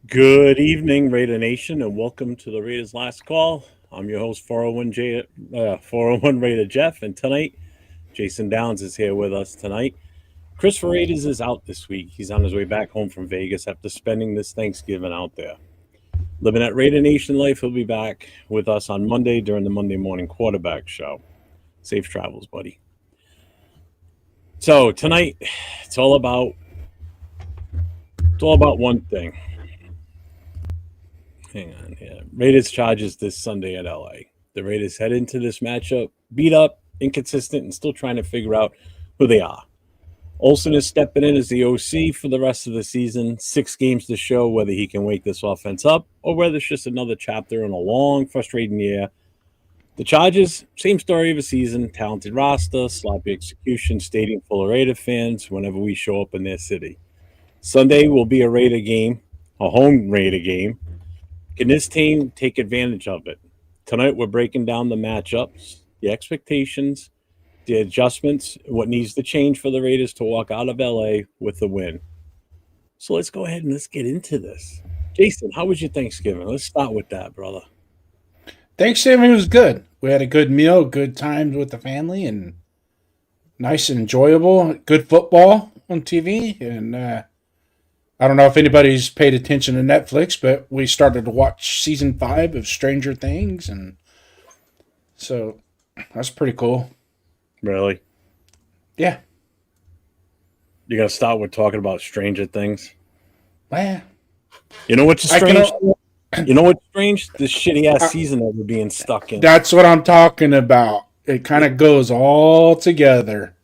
Good evening, Raider Nation, and welcome to the Raiders Last Call. I'm your host, 401 Raider Jeff, and tonight, Jason Downs is here with us tonight. Chris Raiders is out this week. He's on his way back home from Vegas after spending this Thanksgiving out there. Living at Raider Nation Life, he'll be back with us on Monday during the Monday morning quarterback show. Safe travels, buddy. So tonight, it's all about one thing. Hang on here. Raiders Chargers this Sunday at LA. The Raiders head into this matchup beat up, inconsistent, and still trying to figure out who they are. Olsen is stepping in as the OC for the rest of the season. 6 games to show whether he can wake this offense up or whether it's just another chapter in a long, frustrating year. The Chargers, same story of a season. Talented roster, sloppy execution, stadium full of Raider fans whenever we show up in their city. Sunday will be a Raider game, a home Raider game. Can this team take advantage of it? Tonight, we're breaking down the matchups, the expectations, the adjustments, what needs to change for the Raiders to walk out of LA with the win. So let's go ahead and let's get into this. Jason, how was your Thanksgiving? Let's start with that, brother. Thanksgiving was good. We had a good meal, good times with the family, and nice and enjoyable. Good football on TV, and I don't know if anybody's paid attention to Netflix, but we started to watch season 5 of Stranger Things, and so that's pretty cool. Really? Yeah, You're going to start with talking about Stranger Things? well, You know what's I can. strange? You know what's strange? This shitty ass Uh, season that we're being stuck in. that's what I'm talking about. It kind of goes all together.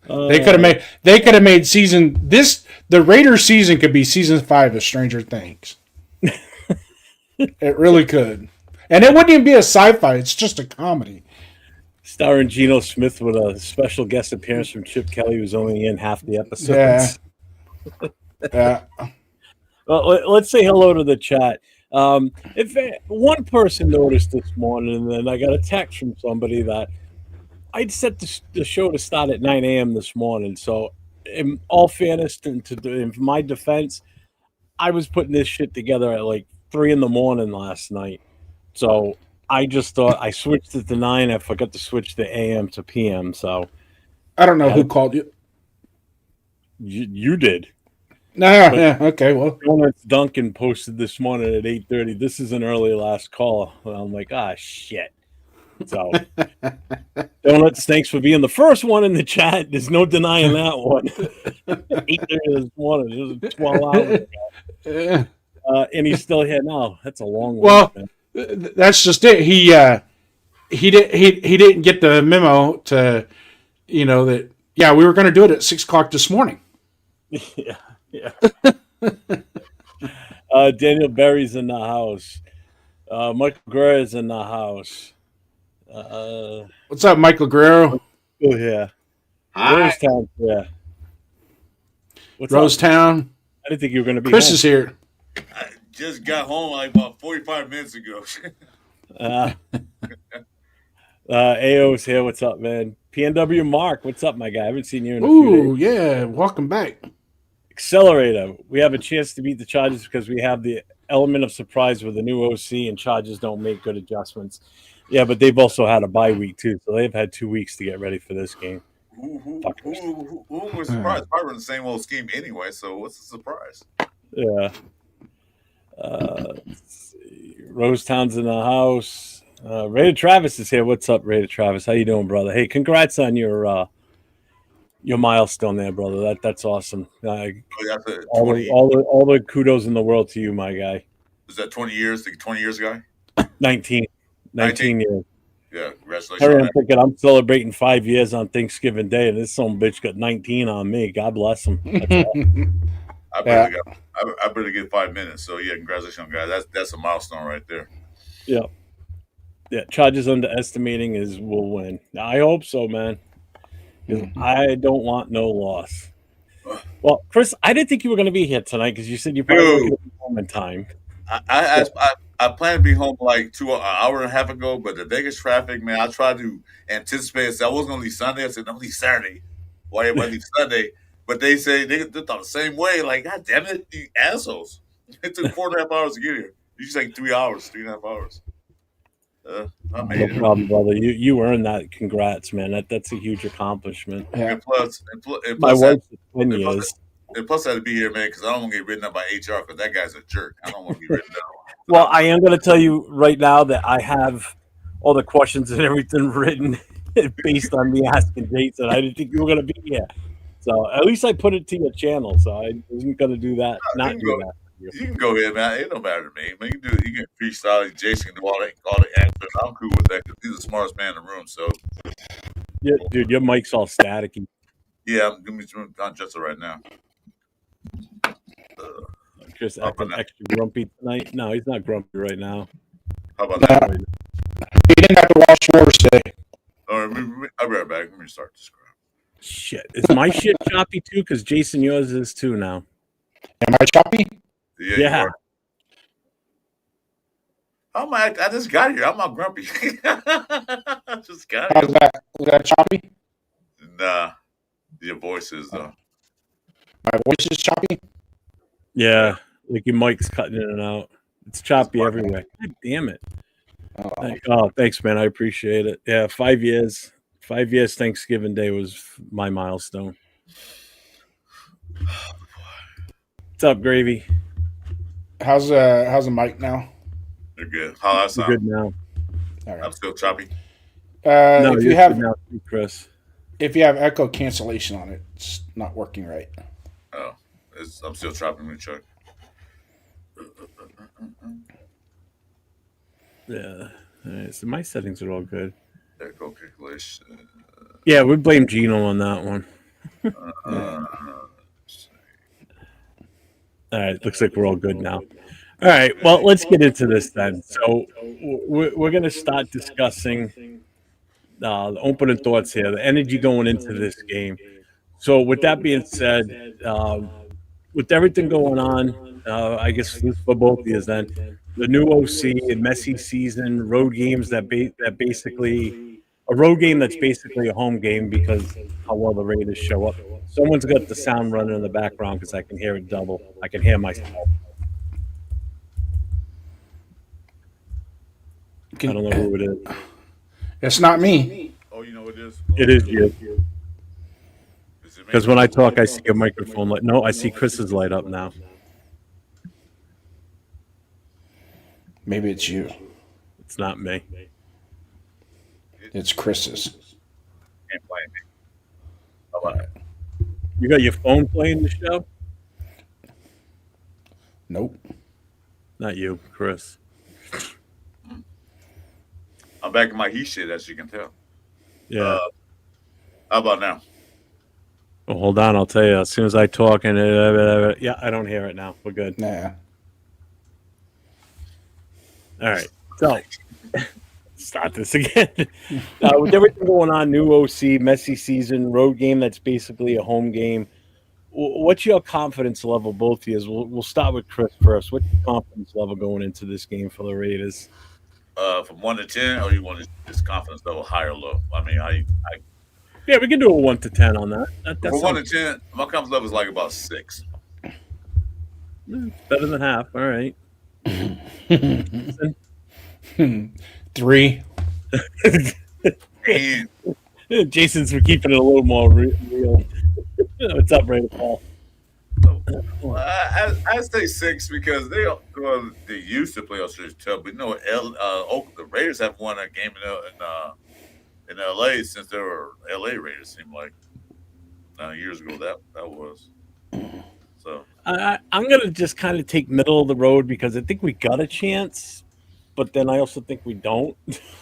They could have Uh, made. They could have made season this. The Raiders season could be season 5 of Stranger Things. It really could. And it wouldn't even be a sci-fi. It's just a comedy. Starring Geno Smith with a special guest appearance from Chip Kelly, who's only in half the Yeah. episodes. Yeah. Well, let's say hello to the chat. If one person noticed this morning, and then I got a text from somebody that I'd set the show to start at 9 a.m. this morning. So, in all fairness, in my defense, I was putting this shit together at like 3 in the morning last night. So I just thought I switched it to 9. I forgot to switch the AM to PM. So I don't know had who called you. you did. No, But yeah, okay, well, Donuts Duncan posted this morning at 8:30. This is an early last call. And I'm like, shit. So Donuts, thanks for being the first one in the chat. There's no denying that one. 8:30 this morning. It was 12 hours. And he's still here now. That's a long wait, well, man. that's just it. He didn't get the memo to that. Yeah, we were going to do it at 6 o'clock this morning. Yeah, yeah. Daniel Berry's in the house. Michael Guerrero's in the house. Uh, What's up, Michael Guerrero? oh yeah, Hi. Rosetown. Yeah. What's up? Rosetown. I didn't think you were going to be Chris home. is here. I just got home like about 45 minutes ago. Uh, AO's here. What's up, man? PNW Mark. What's up, my guy? I haven't seen you in a few days. Ooh, yeah, welcome back. Accelerator. We have a chance to beat the Chargers because we have the element of surprise with the new OC, and Chargers don't make good adjustments. Yeah, but they've also had a bye week too, so they've had 2 weeks to get ready for this game. Fuckers. Who was surprised? Probably in the same old scheme anyway, so what's the surprise? Yeah. Let's see. Rosetown's in the house. Raider Travis is here. What's up, Raider Travis? How you doing, brother? Hey, congrats on your milestone there, brother. That's awesome. Oh, that's a All 20, the all the kudos in the world to you, my guy. is that 20 years, the 20 years guy? 19, 19? 19 years. Yeah, congratulations Harry, on I'm that. thinking I'm celebrating 5 years on Thanksgiving Day, and this son bitch got 19 on me. God bless him. That's awesome. I Yeah. barely got I barely get 5 minutes, so yeah, congratulations guys. That's a milestone right there. Yeah. Yeah. Charges underestimating is will win. I hope so, man. 'Cause I don't want no loss. Well, Chris, I didn't think you were going to be here tonight because you said you probably weren't Dude, going to be home in time. I, I, So, I, I planned to be home like an hour and a half ago, but the Vegas traffic, man, I tried to anticipate it. So I was going to leave Sunday. I said, no, leave Saturday. Why everybody leave Sunday? But they say they thought the same way. Like, God damn it, you assholes. It took 4.5 hours to get here. You just like 3 hours, 3.5 hours. I No made it. problem, brother. You earned that. Congrats, man. That's a huge accomplishment. Yeah. And plus, and plus, and My plus, I, wife's at 10 and plus, years. and plus, I had to be here, man, because I don't want to get written up by HR because that guy's a jerk. I don't want to be written Well, up. I am going to tell you right now that I have all the questions and everything written based on me asking Jason. I didn't think you were going to be here. So at least I put it to your channel. So I wasn't going to do that, You not can do go. that. You can go ahead, man. It don't matter to me. Man, you can do it. You can freestyle. Jason can do all the answers. I'm cool with that because he's the smartest man in the room. So Yeah, dude, your mic's all staticky. yeah, I'm giving you on just right now. Chris How about acting that? extra grumpy tonight. No, he's not grumpy right now. How about that? He didn't have to wash floors today. All right, I'll be right back. Let me start this crap. Shit. Is my shit choppy too? Because Jason, yours is too now. Am I choppy? Yeah, Yeah. you are. I just got here. I'm not grumpy. I just got How's here. that? Was that choppy? Nah, your voice is though. My voice is choppy? Yeah. Like your mic's cutting in and out. It's choppy Smart. everywhere. God damn it. Oh. Thanks, man. I appreciate it. Yeah, 5 years. 5 years Thanksgiving Day was my milestone. What's up, Gravy? How's the mic now? You're good. How that You sound? good now? All right. I'm still choppy. No, If you're you have good now too, Chris. if you have echo cancellation on it, it's not working right. Oh, I'm still choppy. Let me check. Yeah. All right, so my settings are all good. Echo calculation. Yeah, we blame Gino on that one. All right, looks like we're all good now. All right, well, let's get into this then. So we're going to start discussing the opening thoughts here, the energy going into this game. So with that being said, with everything going on, I guess this for both of you then, the new OC and messy season, road games that basically a road game that's basically a home game because how well the Raiders show up. Someone's got the sound running in the background because I can hear it double. I can hear myself. I don't know who it is. It's not me. Oh, you know what it is? It is you. Is it me? Because when I talk, I see a microphone light. No, I see Chris's light up now. Maybe it's you. It's not me. It's Chris's. Can't blame me. How about that? You got your phone playing the show? Nope. Not you, Chris. I'm back in my heat shit, as you can tell. Yeah. How about now? Well, hold on. I'll tell you. As soon as I talk, and yeah, I don't hear it now. We're good. Nah. All right. So start this again. With everything going on, new OC, messy season, road game that's basically a home game. What's your confidence level, both of you? We'll start with Chris first. What's your confidence level going into this game for the Raiders? From 1 to 10, or you want this confidence level high or low? I mean, Yeah, we can do a 1 to 10 on that. from 1 to 10, my confidence level is like about 6. It's better than half. All right. 3. And Jason's for keeping it a little more real. What's up, Raider Paul? I say 6 because they used to play Australia tough, but the Raiders have won a game in LA since they were LA Raiders. Seemed like years ago that was. So I'm gonna just kind of take middle of the road because I think we got a chance, but then I also think we don't.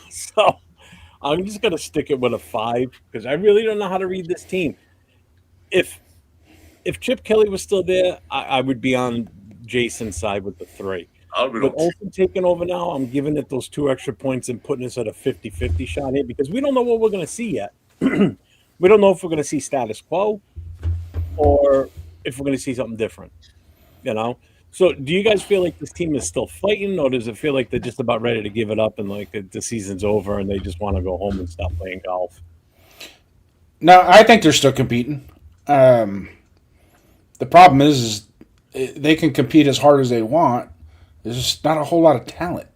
So I'm just gonna stick it with a 5 because I really don't know how to read this team. If Chip Kelly was still there, I would be on Jason's side with the 3. With Olsen taking over now, I'm giving it those 2 extra points and putting us at a 50-50 shot here because we don't know what we're going to see yet. We don't know if we're going to see status quo or if we're going to see something different, So do you guys feel like this team is still fighting, or does it feel like they're just about ready to give it up and like the season's over and they just want to go home and stop playing golf? No, I think they're still competing. The problem is they can compete as hard as they want. There's just not a whole lot of talent.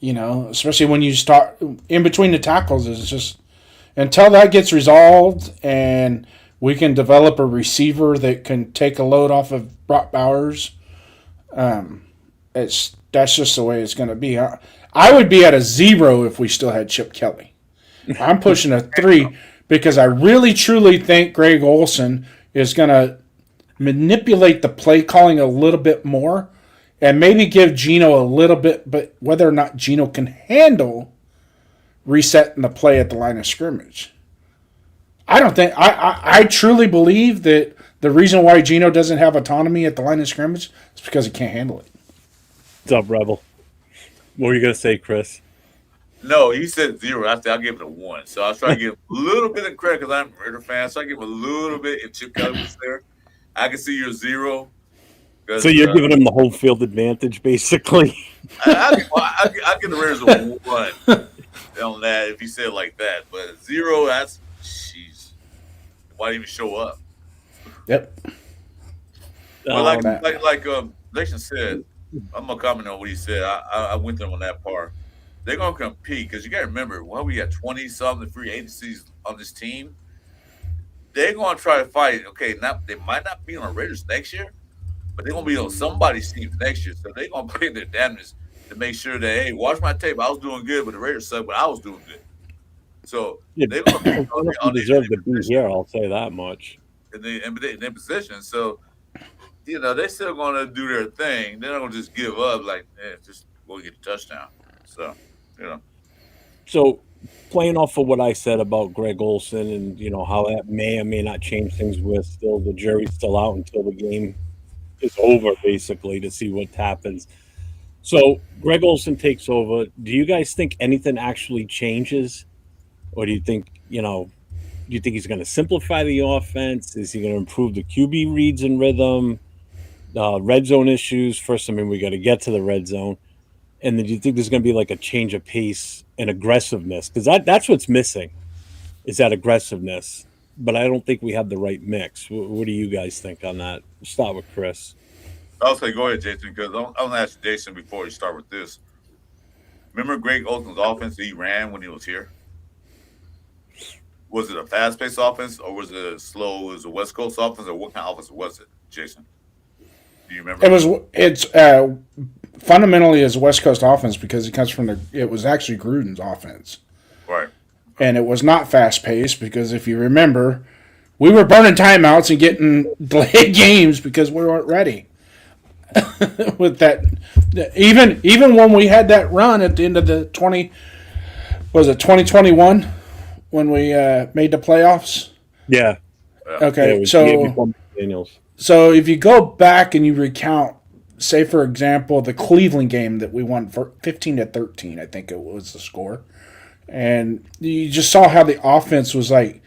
Especially when you start in between the tackles. It's just until that gets resolved and we can develop a receiver that can take a load off of Brock Bowers. That's just the way it's going to be. I would be at a 0 if we still had Chip Kelly. I'm pushing a 3 because I really truly think Greg Olson is going to manipulate the play calling a little bit more and maybe give Geno a little bit, but whether or not Geno can handle resetting the play at the line of scrimmage. I truly believe that the reason why Geno doesn't have autonomy at the line of scrimmage is because he can't handle it. What's up, Rebel? What were you going to say, Chris? No, he said 0. I said I'll give it a 1. So I was trying to give a little bit of credit because I'm a Raider fan. So I give him a little bit if Chip Kelly was there. I can see your 0. So you're giving him the home field advantage, basically. I give the Raiders a 1 on that if you say it like that. But 0, that's jeez. Why even show up? Yep. Well, like Nation said, I'm gonna comment on what he said. I went there on that part. They're gonna compete because you got to remember, we got 20-something free agencies on this team. They're gonna try to fight. Okay, they might not be on the Raiders next year, but they're gonna be on somebody's team next year. So they're gonna play their damnedest to make sure that, hey, watch my tape. I was doing good, but the Raiders suck, but I was doing good. So they're gonna be on deserve to be here. I'll say that much. In their position, so they're still gonna do their thing. They're not gonna just give up like, just go get a touchdown. So So playing off of what I said about Greg Olson and how that may or may not change things, with still the jury's still out until the game is over, basically, to see what happens. So Greg Olson takes over. Do you guys think anything actually changes, or do you think he's going to simplify the offense? Is he going to improve the QB reads and rhythm? Red zone issues. First, we got to get to the red zone. And then do you think there's going to be like a change of pace and aggressiveness? Because that's what's missing, is that aggressiveness. But I don't think we have the right mix. What do you guys think on that? We'll start with Chris. I'll say go ahead, Jason, because I'm going to ask Jason before you start with this. Remember Greg Olson's offense he ran when he was here? Was it a fast-paced offense, or was it slow? Was it a West Coast offense, or what kind of offense was it, Jason? Do you remember? It's fundamentally is West Coast offense because it comes from it was actually Gruden's offense. Right. And it was not fast-paced because if you remember, we were burning timeouts and getting delayed games because we weren't ready. With that, even when we had that run at the end of the 2021 when we made the playoffs? Yeah. Okay, yeah, so if you go back and you recount, say for example, the Cleveland game that we won for 15-13, I think it was the score, and you just saw how the offense was like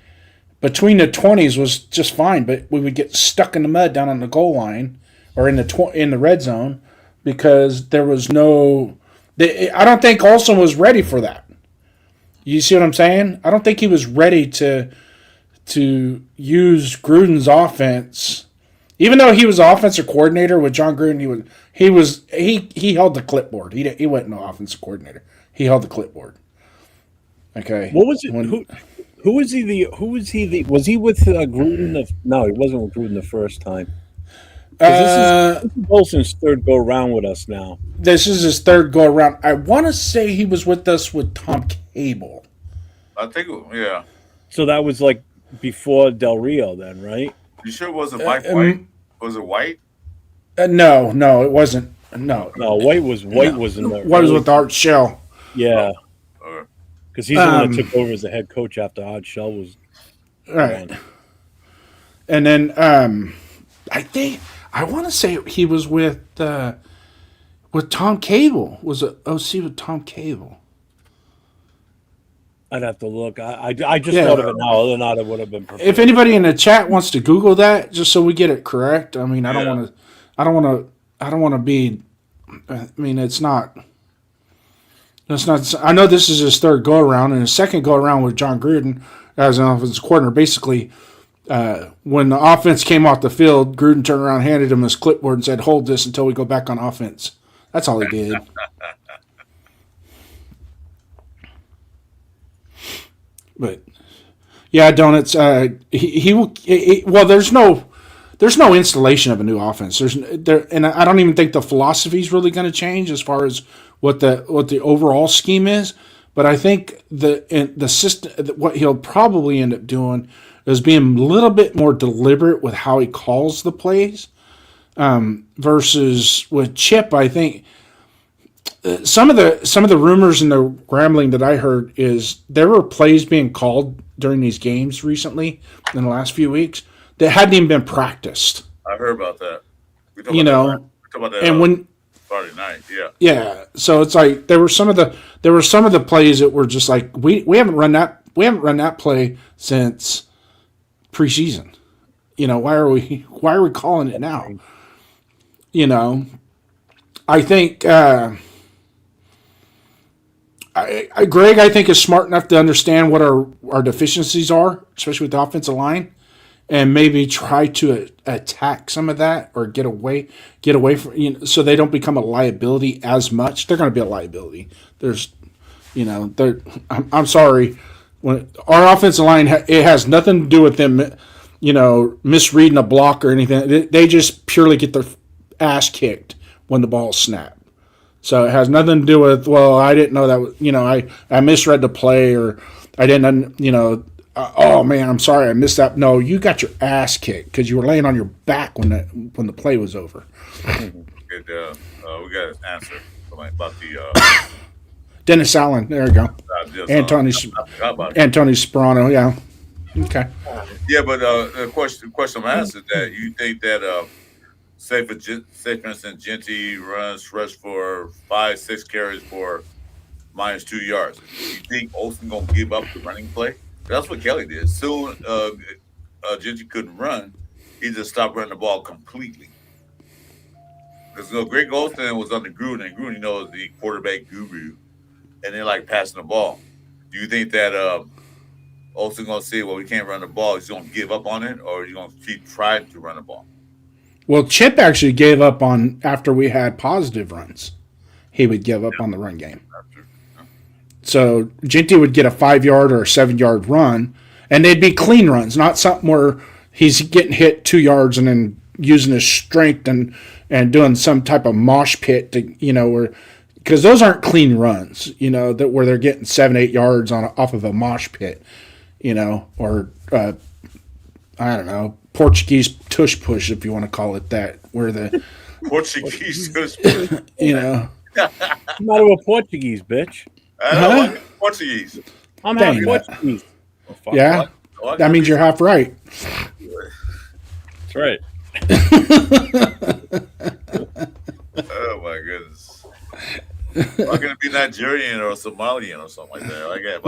between the 20s was just fine, but we would get stuck in the mud down on the goal line or in the red zone because there was no. I don't think Olsen was ready for that. You see what I'm saying? I don't think he was ready to use Gruden's offense. Even though he was offensive coordinator with John Gruden, he held the clipboard. He wasn't no offensive coordinator. He held the clipboard. Okay. What was it? Who was he? Was he with Gruden? No, he wasn't with Gruden the first time. This is Olsen's third go around with us now. This is his third go around. I want to say he was with us with Tom Cable. I think, yeah. So that was like before Del Rio, then, right? You sure it wasn't Mike White? Was it White? No, it wasn't. No, White was in there. White was with Art Shell. Yeah, because he's the one that took over as the head coach after Art Shell was right. Gone. And then I want to say he was with Tom Cable. Was it OC with Tom Cable? I'd have to look. I just thought of it now. Other than that, it would have been perfect. If anybody in the chat wants to Google that, just so we get it correct. I mean, I don't want to be. I mean, it's not. That's not. I know this is his third go around, and his second go around with John Gruden as an offensive coordinator. Basically, When the offense came off the field, Gruden turned around, handed him his clipboard, and said, "Hold this until we go back on offense." That's all he did. But yeah, Donuts. He will. Well, there's no installation of a new offense. And I don't even think the philosophy is really going to change as far as what the overall scheme is. But I think the system, what he'll probably end up doing is being a little bit more deliberate with how he calls the plays. Versus with Chip, I think some of the rumors and the rambling that I heard is there were plays being called during these games recently in the last few weeks that hadn't even been practiced. I heard about that. We You know, talked about that and when Friday night. Yeah. yeah, so it's like there were some of the plays that were just like we haven't run that play since preseason. Why are we calling it now? I think Greg, I think, is smart enough to understand what our deficiencies are, especially with the offensive line, and maybe try to attack some of that or get away from so they don't become a liability as much. They're going to be a liability. I'm sorry, when our offensive line, it has nothing to do with them, misreading a block or anything. They just purely get their ass kicked when the ball snapped. So it has nothing to do with, well, I didn't know that, I misread the play or I didn't, oh man, I'm sorry, I missed that. No, you got your ass kicked because you were laying on your back when the play was over. Good, we got an answer about the Dennis Allen, there we go. Anthony Sperano, yeah. Okay. Yeah, but the question I'm asking is that you think that say for instance, Genty rush for 5-6 carries for -2 yards. You think Olsen gonna give up the running play? That's what Kelly did. Soon, Genty couldn't run. He just stopped running the ball completely. Because Greg Olson was under Gruden, and Gruden, is the quarterback guru, and they like passing the ball. Do you think that Olsen gonna say, "Well, we can't run the ball"? He's gonna give up on it, or he's gonna keep trying to run the ball? Well, Chip actually gave up on after we had positive runs. He would give up on the run game. So Genty would get a 5-yard or a 7-yard run, and they'd be clean runs, not something where he's getting hit 2 yards and then using his strength and doing some type of mosh pit to where because those aren't clean runs, that where they're getting 7-8 yards off of a mosh pit, or I don't know, Portuguese tush push, if you want to call it that, where the Portuguese tush push. I'm not a Portuguese, bitch. I don't like Portuguese. I'm half Portuguese. Yeah, that means you're half right. That's right. Oh my goodness! I'm gonna be Nigerian or Somalian or something like that.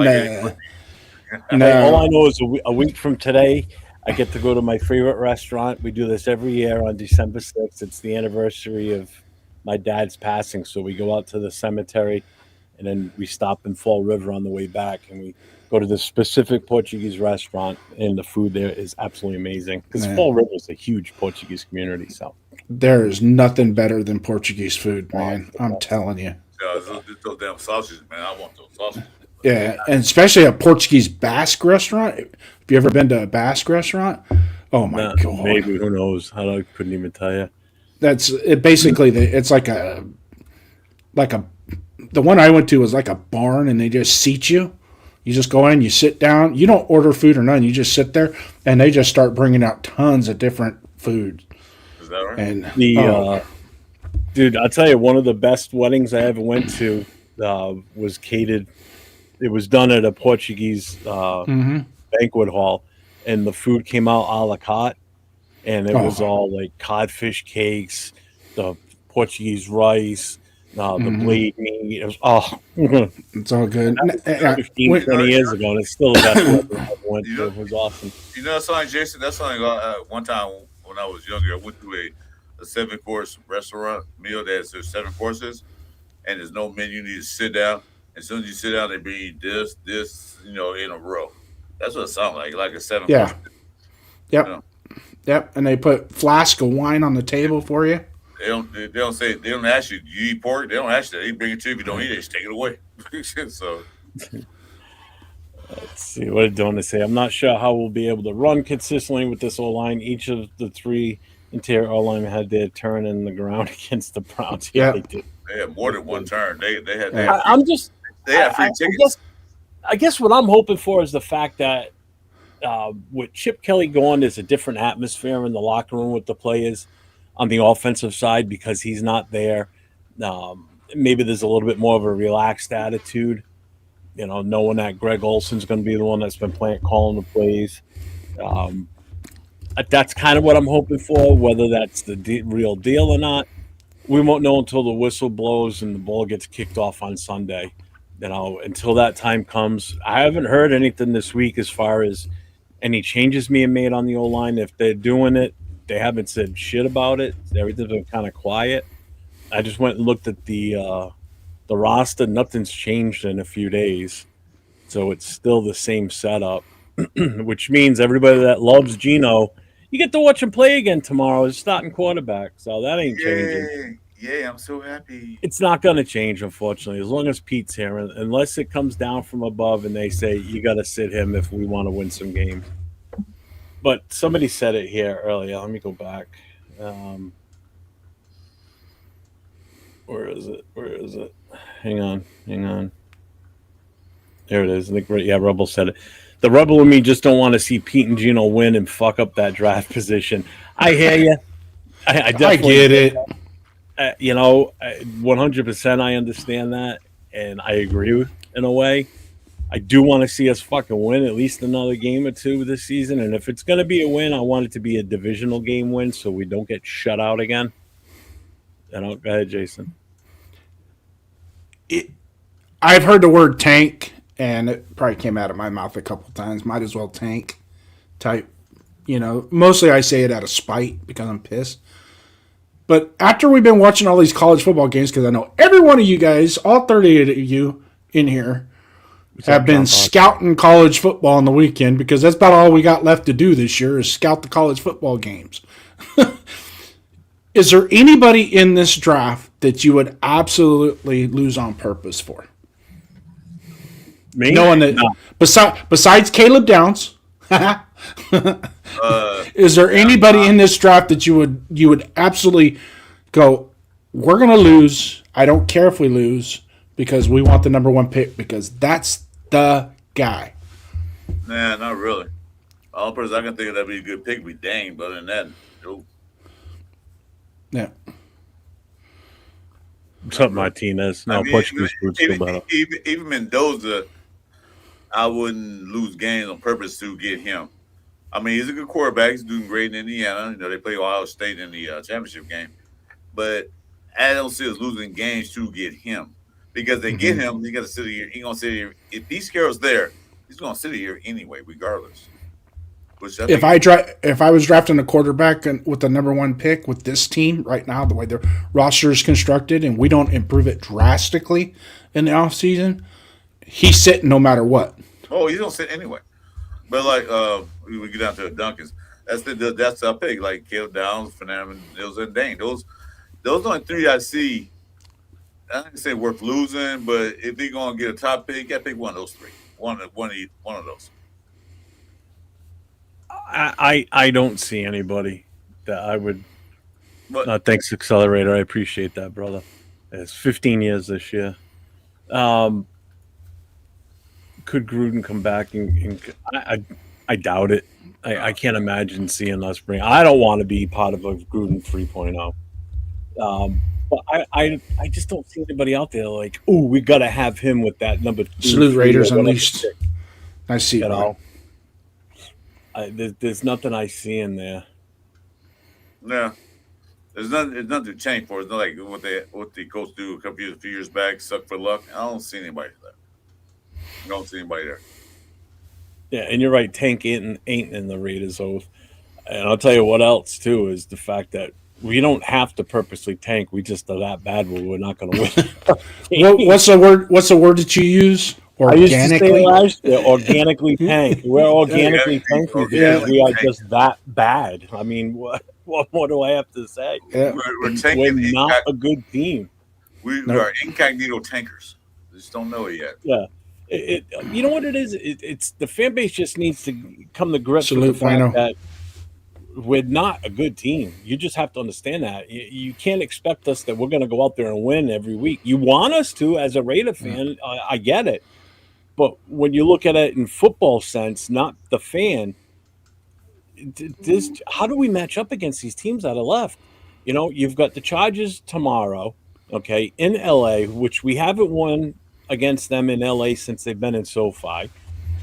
All I know is a week from today, I get to go to my favorite restaurant. We do this every year on December 6th. It's the anniversary of my dad's passing, so we go out to the cemetery, and then we stop in Fall River on the way back, and we go to this specific Portuguese restaurant, and the food there is absolutely amazing because Fall River is a huge Portuguese community. So there is nothing better than Portuguese food, man. I'm telling you. Those damn sausages, man. I want those sausages. Yeah, and especially a Portuguese Basque restaurant. Have you ever been to a Basque restaurant? Oh my god! Maybe, who knows? I couldn't even tell you. That's it. Basically, it's like the one I went to was like a barn, and they just seat you. You just go in, you sit down. You don't order food or none. You just sit there, and they just start bringing out tons of different food. Is that right? And dude, I'll tell you, one of the best weddings I ever went to was catered. It was done at a Portuguese banquet hall, and the food came out a la carte, and it was all like codfish cakes, the Portuguese rice, the blade meat. It was it's all good. 15, 20 years ago, and it's still the best wedding I ever went to. It was awesome. That's something, Jason. That's something. One time when I was younger, I went to a 7-course restaurant meal that's 7 courses, and there's no menu. You need to sit down. As soon as you sit down, they bring you this, in a row. That's what it sounds like a 7 course. Yep. You know, Yep. And they put flask of wine on the table for you. they don't ask you, do you eat pork? They don't ask you that. They bring it to you. If you don't eat it, just take it away. So Let's see what did Donna say. I'm not sure how we'll be able to run consistently with this O-line. Each of the three interior O-line had their turn in the ground against the Browns. Yeah. They did. they had more than one turn. They had I'm just. they had free tickets. I guess what I'm hoping for is the fact that with Chip Kelly gone, there's a different atmosphere in the locker room with the players on the offensive side because he's not there. Maybe there's a little bit more of a relaxed attitude, knowing that Greg Olson's going to be the one that's been calling the plays. That's kind of what I'm hoping for. Whether that's the real deal or not, we won't know until the whistle blows and the ball gets kicked off on Sunday. Until that time comes, I haven't heard anything this week as far as any changes being made on the O-line. If they're doing it, they haven't said shit about it. Everything's been kind of quiet. I just went and looked at the roster. Nothing's changed in a few days, so it's still the same setup, which means everybody that loves Geno, you get to watch him play again tomorrow as starting quarterback. So that ain't changing. Yeah, I'm so happy. It's not going to change, unfortunately, as long as Pete's here, unless it comes down from above and they say, you got to sit him if we want to win some games. But somebody said it here earlier. Let me go back. Where is it? Hang on. There it is. I think, Rebel said it. The Rebel and me just don't want to see Pete and Gino win and fuck up that draft position. I hear you. I definitely get it. 100% I understand that, and I agree in a way. I do want to see us fucking win at least another game or two this season, and if it's going to be a win, I want it to be a divisional game win so we don't get shut out again. Go ahead, Jason. I've heard the word tank, and it probably came out of my mouth a couple times. Might as well tank type. Mostly I say it out of spite because I'm pissed. But after we've been watching all these college football games, because I know every one of you guys, all 30 of you in here, have been scouting college football on the weekend because that's about all we got left to do this year is scout the college football games. Is there anybody in this draft that you would absolutely lose on purpose for? Me? Knowing that besides Caleb Downs, is there anybody in this draft that you would absolutely go, we're going to lose. I don't care if we lose because we want the number one pick because that's the guy. Nah, not really. All person I can think of that'd be a good pick would be Dane, but other than that, nope. Yeah. Something Martinez. No, Portuguese roots still better. Even Mendoza, I wouldn't lose games on purpose to get him. I mean, he's a good quarterback. He's doing great in Indiana. They play Ohio State in the championship game. But I don't see us losing games to get him. Because they get him, he got to sit here. He's going to sit here. If Pete Carroll's there, he's going to sit here anyway, regardless. If I was drafting a quarterback with the number one pick with this team right now, the way their roster is constructed, and we don't improve it drastically in the offseason, he's sitting no matter what. Oh, he's going to sit anyway. But we get down to the Duncans. That's our pick. Like Caleb Downs, Fernando, and Dane. Those only three I see. I don't say worth losing, but if they're going to get a top pick, I pick one of those three. One of those. I don't see anybody that I would. Thanks, Accelerator. I appreciate that, brother. It's 15 years this year. Could Gruden come back? I doubt it. I can't imagine seeing us bring. I don't want to be part of a Gruden 3.0. But I just don't see anybody out there like, oh, we got to have him with that number 2. Salute Raiders Unleashed. I see it. There's nothing I see in there. Yeah, there's nothing to change for. It's not like what the coach do a few years back, suck for luck. I don't see anybody there. I don't see anybody there. Yeah, and you're right. Tank ain't in the Raiders oath. And I'll tell you what else too is the fact that we don't have to purposely tank. We just are that bad where we're not going to win. What's the word? What's the word that you use? I used to say organically. last year, organically tank. We're organically tanking because organically we are tank. just that bad. I mean, what more do I have to say? Yeah. We're We're tanking. not a good team. We Nope. are incognito tankers. Just don't know it yet. Yeah. You know what it is? It's the fan base just needs to come to grips with the Salute, fact Bueno. that we're not a good team. You just have to understand that. You can't expect us that we're going to go out there and win every week. You want us to, as a Raider fan, I get it. But when you look at it in football sense, not the fan, how do we match up against these teams that are left? You know, you've got the Chargers tomorrow, okay, in LA, which we haven't won against them in LA since they've been in SoFi.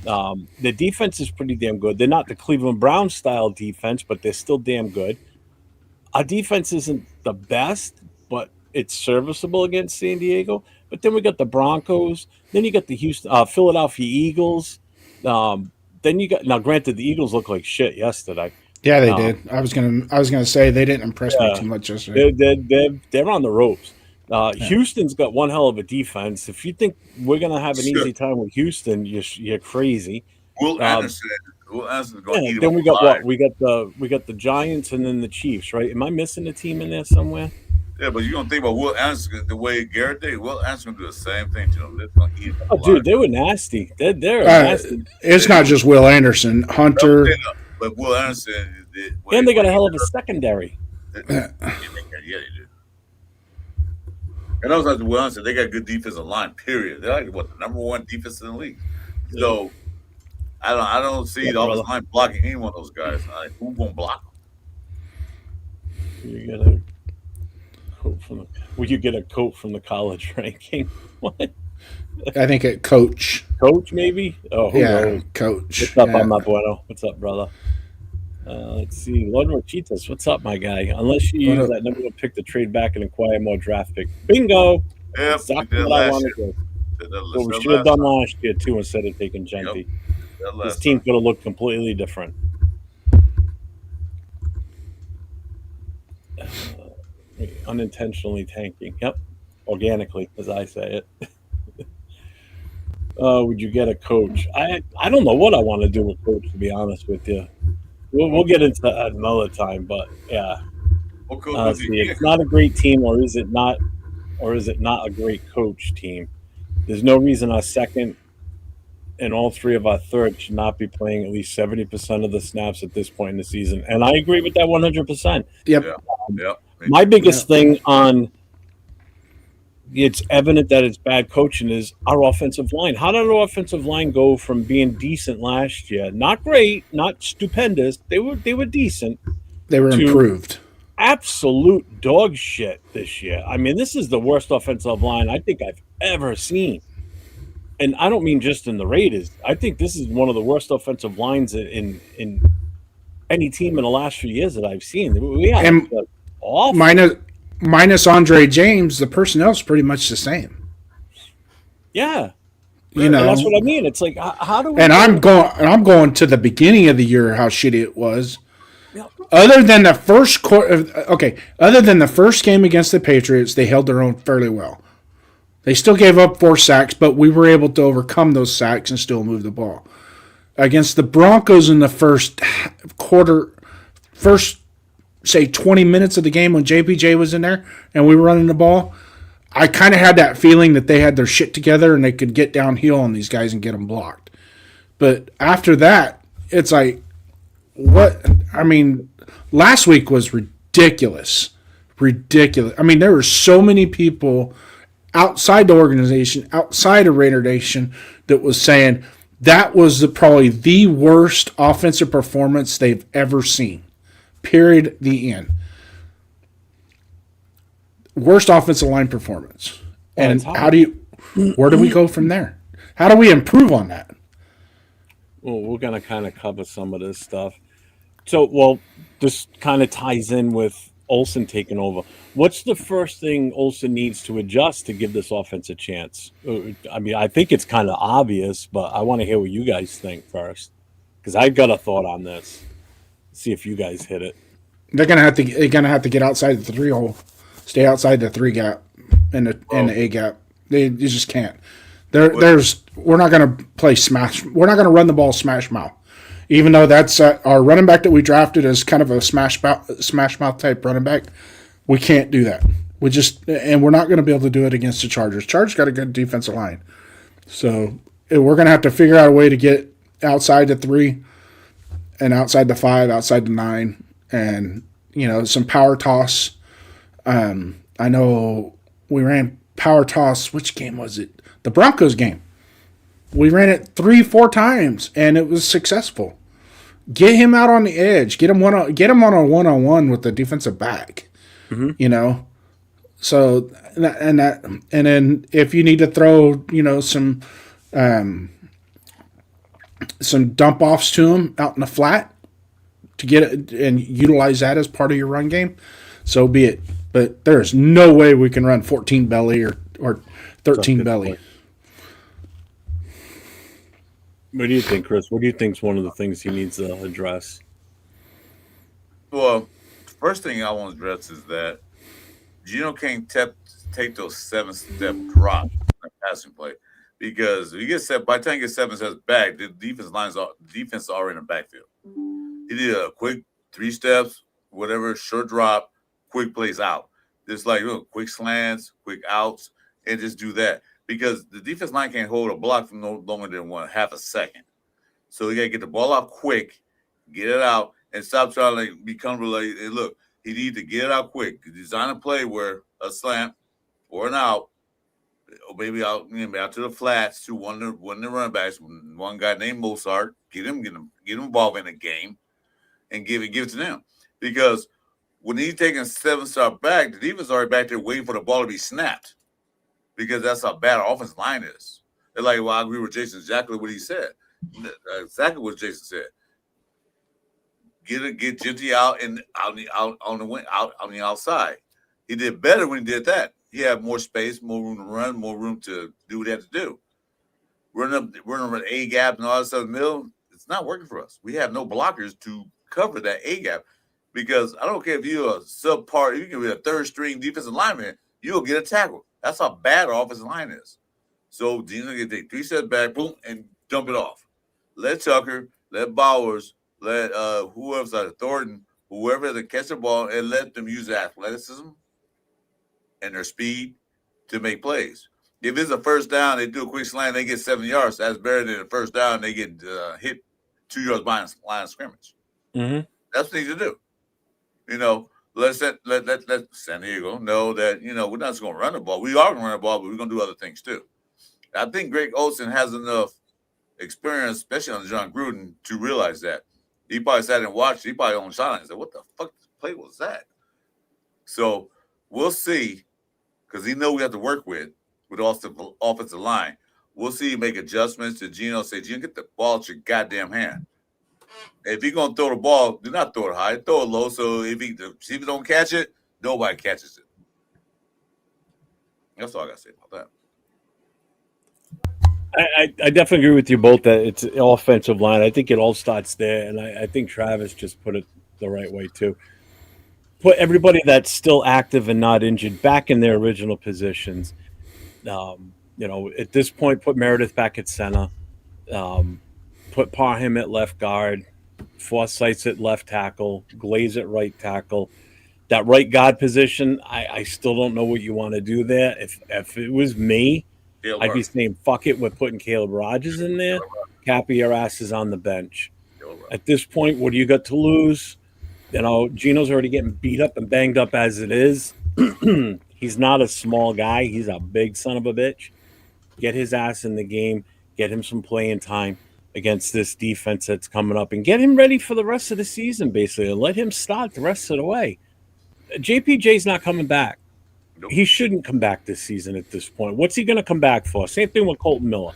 The defense is pretty damn good. They're not the Cleveland Browns style defense, but they're still damn good. Our defense isn't the best, but it's serviceable against San Diego. But then we got the Broncos. Then you got the Philadelphia Eagles. Then you got, now granted, the Eagles look like shit yesterday. Yeah, they Um, did. I was gonna say they didn't impress me Yeah. too much yesterday. they're on the ropes. Houston's got one hell of a defense. If you think we're gonna have an Sure. easy time with Houston, you're crazy. Will Um, Anderson is going to Yeah, eat him then we got alive. what? We got the Giants and then the Chiefs, right? Am I missing a team in there somewhere? Yeah, but you don't think about Will Anderson the way Garrett did. Will Anderson do the same thing to them. They're going to eat him Oh, alive. dude, they were nasty. They're Uh, nasty. it's not just Will Anderson, Hunter. But Will Anderson did. And they got a hell of a secondary. Yeah, they did. And also, Will Anderson, they got good defensive line. Period. They're like what, the number one defense in the league. So I don't see Yeah, the offensive brother. line blocking any one of those guys. Like, who gonna block them? You get a coat from the. Will you get a coat from the college ranking? What? I think at coach. Coach, maybe? Oh, who Yeah, knows? coach. What's up, Yeah. I'm Bueno? What's up, brother? Let's see. Lord Rochitas, what's up, my guy? Unless you What use up? that number one pick to trade back and acquire more draft pick. Bingo! Yeah, Exactly we did what I last want year. to do. Did that What we last should have done time. last year, too, instead of taking Genty. That This last team time. could have looked completely different. Unintentionally tanking. Yep. Organically, as I say it. Would you get a coach? I don't know what I want to do with coach, to be honest with you. We'll get into that another time, but yeah. What coach was See, he? it's not a great team, or is it not a great coach team? There's no reason our second and all three of our third should not be playing at least 70% of the snaps at this point in the season. And I agree with that 100%. Yep. Yeah. My biggest thing on it's evident that it's bad coaching is our offensive line. How did our offensive line go from being decent last year? Not great, not stupendous. They were decent. They were To- improved. Absolute dog shit this year. I mean, this is the worst offensive line I think I've ever seen. And I don't mean just in the Raiders. I think this is one of the worst offensive lines in any team in the last few years that I've seen. We had And awful. Minus Andre James, the personnel's pretty much the same. Yeah. You And know, that's what I mean. It's like, how do we? and I'm going to the beginning of the year how shitty it was. Yeah. Other than the first other than the first game against the Patriots, they held their own fairly well. They still gave up 4 sacks, but we were able to overcome those sacks and still move the ball. Against the Broncos in the first say 20 minutes of the game when JPJ was in there and we were running the ball, I kind of had that feeling that they had their shit together and they could get downhill on these guys and get them blocked. But after that, it's like, what? I mean, last week was ridiculous. Ridiculous. I mean, there were so many people outside the organization, outside of Raider Nation, that was saying that was probably the worst offensive performance they've ever seen. Period. The end. Worst offensive line performance. And where do we go from there? How do we improve on that? Well, we're going to kind of cover some of this stuff. So, this kind of ties in with Olsen taking over. What's the first thing Olsen needs to adjust to give this offense a chance? I mean, I think it's kind of obvious, but I want to hear what you guys think first, because I've got a thought on this. See if you guys hit it. They're gonna have to get outside the 3 hole, stay outside the 3 gap and the A gap. You just can't. We're not going to play smash. We're not going to run the ball smash mouth, even though that's our running back that we drafted as kind of a smash mouth type running back. We can't do that. And we're not going to be able to do it against the Chargers. Chargers got a good defensive line, so we're going to have to figure out a way to get outside the 3 and outside the 5, outside the 9, and some power toss. I know we ran power toss. Which game was it? The Broncos game. We ran it 3-4 times, and it was successful. Get him out on the edge. Get him on a 1-on-1 with the defensive back. Mm-hmm. So and then if you need to throw some dump offs to him out in the flat to get it and utilize that as part of your run game, so be it. But there's no way we can run 14 belly or 13 belly. Point. What do you think, Chris? What do you think is one of the things he needs to address? Well, the first thing I want to address is that Gino can't take those 7-step drops in the passing play, because if you get set, by the time you get 7 steps back, the defense is already in the backfield. He did a quick 3 steps, whatever, short drop, quick plays out. Just like quick slants, quick outs, and just do that. Because the defense line can't hold a block for no longer than half a second. So you got to get the ball out quick, get it out, and stop trying to become like, hey, look, he needs to get it out quick. Design a play where a slant or an out, or maybe out to the flats to one of the running backs, one guy named Mozart, get him involved in the game, and give it to them. Because when he's taking 7-step back, the defense is already back there waiting for the ball to be snapped. Because that's how bad our offensive line is. And I agree with Jason exactly what he said. Exactly what Jason said. Get Genty out on the outside. He did better when he did that. He had more space, more room to run, more room to do what he had to do. Running up A gap and all that stuff in the middle, it's not working for us. We have no blockers to cover that A gap. Because I don't care if you're a subpar, if you can be a third string defensive lineman, you'll get a tackle. That's how bad our offensive line is. So Dino can take 3 steps back, boom, and dump it off. Let Tucker, let Bowers, let whoever's like Thornton, whoever to catch the ball, and let them use their athleticism and their speed to make plays. If it's a first down, they do a quick slant, they get 7 yards. That's better than a first down, they get hit 2 yards behind the line of scrimmage. Mm-hmm. That's what they need to do. Let San Diego know that, we're not just going to run the ball. We are going to run the ball, but we're going to do other things too. I think Greg Olson has enough experience, especially on John Gruden, to realize that. He probably sat and watched. He probably on the sideline and said, what the fuck play was that? So we'll see, because he know we have to work with the offensive line. We'll see him make adjustments to Gino. Say, Gino, get the ball at your goddamn hand. If you're going to throw the ball, do not throw it high. Throw it low, so if he don't catch it, nobody catches it. That's all I got to say about that. I definitely agree with you both that it's an offensive line. I think it all starts there, and I think Travis just put it the right way, too. Put everybody that's still active and not injured back in their original positions. At this point, put Meredith back at center. Put Parham at left guard. Forsythe's at left tackle, Glaze at right tackle. That right guard position, I still don't know what you want to do there. If it was me, I'd be saying, fuck it, we're putting Caleb Rogers in there. Cappy, your ass is on the bench. At this point, what do you got to lose? Gino's already getting beat up and banged up as it is. He's not a small guy. He's a big son of a bitch. Get his ass in the game. Get him some playing time against this defense that's coming up, and get him ready for the rest of the season, basically, and let him start the rest of the way. JPJ's not coming back. Nope. He shouldn't come back this season at this point. What's he going to come back for? Same thing with Colton Miller.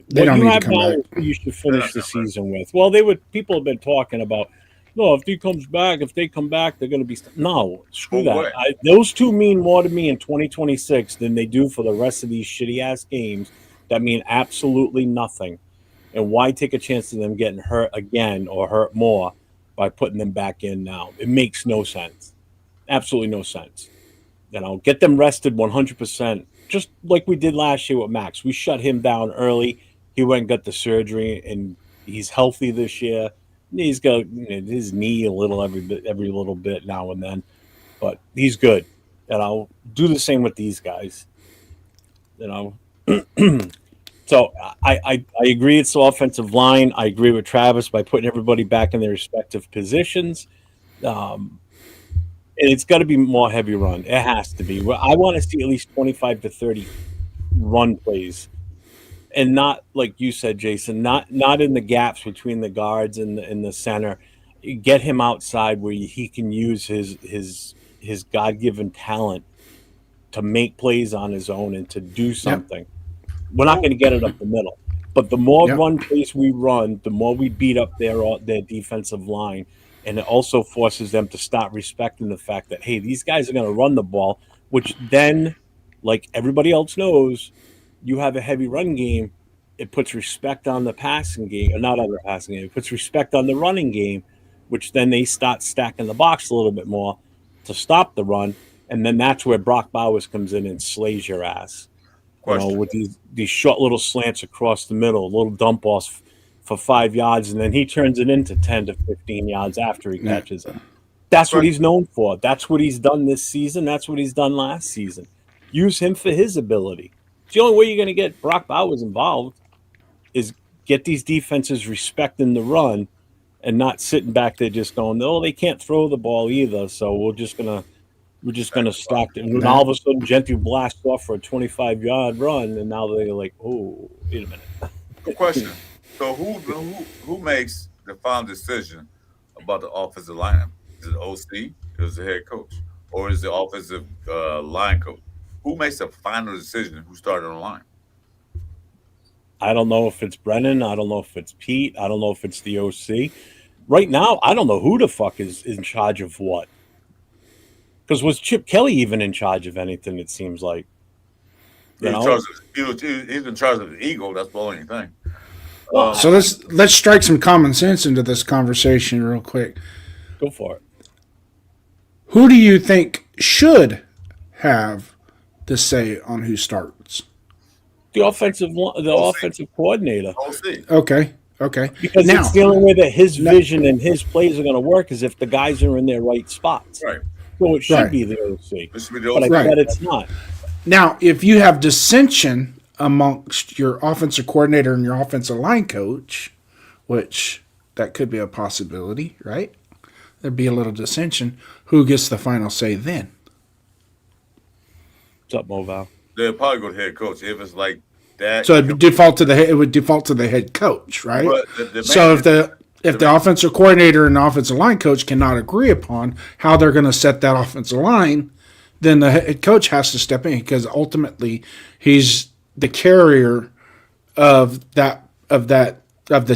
They don't need to come back. You should finish the season with. Well, people have been talking about, no, if they come back, they're going to be. No, screw that. Those two mean more to me in 2026 than they do for the rest of these shitty-ass games that mean absolutely nothing. And why take a chance of them getting hurt again or hurt more by putting them back in now? It makes no sense. Absolutely no sense. Get them rested 100%, just like we did last year with Max. We shut him down early. He went and got the surgery, and he's healthy this year. He's got his knee a little every little bit now and then, but he's good. And I'll do the same with these guys. So I agree it's the offensive line. I agree with Travis by putting everybody back in their respective positions. And it's got to be more heavy run. It has to be. I want to see at least 25 to 30 run plays, and not like you said, Jason. Not in the gaps between the guards and the center. Get him outside where he can use his God-given talent to make plays on his own and to do something. Yep. We're not going to get it up the middle, but the more run plays we run, the more we beat up their defensive line. And it also forces them to start respecting the fact that, hey, these guys are going to run the ball, which then, like everybody else knows, you have a heavy run game. It puts respect on the passing game, or not on the passing game. It puts respect on the running game, which then they start stacking the box a little bit more to stop the run. And then that's where Brock Bowers comes in and slays your ass. With these short little slants across the middle, little dump offs for 5 yards, and then he turns it into 10 to 15 yards after he catches it. That's what he's known for. That's what he's done this season. That's what he's done last season. Use him for his ability. It's the only way you're going to get Brock Bowers involved is get these defenses respecting the run and not sitting back there just going, oh, they can't throw the ball either, so we're just going to stack it. And all of a sudden, Gentry blasts off for a 25-yard run, and now they're like, oh, wait a minute. Good question. So who makes the final decision about the offensive lineup? Is it OC? Is it the head coach? Or is the offensive line coach? Who makes the final decision who started on the line? I don't know if it's Brennan. I don't know if it's Pete. I don't know if it's the OC. Right now, I don't know who the fuck is in charge of what. Because was Chip Kelly even in charge of anything, it seems like? He's in charge of the Eagle. That's the only thing. So let's strike some common sense into this conversation real quick. Go for it. Who do you think should have the say on who starts? The offensive coordinator. Okay. Because it's the only way that his vision and his plays are going to work is if the guys are in their right spots. Right. So it should be the OC. But I bet it's not. Now, if you have dissension amongst your offensive coordinator and your offensive line coach, which that could be a possibility, right? There'd be a little dissension. Who gets the final say then? What's up, Moval? They'll probably go to head coach if it's like that. So it would default to the head coach, right? So if the offensive coordinator and the offensive line coach cannot agree upon how they're going to set that offensive line, then the head coach has to step in because ultimately he's the carrier of the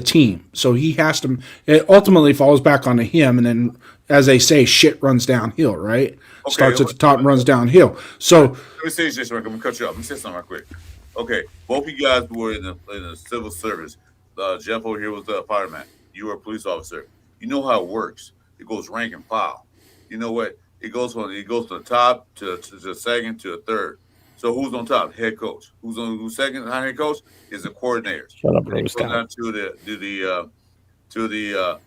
team. So he has to. It ultimately falls back onto him, and then, as they say, shit runs downhill. Right? Okay, starts at the top and runs downhill. So let me say this. I'm going to cut you off. Let me say something real quick. Okay, both of you guys were in the civil service. Jeff over here was a fireman. You were a police officer. You know how it works. It goes rank and file. You know what? It goes from the top to the second to the third. So who's on top? Head coach. Who's second? Head coach is the coordinator. Shut up, Rose. Down to the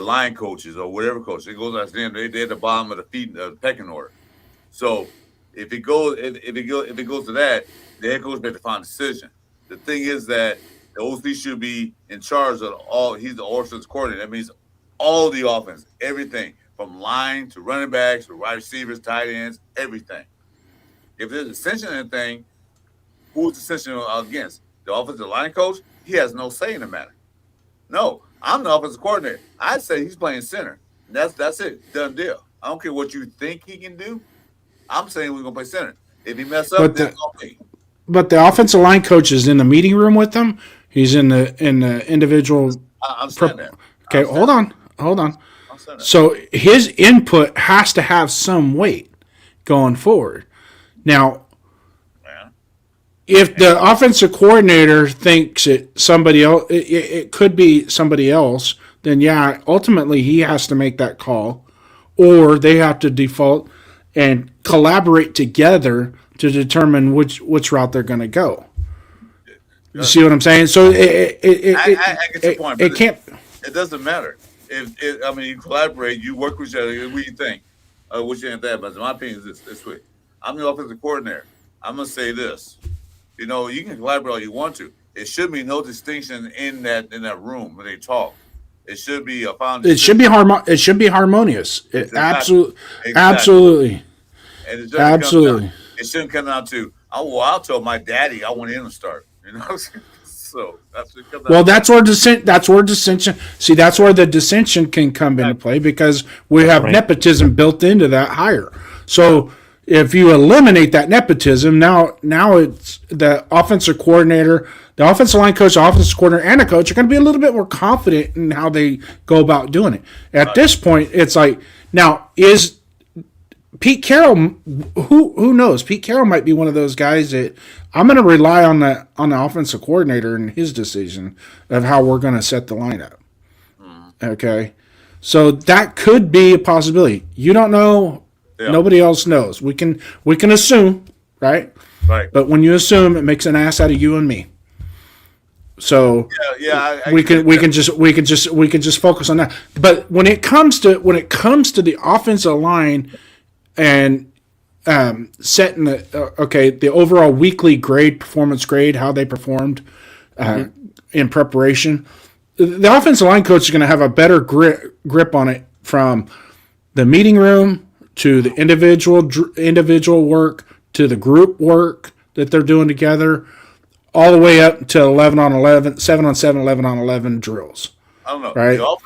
line coaches or whatever coach. It goes at them. They're at the bottom of the pecking order. So if it goes to that, the head coach made the final decision. The thing is that the OC should be in charge of all. He's the offense coordinator. That means all the offense, everything from line to running backs to wide receivers, tight ends, everything. If there's dissension in anything, who's dissension against? The offensive line coach? He has no say in the matter. No, I'm the offensive coordinator. I say he's playing center. That's it. Done deal. I don't care what you think he can do. I'm saying we're gonna play center. If he mess up, then it's okay. But the offensive line coach is in the meeting room with them. He's in the individual. I'm saying that. Okay, hold on. So his input has to have some weight going forward. Now, if the offensive coordinator thinks somebody else, it could be somebody else, then ultimately he has to make that call, or they have to default and collaborate together to determine which route they're going to go. You see what I'm saying? So I get your point. It can't. It doesn't matter. You collaborate, you work with each other. What do you think? What you think that? But in my opinion, is this way. I'm the offensive coordinator. I'm gonna say this. You can collaborate all you want to. It should be no distinction in that room when they talk. It should be a foundation. It should be harmonious. Exactly. Absolutely. And Absolutely. It shouldn't come down to, I'll tell my daddy I want him to start. So that's what it comes down to. That's where dissension. See, that's where the dissension can come into play because we have nepotism built into that hire. So if you eliminate that nepotism, now it's the offensive coordinator, the offensive line coach, the offensive coordinator, and a coach are going to be a little bit more confident in how they go about doing it. At this point, it's like, now is Pete Carroll, who knows? Pete Carroll might be one of those guys that I'm going to rely on the offensive coordinator and his decision of how we're going to set the lineup. Okay, so that could be a possibility. You don't know. Yeah. Nobody else knows. We can assume, right? Right. But when you assume, it makes an ass out of you and me. So we can just focus on that. But when it comes to the offensive line and setting the overall weekly performance grade, how they performed in preparation, the offensive line coach is going to have a better grip on it from the meeting room to the individual work to the group work that they're doing together, all the way up to 11 on 11, 7 on 7, 11 on 11 drills. I don't know. Right? The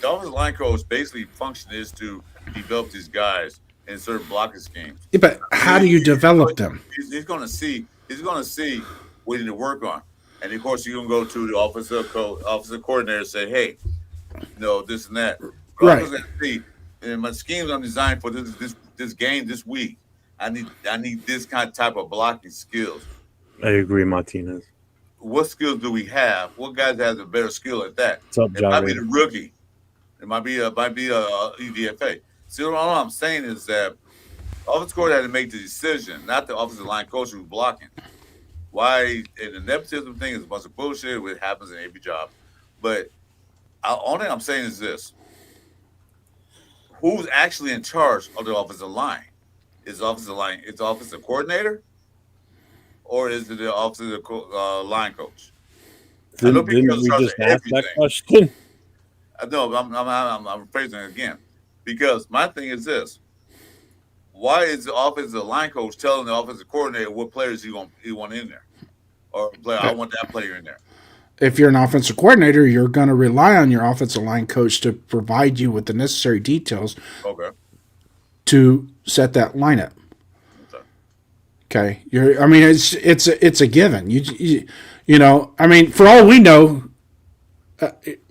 offensive line coach basically function is to develop these guys in certain blocking schemes. Yeah, but how do you develop them? He's going to see what he need to work on. And of course, you're going to go to the offensive coordinator and say, hey, this and that. Right. And my schemes I'm designed for this game this week. I need this type of blocking skills. I agree, Martinez. What skills do we have? What guys has a better skill at that? It might be the rookie. It might be a EDFA. See, all I'm saying is that offensive coordinator had to make the decision, not the offensive line coach who's blocking. Why? And the nepotism thing is a bunch of bullshit. It happens in every job. But only thing I'm saying is this. Who's actually in charge of the offensive line? Is the offensive coordinator, or is it the offensive line coach? Didn't we just ask that question? No, I'm rephrasing it again. Because my thing is this: why is the offensive line coach telling the offensive coordinator what players he want in there, or I want that player in there? If you're an offensive coordinator, you're going to rely on your offensive line coach to provide you with the necessary details to set that lineup. Okay. It's a given. For all we know,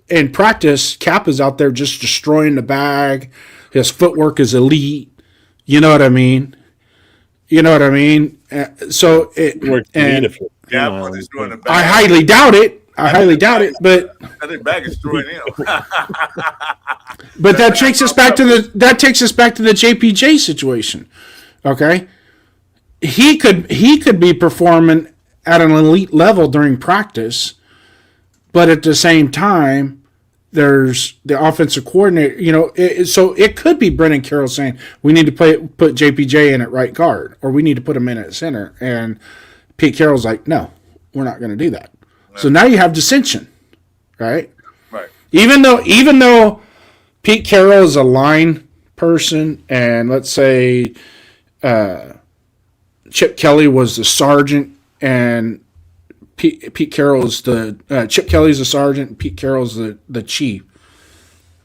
in practice, Cap is out there just destroying the bag. His footwork is elite. You know what I mean? So I highly doubt it. But I think bag is destroying him. But that takes us back to the JPJ situation. Okay, he could be performing at an elite level during practice, but at the same time, there's the offensive coordinator. So it could be Brendan Carroll saying we need to put JPJ in at right guard, or we need to put him in at center, and Pete Carroll's like, no, we're not going to do that. So now you have dissension, right? Right. Even though Pete Carroll is a line person, and let's say Chip Kelly was the sergeant, and Pete Carroll is Chip Kelly's the sergeant, and Pete Carroll's the chief.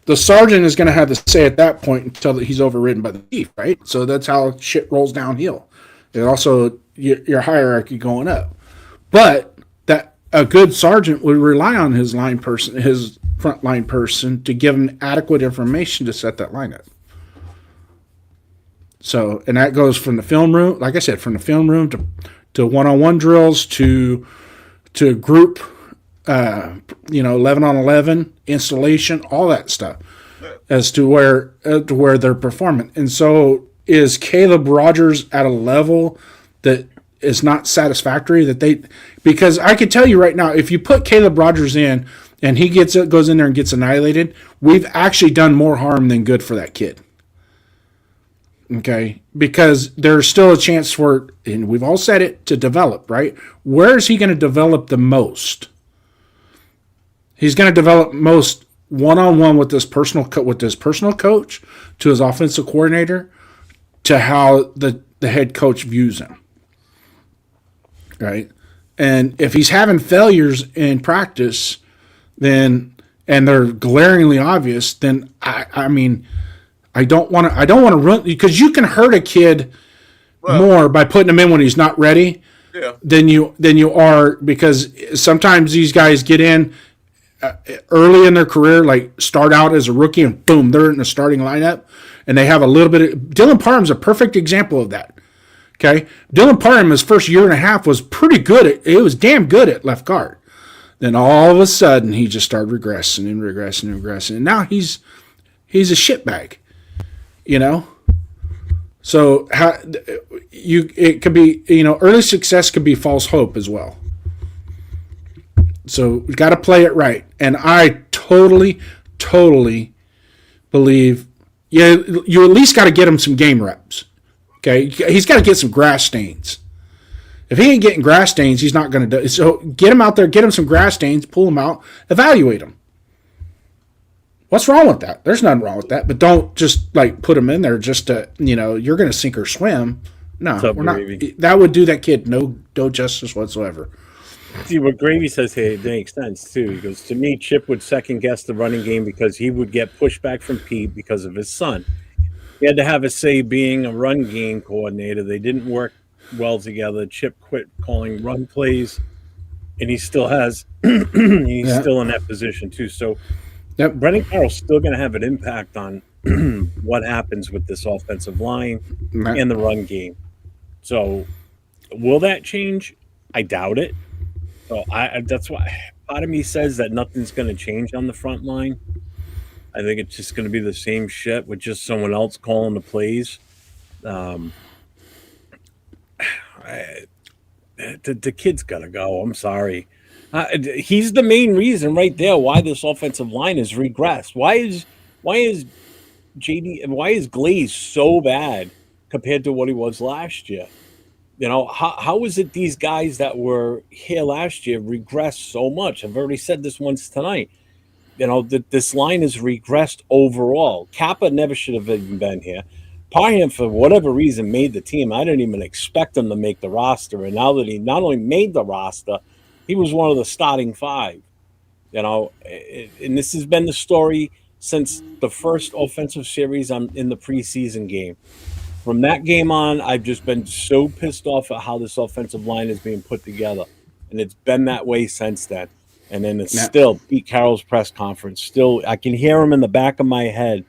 The sergeant is going to have to say at that point until he's overridden by the chief, right? So that's how shit rolls downhill. And also your hierarchy going up, but a good sergeant would rely on his front line person, to give him adequate information to set that lineup. So, and that goes from the film room, like I said, from the film room to one-on-one drills to group, 11 on 11 installation, all that stuff, as to where they're performing. And so is Caleb Rogers at a level that is not satisfactory because I can tell you right now, if you put Caleb Rogers in and he goes in there and gets annihilated, we've actually done more harm than good for that kid. Okay, because there's still a chance for, and we've all said it, to develop, right? Where is he going to develop the most? He's going to develop most one-on-one with his personal coach, to his offensive coordinator, to how the head coach views him, right? And if he's having failures in practice, and they're glaringly obvious, then I mean, I don't want to run, because you can hurt a kid more by putting him in when he's not ready than you are, because sometimes these guys get in early in their career, like start out as a rookie and boom, they're in the starting lineup, and they have a little bit of. Dylan Parham's a perfect example of that. Okay, Dylan Parham, his first year and a half was pretty good. It was damn good at left guard. Then all of a sudden, he just started regressing, and now he's a shitbag. So it could be, early success could be false hope as well. So we got to play it right. And I totally believe, you at least got to get him some game reps. Okay, he's got to get some grass stains. If he ain't getting grass stains, he's not going to do it. So get him out there, get him some grass stains, pull him out, evaluate him. What's wrong with that? There's nothing wrong with that, but don't just put him in there just to, you're going to sink or swim. No, we're not. That would do that kid no justice whatsoever. See, what Gravy says here, it makes sense, too. He goes, to me, Chip would second-guess the running game because he would get pushback from Pete because of his son. He had to have a say being a run game coordinator. They didn't work well together. Chip quit calling run plays, and he still has – he's still in that position, too. So Brennan Carroll's still going to have an impact on what happens with this offensive line and the run game. So will that change? I doubt it. So that's why part of me says that nothing's going to change on the front line. I think it's just going to be the same shit with just someone else calling the plays. The kid's got to go. I'm sorry. He's the main reason right there why this offensive line has regressed. Why is Glaze so bad compared to what he was last year? How is it these guys that were here last year regressed so much? I've already said this once tonight. This line has regressed overall. Kappa never should have even been here. Parham, for whatever reason, made the team. I didn't even expect him to make the roster. And now that he not only made the roster, he was one of the starting five. And this has been the story since the first offensive series in the preseason game. From that game on, I've just been so pissed off at how this offensive line is being put together. And it's been that way since then. And then it's still Pete Carroll's press conference. Still, I can hear him in the back of my head.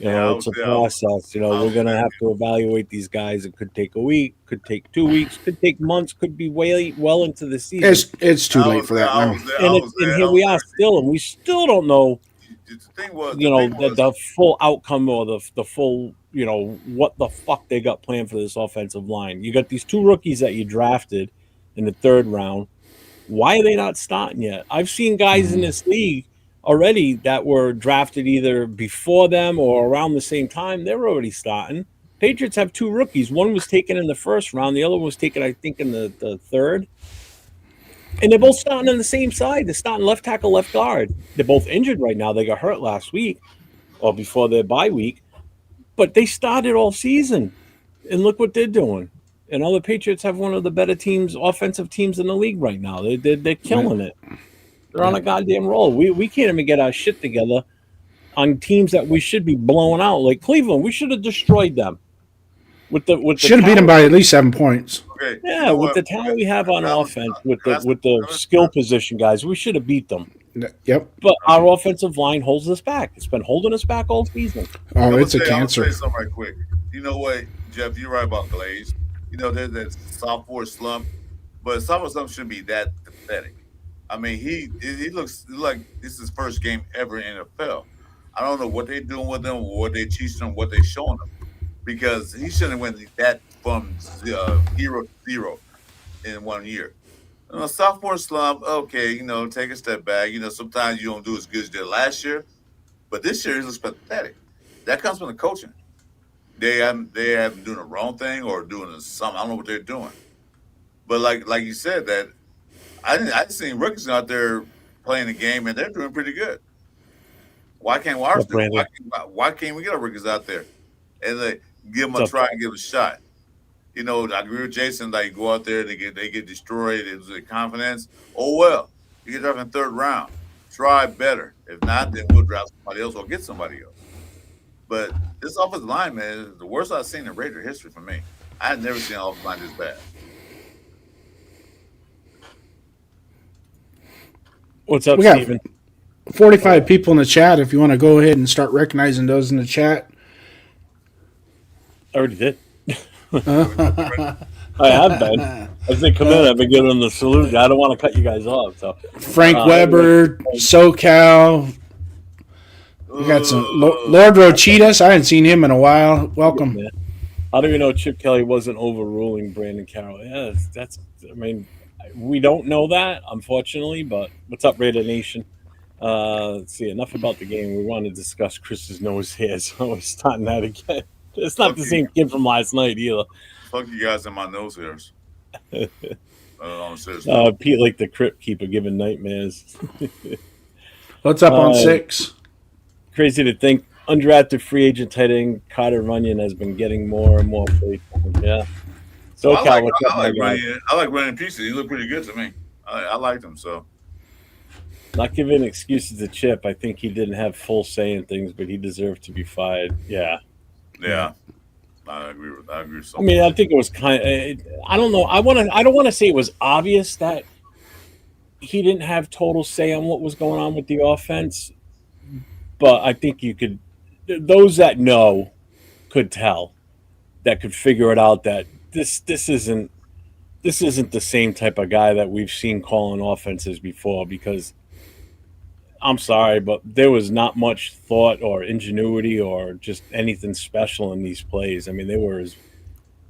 It's a process. We're going to have to evaluate these guys. It could take a week, could take 2 weeks, could take months, could be well into the season. It's too late for that now. And here we are still, and we still don't know, the full outcome or the full, what the fuck they got planned for this offensive line. You got these two rookies that you drafted in the third round. Why are they not starting yet? I've seen guys in this league already that were drafted either before them or around the same time. They're already starting. Patriots have two rookies. One was taken in the first round. The other one was taken, I think, in the third. And they're both starting on the same side. They're starting left tackle, left guard. They're both injured right now. They got hurt last week or before their bye week. But they started all season. And look what they're doing. And all the Patriots have one of the better teams, offensive teams in the league right now. They're killing it. They're on a goddamn roll. We can't even get our shit together on teams that we should be blowing out. Like Cleveland, we should have destroyed them. Should have beat them by at least 7 points. Okay. Yeah, with the talent we have on offense, with the skill position guys, we should have beat them. Yep. But our offensive line holds us back. It's been holding us back all season. Oh, it's a cancer. I'll say something right quick. You know what, Jeff? You're right about Glaze. There's that sophomore slump, but sophomore slump shouldn't be that pathetic. I mean, he looks like this is his first game ever in the NFL. I don't know what they're doing with him, what they're teaching him, what they're showing him. because he shouldn't win that from hero to zero in 1 year. Sophomore slump, okay, take a step back. Sometimes you don't do as good as you did last year, but this year he looks pathetic. That comes from the coaching. They haven't doing the wrong thing or doing something. I don't know what they're doing. But like you said, that I seen rookies out there playing the game and they're doing pretty good. Why can't ours What's up, do? Brandon? Why can't we get our rookies out there and give them a What's up, try and give them a shot? I agree with Jason. Like go out there, they get destroyed. It's their confidence. Oh well, you get up in third round. Try better. If not, then we'll draft somebody else or get somebody else. But this offensive line, man, is the worst I've seen in Raider history for me. I had never seen an offensive line this bad. What's up, We got Steven? 45 people in the chat. If you want to go ahead and start recognizing those in the chat. I already did. I have been. As they come in, I've been giving them the salute. I don't want to cut you guys off. So Frank Weber, SoCal. We got some Lord Rochitas. I hadn't seen him in a while. Welcome. Yeah. How do we know Chip Kelly wasn't overruling Brandon Carroll? Yeah, that's. I mean, we don't know that, unfortunately. But what's up, Raider Nation? Let's see. Enough about the game. We want to discuss Chris's nose hair, so we're starting that again. It's not the same kid from last night either. Fuck you guys in my nose hairs. Pete, like the crypt keeper, giving nightmares. What's up on 6? Crazy to think undrafted free agent tight end Carter Runyon has been getting more and more playtime. Yeah. So I like Runyon pieces. He looked pretty good to me. I liked him. So not giving excuses to Chip. I think he didn't have full say in things, but he deserved to be fired. Yeah. Yeah. I agree with so I mean, I think it was kind of. I don't know. I don't want to say it was obvious that he didn't have total say on what was going on with the offense, but I think you could. Those that know could tell, that could figure it out. That this isn't the same type of guy that we've seen calling offenses before. Because I'm sorry, but there was not much thought or ingenuity or just anything special in these plays. I mean, they were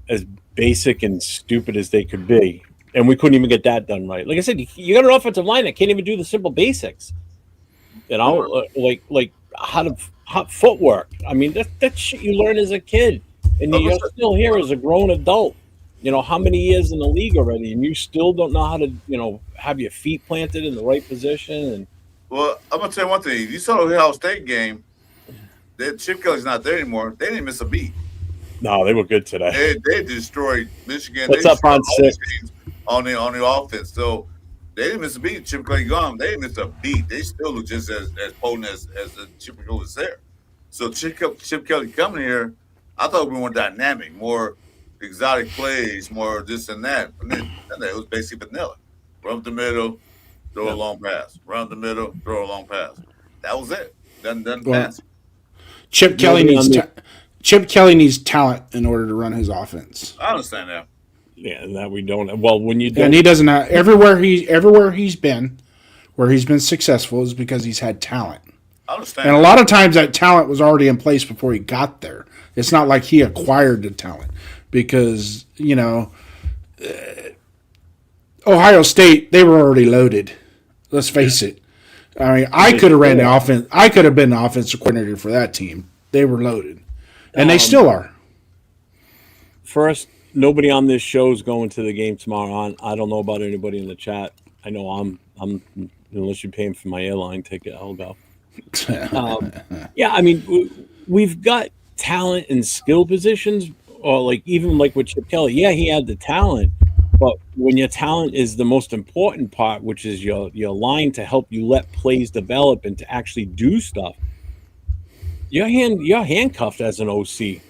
as basic and stupid as they could be, and we couldn't even get that done right. Like I said, you got an offensive line that can't even do the simple basics. Like how footwork. I mean, that shit you learn as a kid, and you're still here as a grown adult. How many years in the league already, and you still don't know how to, have your feet planted in the right position. And well, I'm gonna tell you one thing. You saw the Ohio State game. Chip Kelly's not there anymore. They didn't miss a beat. No, they were good today. They destroyed Michigan. What's up on 6? On the offense. So they didn't miss a beat. Chip Kelly gone. They didn't miss a beat. They still look just as potent as the Chip Kelly was there. So Chip Kelly coming here, I thought we were more dynamic, more exotic plays, more this and that. I mean, it was basically vanilla. Run up the middle, throw a long pass. Run up the middle, throw a long pass. That was it. Doesn't pass. Chip Kelly needs talent in order to run his offense. I understand that. Yeah, and that we don't. Well, when you don't, and he doesn't have everywhere he's been, where he's been successful is because he's had talent. I understand. And a lot of times that talent was already in place before he got there. It's not like he acquired the talent because Ohio State, they were already loaded. Let's face it. I mean, I could have ran the offense. I could have been the offensive coordinator for that team. They were loaded, and they still are. First, nobody on this show is going to the game tomorrow. I don't know about anybody in the chat. I know I'm unless you're paying for my airline ticket, I'll go. Yeah, I mean, we've got talent and skill positions, or even with Chip Kelly. Yeah, he had the talent, but when your talent is the most important part, which is your line to help you let plays develop and to actually do stuff, you're handcuffed as an OC.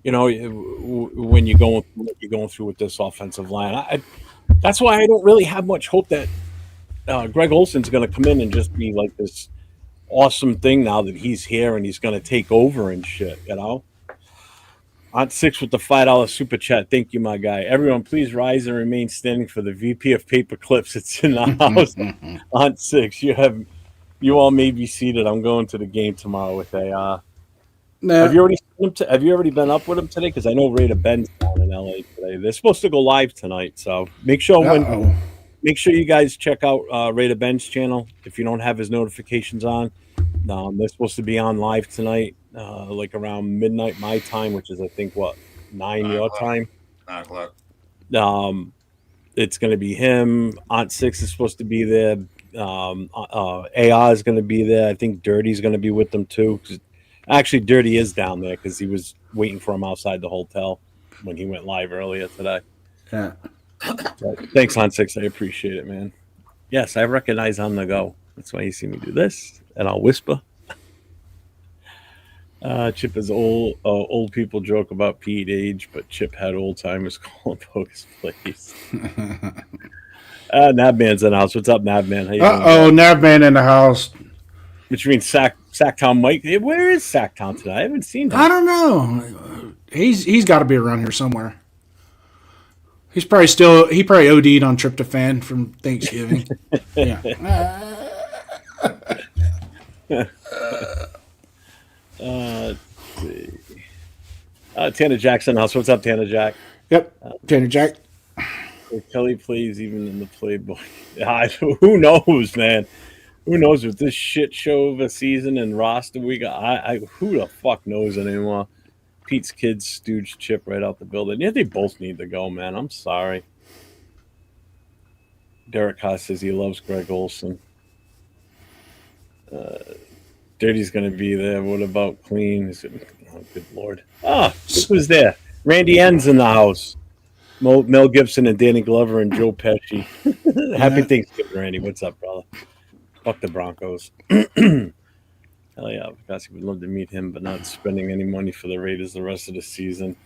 When you're going through with this offensive line, that's why I don't really have much hope that Greg Olson's going to come in and just be like this awesome thing now that he's here and he's going to take over and shit. On 6 with the $5 super chat. Thank you, my guy. Everyone, please rise and remain standing for the VP of Paper Clips. It's in the house. On 6, you all may be seated. I'm going to the game tomorrow with a No. Have you already been up with him today? Because I know Raider Ben's down in LA today. They're supposed to go live tonight, so make sure you guys check out Raider Ben's channel if you don't have his notifications on. They're supposed to be on live tonight, like around midnight my time, which is I think 9 your time. 9 o'clock. It's going to be him. Aunt Six is supposed to be there. AR is going to be there. I think Dirty's going to be with them too. Actually, Dirty is down there because he was waiting for him outside the hotel when he went live earlier today. Yeah. So, thanks, Aunt Six. I appreciate it, man. Yes, I recognize on the go. That's why you see me do this, and I'll whisper. Chip is old. Old people joke about Pete age, but Chip had old timers calling bogus plays. Nabman's in the house. What's up, Nabman? How you doing? Navman in the house. Which means Sacktown Mike. Where is Sacktown today? I haven't seen him. I don't know. He's got to be around here somewhere. He probably OD'd on tryptophan from Thanksgiving. Yeah. Let's see. Tanner Jackson house. What's up, Tanner Jack? Yep. Tanner Jack. Kelly plays even in the Playboy. Who knows, man? Who knows with this shit show of a season and roster we got? Who the fuck knows anymore? Pete's kids stooge Chip right out the building. Yeah, they both need to go, man. I'm sorry. Derek Haas says he loves Greg Olson. Dirty's going to be there. What about Clean? Oh, good Lord. Look who's there. Randy N's in the house. Mel Gibson and Danny Glover and Joe Pesci. Happy Thanksgiving, Randy. What's up, brother? Fuck the Broncos. Hell yeah, because would love to meet him, but not spending any money for the Raiders the rest of the season.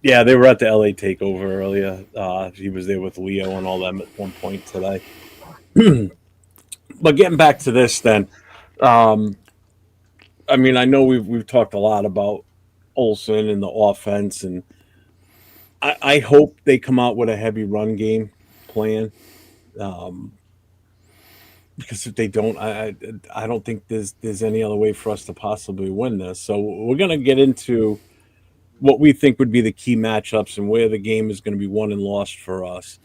Yeah, they were at the LA takeover earlier. He was there with Leo and all them at one point today. But getting back to this, then, I mean, I know we've talked a lot about Olsen and the offense, and I hope they come out with a heavy run game plan. Because if they don't, I don't think there's any other way for us to possibly win this. So we're going to get into what we think would be the key matchups and where the game is going to be won and lost for us.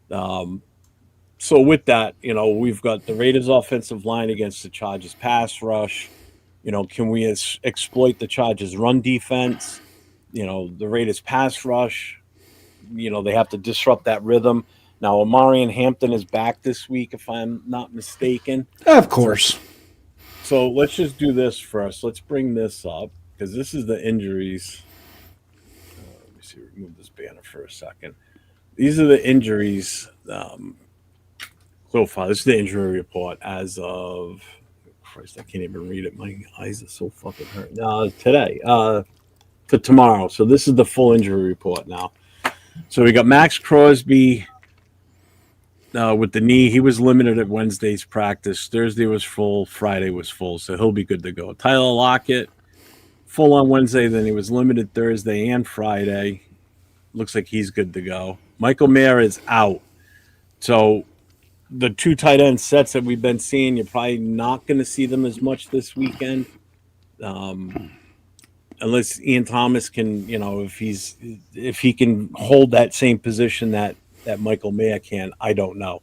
So with that, we've got the Raiders' offensive line against the Chargers' pass rush. Can we exploit the Chargers' run defense? The Raiders' pass rush. They have to disrupt that rhythm. Now, Omarion Hampton is back this week, if I'm not mistaken. Of course. So let's just do this first. Let's bring this up because this is the injuries. Let me see. Remove this banner for a second. These are the injuries so far. This is the injury report as of Christ. I can't even read it. My eyes are so fucking hurt. Today to tomorrow. So this is the full injury report now. So we got Max Crosby. With the knee, he was limited at Wednesday's practice. Thursday was full. Friday was full, so he'll be good to go. Tyler Lockett, full on Wednesday, then he was limited Thursday and Friday. Looks like he's good to go. Michael Mayer is out. So the two tight end sets that we've been seeing, you're probably not going to see them as much this weekend. Unless Ian Thomas can, if he can hold that same position that Michael Mayer can, I don't know.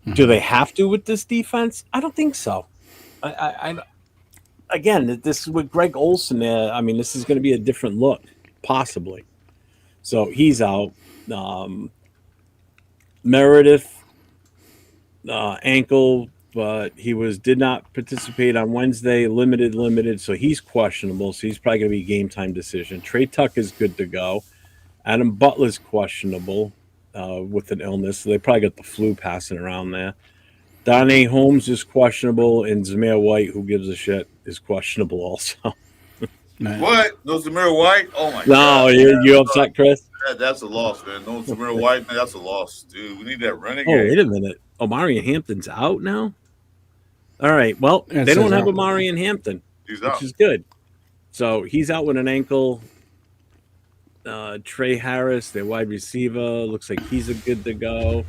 Mm-hmm. Do they have to with this defense? I don't think so. Again, this is with Greg Olson there. I mean, this is going to be a different look, possibly. So he's out. Meredith, ankle, but he did not participate on Wednesday. Limited. So he's questionable. So he's probably going to be a game time decision. Trey Tuck is good to go. Adam Butler's questionable. With an illness, so they probably got the flu passing around there. Donnie Holmes is questionable, and Zamir White, who gives a shit, is questionable also. What? No Zamir White? Oh my god! No, you upset, Chris? That's a loss, man. No Zamir White, man. That's a loss, dude. We need that running. Oh, wait a minute. Omarion Hampton's out now. All right. Well, they don't have Omarion Hampton, which is good. So he's out with an ankle. Trey Harris, their wide receiver, looks like he's a good to go.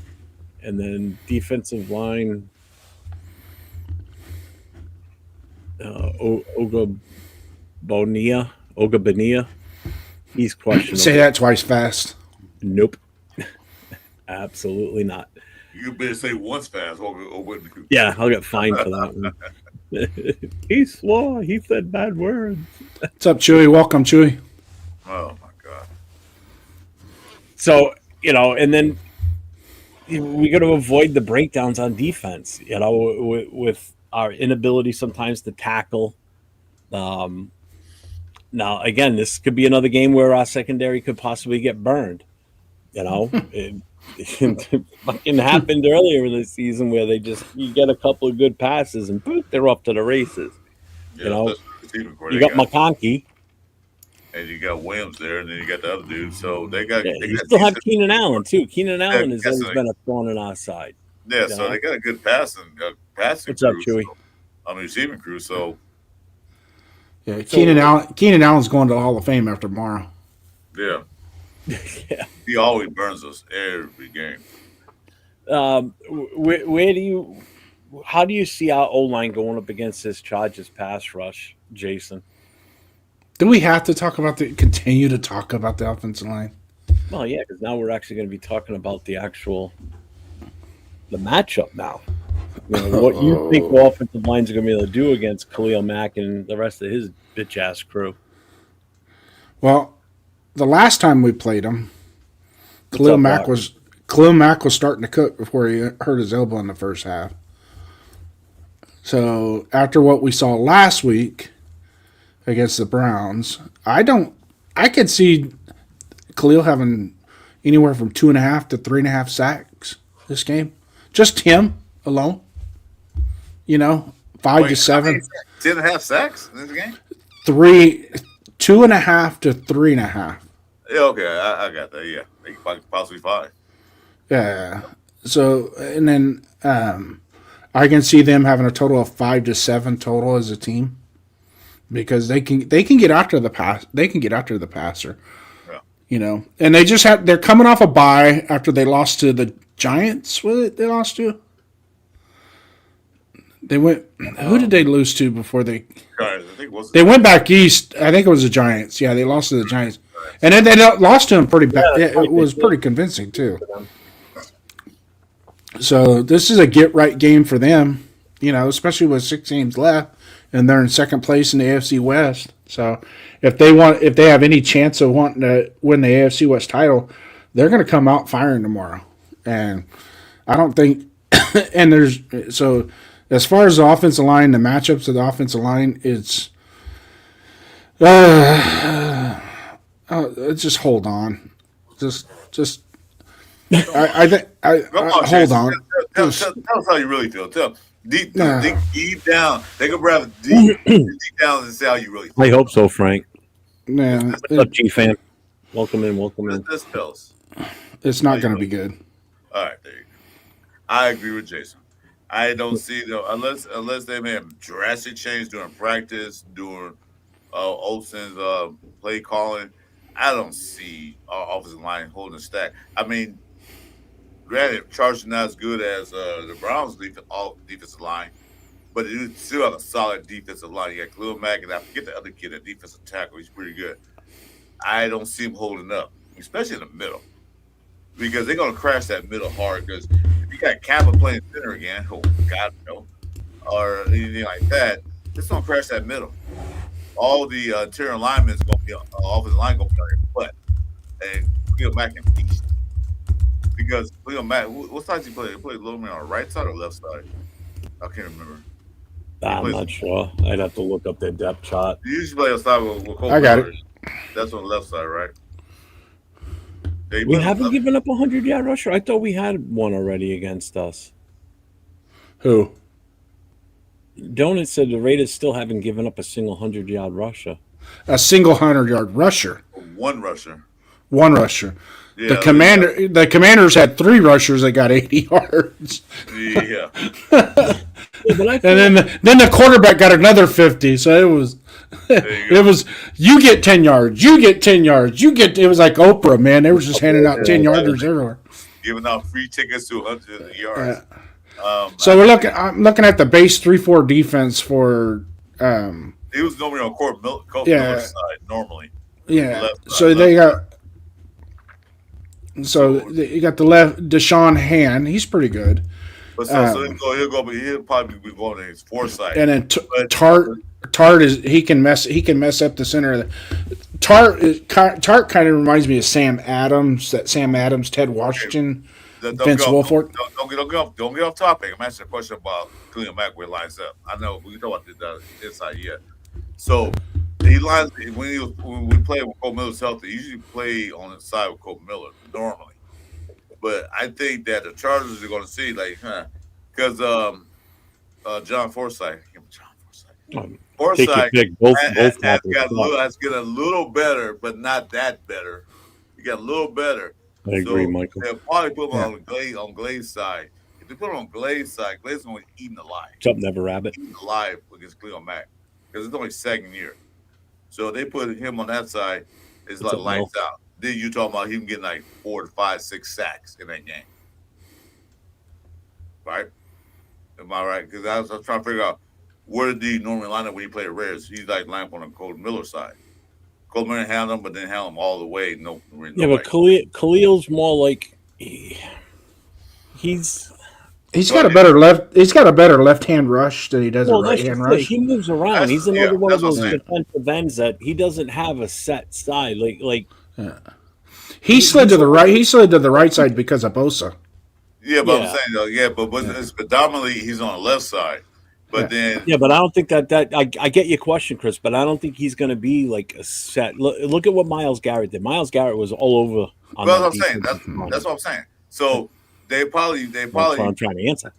And then defensive line, Ogabania. He's questionable. Say that twice fast. Nope. Absolutely not. You better say once fast. Yeah, I'll get fined for that one. He swore. He said bad words. What's up, Chewy? Welcome, Chewy. Oh my god. So, and then we got to avoid the breakdowns on defense, with our inability sometimes to tackle. Now, again, this could be another game where our secondary could possibly get burned. It fucking happened earlier in the season where you get a couple of good passes and boop, they're off to the races. Yeah, you got McConkey. And you got Williams there, and then you got the other dude. So they got. Yeah, you still have Keenan Allen too. Keenan Allen has always been a thorn in our side. Yeah, so they got a good passing What's crew. up, Chewy? Receiving crew. So yeah, Keenan Allen's going to the Hall of Fame after tomorrow. Yeah, yeah. He always burns us every game. How do you see our O-line going up against this Chargers pass rush, Jason? Do we have to continue to talk about the offensive line? Well, yeah, because now we're actually going to be talking about the matchup now. What you think the offensive lines are going to be able to do against Khalil Mack and the rest of his bitch-ass crew? Well, the last time we played him, Khalil Mack was starting to cook before he hurt his elbow in the first half. So after what we saw last week against the Browns, I could see Khalil having anywhere from 2.5 to 3.5 sacks this game. Just him alone. 5 to 7. 10.5 sacks in this game? 2.5 to 3.5. Yeah, okay, I got that. Yeah, possibly 5. Yeah. So, and then I can see them having a total of 5 to 7 total as a team because they can get after the pass. They can get after the passer. Yeah. And they're coming off a bye after they lost to the Giants. Was it they lost to? They went. Who did they lose to before they? They went back east. I think it was the Giants. Yeah, they lost to the Giants, and then they lost to them pretty bad. Yeah, it was pretty convincing too. So this is a get right game for them, especially with 6 games left, and they're in second place in the AFC West. So if they have any chance of wanting to win the AFC West title, they're going to come out firing tomorrow. And I don't think, so as far as the offensive line, the matchups of the offensive line, it's just hold on, just. I think. Hold on. Tell us how you really feel. Deep down. Take a breath. Deep down and say how you really feel. I hope so, Frank. Yeah. What's up, G-Fan? Welcome in. This tells. It's not going to be good. All right, there you go. I agree with Jason. I don't see unless they made a drastic change during practice, during Olsen's play calling. I don't see our offensive line holding a stack. I mean, granted, Chargers not as good as the Browns' defensive line, but it still have a solid defensive line. You got Khalil Mack, and I forget the other kid, a defensive tackle. He's pretty good. I don't see him holding up, especially in the middle, because they're going to crash that middle hard. Because if you got Kappa playing center again, oh God no, or anything like that, it's going to crash that middle. All the interior linemen is going to be offensive line going to be on your butt, and Khalil Mack can feast. Because Khalil Mack, what side does he play? He played Loman on the right side or left side? I can't remember. I'm not sure. I'd have to look up their depth chart. You usually play outside with Cole. I got it. That's on the left side, right? We haven't given up a 100-yard rusher. I thought we had one already against us. Who? Donut said the Raiders still haven't given up a single 100-yard rusher. A single 100-yard rusher. One rusher. Yeah, the Commanders had 3 rushers that got 80 yards. Yeah. And then the quarterback got another 50. So it was you get 10 yards, you get 10 yards, it was like Oprah, man. They were just handing out 10-yarders everywhere. Giving out free tickets to 100 yards. So I'm looking at the base 3-4 defense for He was normally on Colt Yeah. Miller's side normally. Yeah. Left So side, they left got. So you got the left Deshaun Han. He's pretty good. But so he'll probably be going to his foresight. And then But Tart is he can mess up the center of the Tart kind of reminds me of Sam Adams, that Sam Adams, Ted Washington, Vince Wilfork. Don't get off topic. I'm asking a question about Khalil Mack where he lines up. I know we don't want the inside yet. So he lines when we play with Colt Miller's healthy. He usually play on the side with Colt Miller normally. But I think that the Chargers are going to see because John Forsythe, Take your pick. Both has tackles. got a little better, but not that better. He got a little better. I agree, Michael. They'll probably put him on Glade's side. If they put him on Glade's side, Glade's going to be eaten alive. Something never rabbit. Eaten alive against Khalil Mack because it's only second year. So they put him on that side. It's like lights out. Then you talking about him getting like 4 to 5, 6 sacks in that game, right? Am I right? Because I was trying to figure out where did he normally line up when he played Rares. He's like line up on the Colt Miller side. Colt Miller handled him, but didn't handle him all the way. But Khalil's more like he's got a better left hand rush than he does a right hand rush. He moves around. He's another one of those defensive ends that he doesn't have a set side. He slid to the right. He slid to the right side because of Bosa. Yeah, but I'm saying though, but it's predominantly he's on the left side. But then but I don't think that I get your question, Chris, but I don't think he's going to be like a set. Look at what Myles Garrett did. Myles Garrett was all over. That's what I'm saying. That's what I'm saying. So they probably. That's what I'm trying to answer.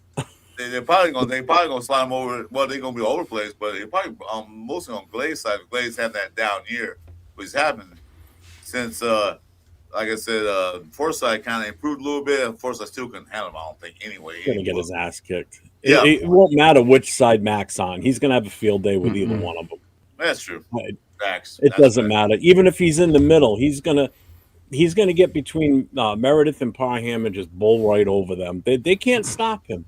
They're probably gonna slide him over. Well, they're gonna be over place, but they're probably mostly on Glade's side. Glade's had that down year, which has happened since. Like I said, Forsythe kind of improved a little bit. Forsythe still couldn't handle him, I don't think, anyway. He's going to get his ass kicked. Yeah. It won't matter which side Mac's on. He's going to have a field day with either one of them. That's true. It doesn't matter. Even if he's in the middle, he's going to get between Meredith and Parham and just bull right over them. They can't stop him.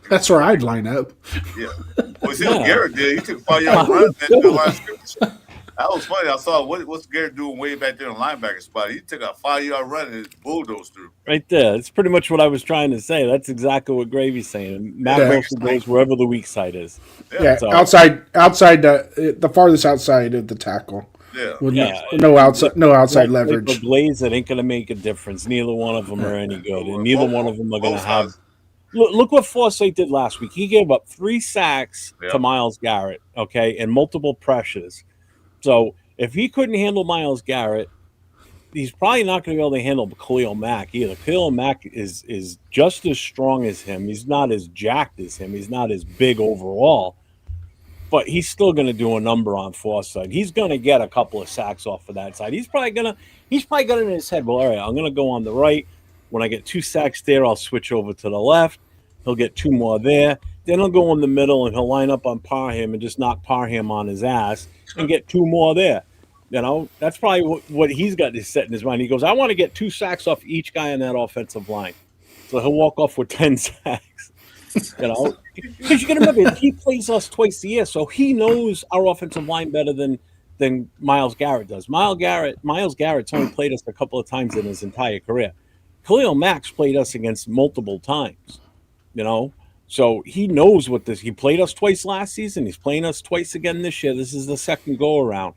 That's where I'd line up. Yeah. Well, see what Garrett did. He took a 5-yard run and the line scrimmage. That was funny. I saw what's Garrett doing way back there in the linebacker spot. He took a 5-yard run and bulldozed through. Right there. That's pretty much what I was trying to say. That's exactly what Gravy's saying. Matt Wilson goes wherever the weak side is. Yeah, outside the farthest outside of the tackle. No outside leverage. For Blaze, it ain't going to make a difference. Neither one of them are any good, and neither one of them are going to have. Look what Forsythe did last week. He gave up 3 sacks to Myles Garrett, and multiple pressures. So if he couldn't handle Myles Garrett, he's probably not going to be able to handle Khalil Mack either. Khalil Mack is just as strong as him. He's not as jacked as him. He's not as big overall, but he's still going to do a number on Forsythe. He's going to get a couple of sacks off of that side. He's probably got it in his head. Well, all right, I'm going to go on the right. When I get 2 sacks there, I'll switch over to the left. He'll get 2 more there. Then he'll go in the middle and he'll line up on Parham and just knock Parham on his ass and get 2 more there. That's probably what he's got to set in his mind. He goes, I want to get 2 sacks off each guy on that offensive line. So he'll walk off with 10 sacks. Because you got to remember, he plays us twice a year, so he knows our offensive line better than Myles Garrett does. Myles Garrett's only played us a couple of times in his entire career. Khalil Mack's played us against multiple times, So he knows what this. He played us twice last season. He's playing us twice again this year. This is the second go around.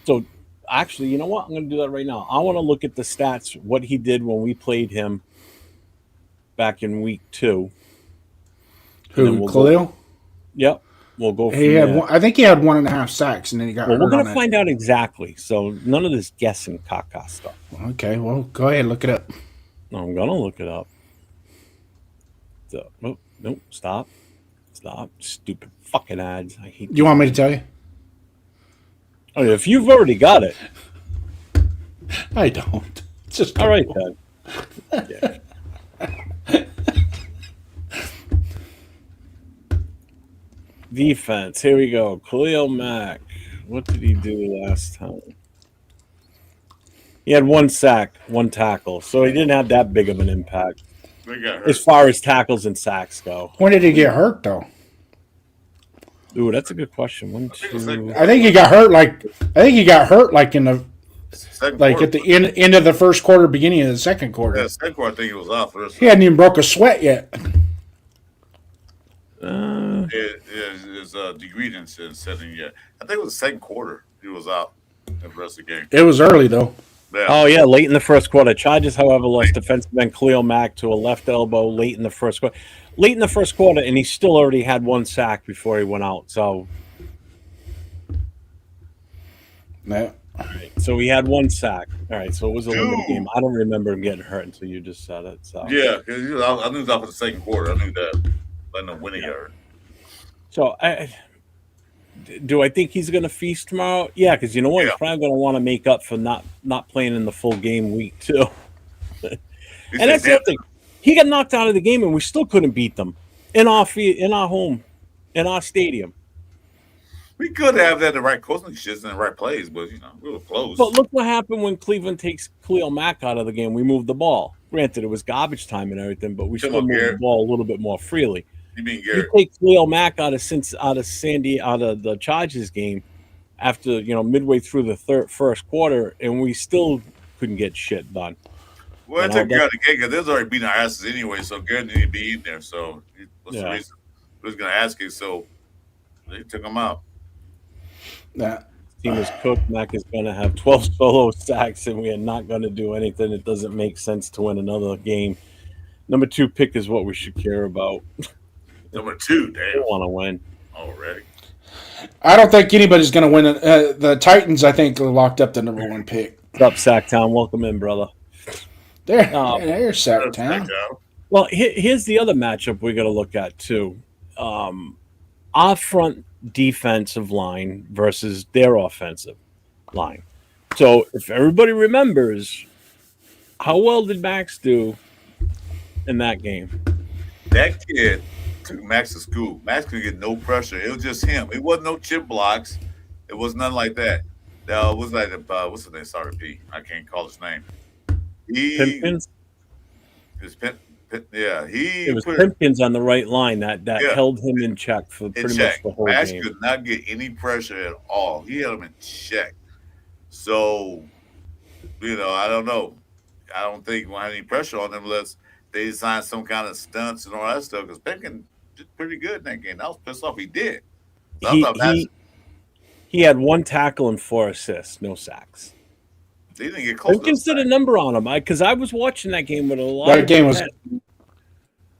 So actually, you know what? I'm going to do that right now. I want to look at the stats, what he did when we played him back in week 2. Who, Khalil? Yep. We'll go from there. I think he had 1.5 sacks, and then he got hurt. We're going to find out exactly. So none of this guessing caca stuff. Okay, well, go ahead. Look it up. I'm going to look it up. So, nope, stop. Stupid fucking ads. I hate. You want me to tell you? Oh, if you've already got it. I don't. It's just all right, then. Defense. Here we go. Khalil Mack. What did he do last time? He had 1 sack, 1 tackle, so he didn't have that big of an impact. They got hurt. As far as tackles and sacks go. When did he get hurt, though? Ooh, that's a good question. One, I think it was second two. quarter. I think he got hurt. Like in the Second like quarter. at the end of the first quarter, beginning of the second quarter. Yeah, second quarter. I think it was out for this. He hadn't even broke a sweat yet. His degree in setting yet. I think it was the second quarter. He was out in the rest of the game. It was early though. Yeah. Oh yeah, late in the first quarter. Chargers, however, lost defensive end Khalil Mack to a left elbow late in the first quarter. Late in the first quarter, and he still already had one sack before he went out. So, Yeah. so he had one sack. All right, so it was a limited game. I don't remember him getting hurt until you just said it. So Yeah, because I knew it was out for the second quarter. I knew that. Letting them win yard. So do I think he's going to feast tomorrow? Yeah, because you know what, he's probably going to want to make up for not playing in the full game week too. And that's the other thing. He got knocked out of the game, and we still couldn't beat them in our home, in our stadium. We could have had the right coaching shits and the right plays, but we were close. But look what happened when Cleveland takes Khalil Mack out of the game. We moved the ball. Granted, it was garbage time and everything, but we still moved the ball a little bit more freely. You mean Garrett? You take Khalil Mack out of the Chargers game after midway through the first quarter, and we still couldn't get shit done. Well, I took Garrett out of the game because they was already beating our asses anyway, so Garrett didn't be in there. So what's the reason? We was going to ask you, so they took him out. Yeah. Team is cooked. Mack is going to have 12 solo sacks, and we are not going to do anything. It doesn't make sense to win another game. Number 2 pick is what we should care about. Number 2, damn. They want to win already. I don't think anybody's going to win it. The Titans, I think, locked up the number 1 pick. What's up, Sacktown? Welcome in, brother. There's Sacktown. Well, here's the other matchup we got to look at too. Our front defensive line versus their offensive line. So if everybody remembers, how well did Max do in that game? That kid took Max to school. Max couldn't get no pressure. It was just him. It wasn't no chip blocks. It was nothing like that. It was like what's his name? Sorry, P. I can't call his name. Pimpkins? Yeah, it was Pimpkins on the right line that held him in check for pretty much the whole Max game. Could not get any pressure at all. He had him in check. So, I don't know. I don't think we'll have any pressure on them unless they design some kind of stunts and all that stuff. Because Pimpkins did pretty good in that game. I was pissed off. He did. So he had 1 tackle and 4 assists, no sacks. They didn't get close. Pimpkins did a number on him because I was watching that game with a lot. That game was.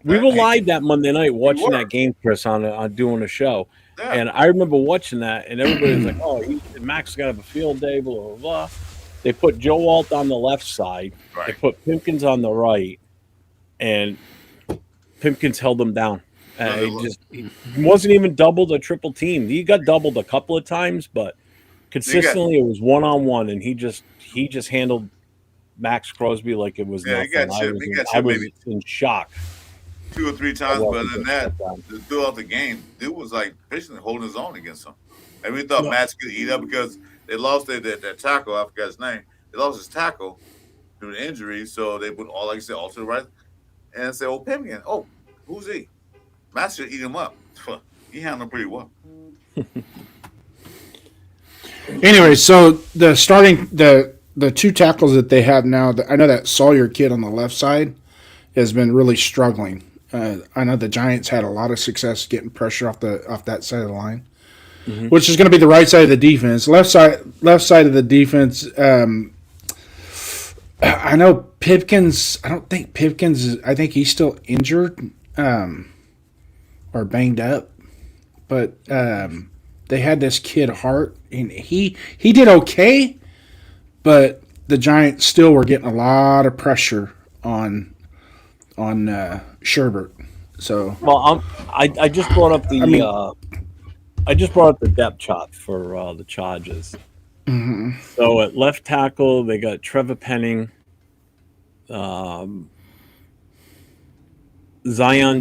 We were live that Monday night watching that game, Chris, on doing a show, and I remember watching that, and everybody was like, "Oh, Max got to have a field day." Blah blah blah. They put Joe Alt on the left side. Right. They put Pimpkins on the right, and Pimpkins held him down. He wasn't even doubled or triple teamed. He got doubled a couple of times, but consistently it was 1-on-1, and he just handled Max Crosby like it was nothing. I was in shock. 2 or 3 times, but other than that, throughout the game, it was like basically holding his own against him. And we thought Max could eat up because they lost their tackle. I forgot his name. They lost his tackle through the injury, so they put all, like you said, all to the right. And I said, "Oh, Pimpkins. Oh, who's he? Max should eat him up. He handled him pretty well." Anyway, so the 2 tackles that they have now, I know that Sawyer kid on the left side has been really struggling. I know the Giants had a lot of success getting pressure off that side of the line, which is going to be the right side of the defense. Left side of the defense. I know Pipkins. I don't think Pipkins. I think he's still injured or banged up, but they had this kid Hart, and he did okay, but the Giants still were getting a lot of pressure on Sherbert. So I just brought up the depth chart for the Chargers. Mm-hmm. So at left tackle they got Trevor Penning, Zion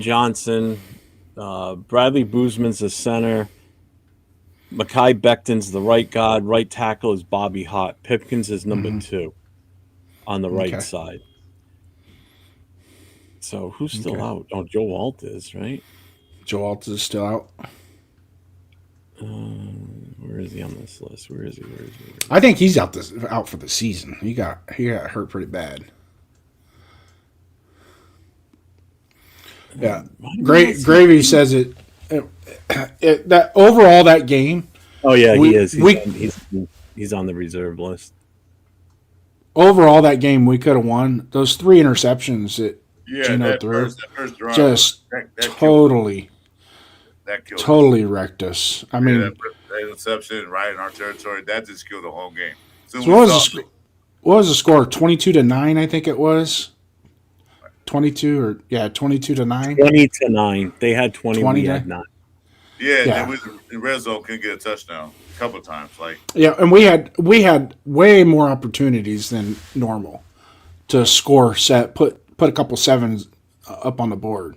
Johnson, Bradley Boozman's the center, Mekhi Becton's the right guard, right tackle is Bobby Hart, Pipkins is number 2 on the right side. So who's still out? Oh, Joe Alt is, right? Joe Alt is still out. Where is he on this list? Where is he? I think he's out for the season. He got hurt pretty bad. Yeah, Gravy says it. That overall that game. Oh yeah, he is. He's on the reserve list. Overall, that game we could have won. Those 3 interceptions that Gino threw first drive, just totally wrecked us. I mean, that interception right in our territory, that just killed the whole game. So what was the score? 22-9, I think it was. 22 to 9. 20-9. They had 20. We had 9. Yeah. And in red zone couldn't get a touchdown a couple of times. And we had way more opportunities than normal to score, put a couple sevens up on the board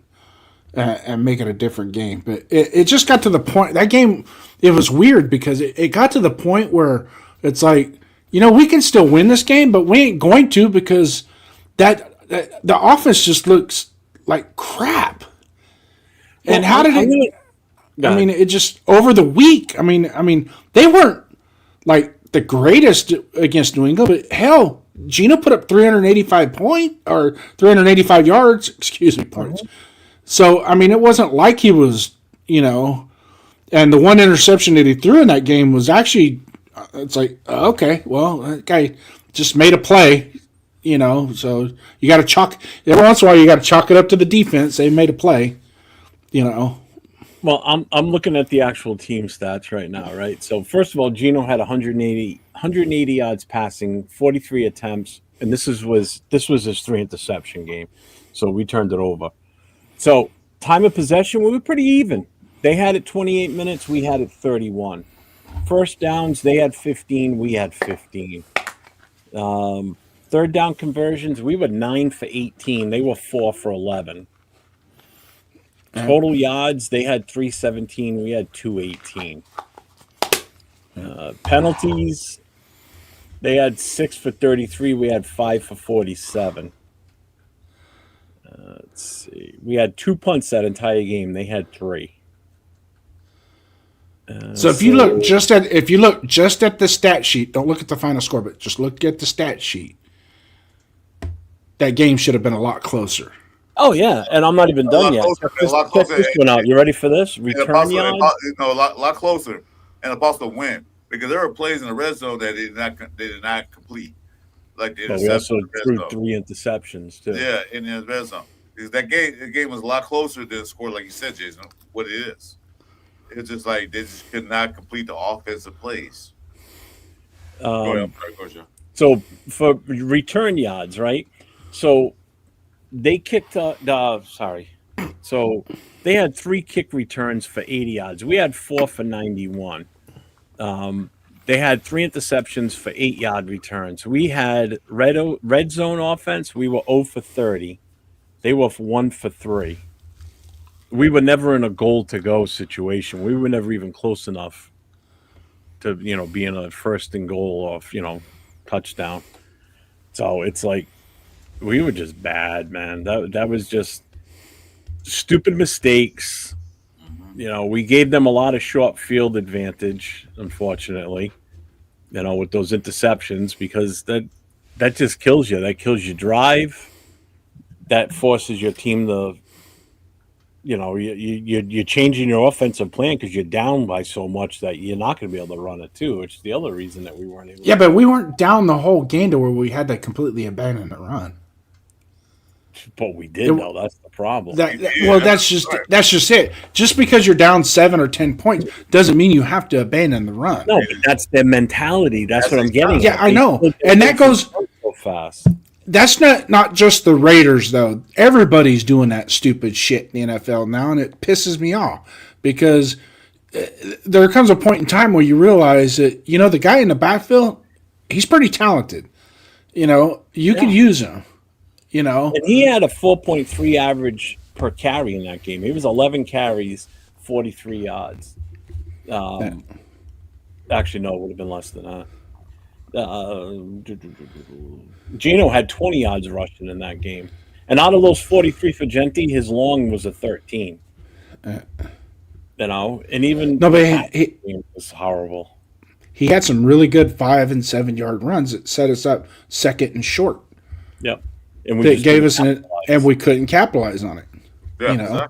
and make it a different game. But it just got to the point that game. It was weird because it got to the point where it's like, we can still win this game, but we ain't going to because the offense just looks like crap. And how did it? I mean, it just over the week. I mean, they weren't like the greatest against New England, but hell, Gino put up 385 yards. Excuse me, points. So I mean, it wasn't like he was, and the one interception that he threw in that game was actually, it's like, okay, well, that guy just made a play. So you got to chalk every once in a while. You got to chalk it up to the defense. They made a play. Well, I'm looking at the actual team stats right now, right? So first of all, Gino had 180 yards passing, 43 attempts, and this was his 3 interception game. So we turned it over. So time of possession, we were pretty even. They had it 28 minutes, we had it 31. First downs, they had 15, we had 15. Third down conversions, we were 9 for 18. They were 4 for 11. Total yards, they had 317. We had 218. Penalties, they had 6 for 33. We had 5 for 47. Let's see. We had 2 punts that entire game. They had 3. So if you look just at the stat sheet, don't look at the final score, but just look at the stat sheet. That game should have been a lot closer. Oh yeah, and I'm not even done yet. Check this one out. You ready for this? Return yards. A lot closer, and a possible win because there were plays in the red zone that they did not complete. Like the we also threw 3 interceptions too. Yeah, in the red zone because the game was a lot closer than the score, like you said, Jason. What it is, it's just like they just could not complete the offensive plays. Go ahead. So for return yards, right? So they kicked So they had 3 kick returns for 80 yards. We had 4 for 91. They had 3 interceptions for 8-yard returns. We had red zone offense. We were 0 for 30. They were 1 for 3. We were never in a goal to go situation. We were never even close enough to be in a first and goal off touchdown. So it's like. We were just bad, man. That was just stupid mistakes. We gave them a lot of short field advantage, unfortunately, with those interceptions because that just kills you. That kills your drive. That forces your team to, you're changing your offensive plan because you're down by so much that you're not going to be able to run it too, which is the other reason that we weren't able to. Yeah, but we weren't down the whole game to where we had to completely abandon the run. But we did, though. That's the problem. That's just it. Just because you're down 7 or 10 points doesn't mean you have to abandon the run. No, but that's their mentality. That's what I'm getting. Yeah, I know, and that goes so fast. That's not just the Raiders, though. Everybody's doing that stupid shit in the NFL now, and it pisses me off because there comes a point in time where you realize that the guy in the backfield, he's pretty talented. You could use him. And he had a 4.3 average per carry in that game. He was 11 carries, 43 yards. Actually, no, it would have been less than that. Gino had 20 yards rushing in that game. And out of those 43 for Genti, his long was a 13. And even No, but it was horrible. he had some really good 5 and 7 yard runs that set us up second and short. Yep. And That gave us and we we couldn't capitalize on it. Yeah, you know?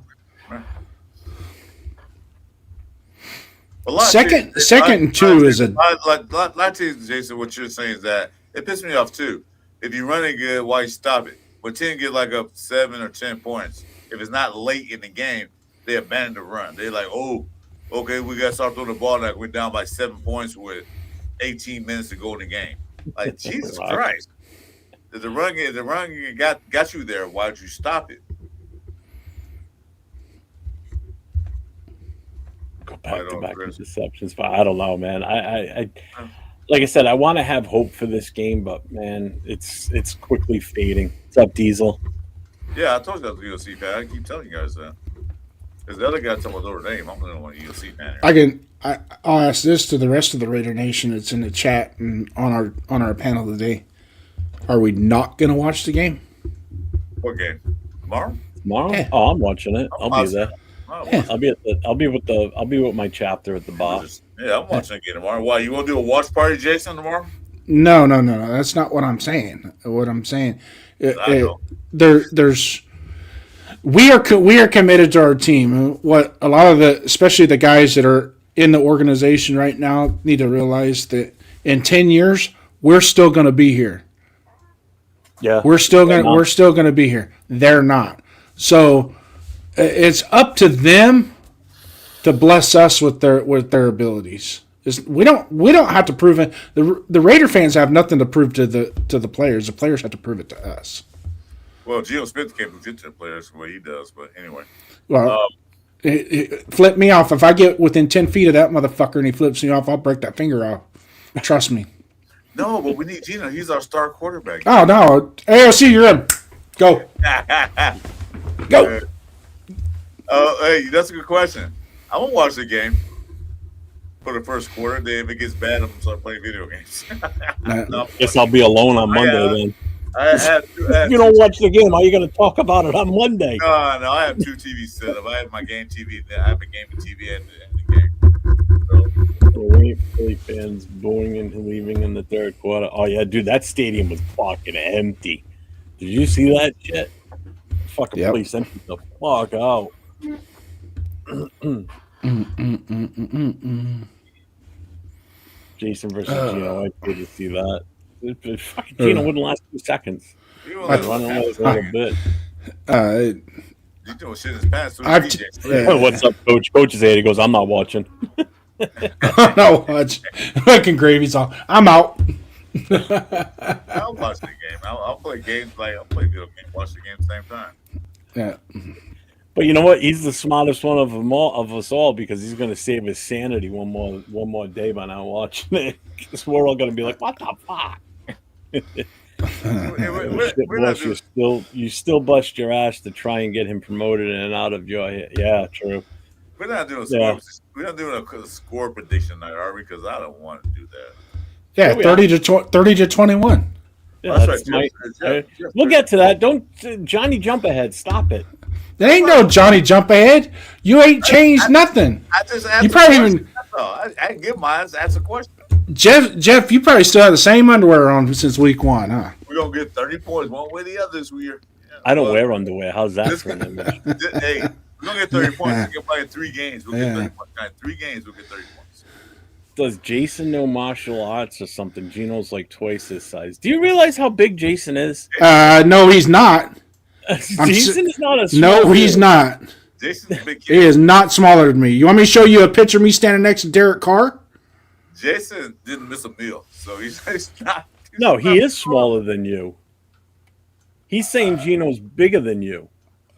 exactly. Second and 2 is a lot of teams, Jason. What you're saying is that it pisses me off too. If you're running good, why you stop it? When 10 get like up 7 or 10 points, if it's not late in the game, they abandon the run. They're like, oh, okay, we got to start throwing the ball. Like we're down by 7 points with 18 minutes to go in the game. Like Jesus Christ, the run game got you there. Why did you stop it? Go back to back interceptions, but I don't know, man. I like I said, I want to have hope for this game, but man, it's quickly fading. What's up, Diesel? Yeah, I told you that was a UFC fan. I keep telling you guys that. Because the other guy told me Notre Dame. I'm the only one UFC fan here. I'll ask this to the rest of the Raider Nation that's in the chat and on our panel today. Are we not going to watch the game? What game? Tomorrow? Tomorrow? Yeah. Oh, I'm watching it. I'll be there. Yeah. I'll be with my chapter at the bar. Yeah, I'm watching again tomorrow. Why, you want to do a watch party, Jason, tomorrow? No. That's not what I'm saying. What I'm saying, there's we are committed to our team. What a lot of especially the guys that are in the organization right now need to realize that in 10 years we're still going to be here. Yeah, we're still going to be here. They're not. So it's up to them to bless us with their abilities. We don't have to prove it. The Raider fans have nothing to prove to the players. The players have to prove it to us. Well, Geno Smith can't prove it to the players the way he does, but anyway. Well, flip me off. If I get within 10 feet of that motherfucker and he flips me off, I'll break that finger off. Trust me. No, but we need Geno. He's our star quarterback. Oh, no. AOC, you're in. Go. Go. Hey, that's a good question. I won't watch the game for the first quarter. Then if it gets bad, I'm going to start playing video games. Guess I'll be alone on Monday then. If you don't watch the game, how are you going to talk about it on Monday? No, I have 2 TVs set up. I have my game TV. I have a gaming TV and the game. Philly fans booing and leaving in the third quarter. Oh yeah, dude, that stadium was fucking empty. Did you see that shit? Fucking police emptied the fuck out. Jason versus Geno. I did to see that. Fucking Geno wouldn't last 2 seconds. Running away a little bit. He's doing shit in his pants. What's up, Coach? Coach is here. He goes, I'm not watching. I'm not watching. Fucking gravy's on. I'm out. I'll watch the game. I'll play games. I'll play video games. Watch the game at the same time. Yeah. But you know what? He's the smartest one of us all because he's going to save his sanity one more day by not watching it. Because we're all going to be like, what the fuck? You still bust your ass to try and get him promoted and out of your head. Yeah, true. We're not doing a score. We're not doing a score prediction night, are we? Because I don't want to do that. Yeah, 30 to 21. Yeah, that's right. We'll get to that. Don't Johnny jump ahead. Stop it. There ain't no Johnny jump ahead. You ain't changed nothing. I just asked. You probably even. I didn't give mine. Ask a question. Jeff, you probably still have the same underwear on since week 1, huh? We're gonna get 30 points one way or the other this year. Yeah, I don't wear underwear. How's that for an image? Hey, we're gonna get 30 points. We'll get probably 3 games. We'll get 30 points. 3 games, we'll get 30 points. Does Jason know martial arts or something? Geno's like twice his size. Do you realize how big Jason is? No, he's not. Jason is not a No, he's not. Jason's a big kid. He is not smaller than me. You want me to show you a picture of me standing next to Derek Carr? Jason didn't miss a meal, so he's not. He is smaller than you. He's saying Geno's bigger than you.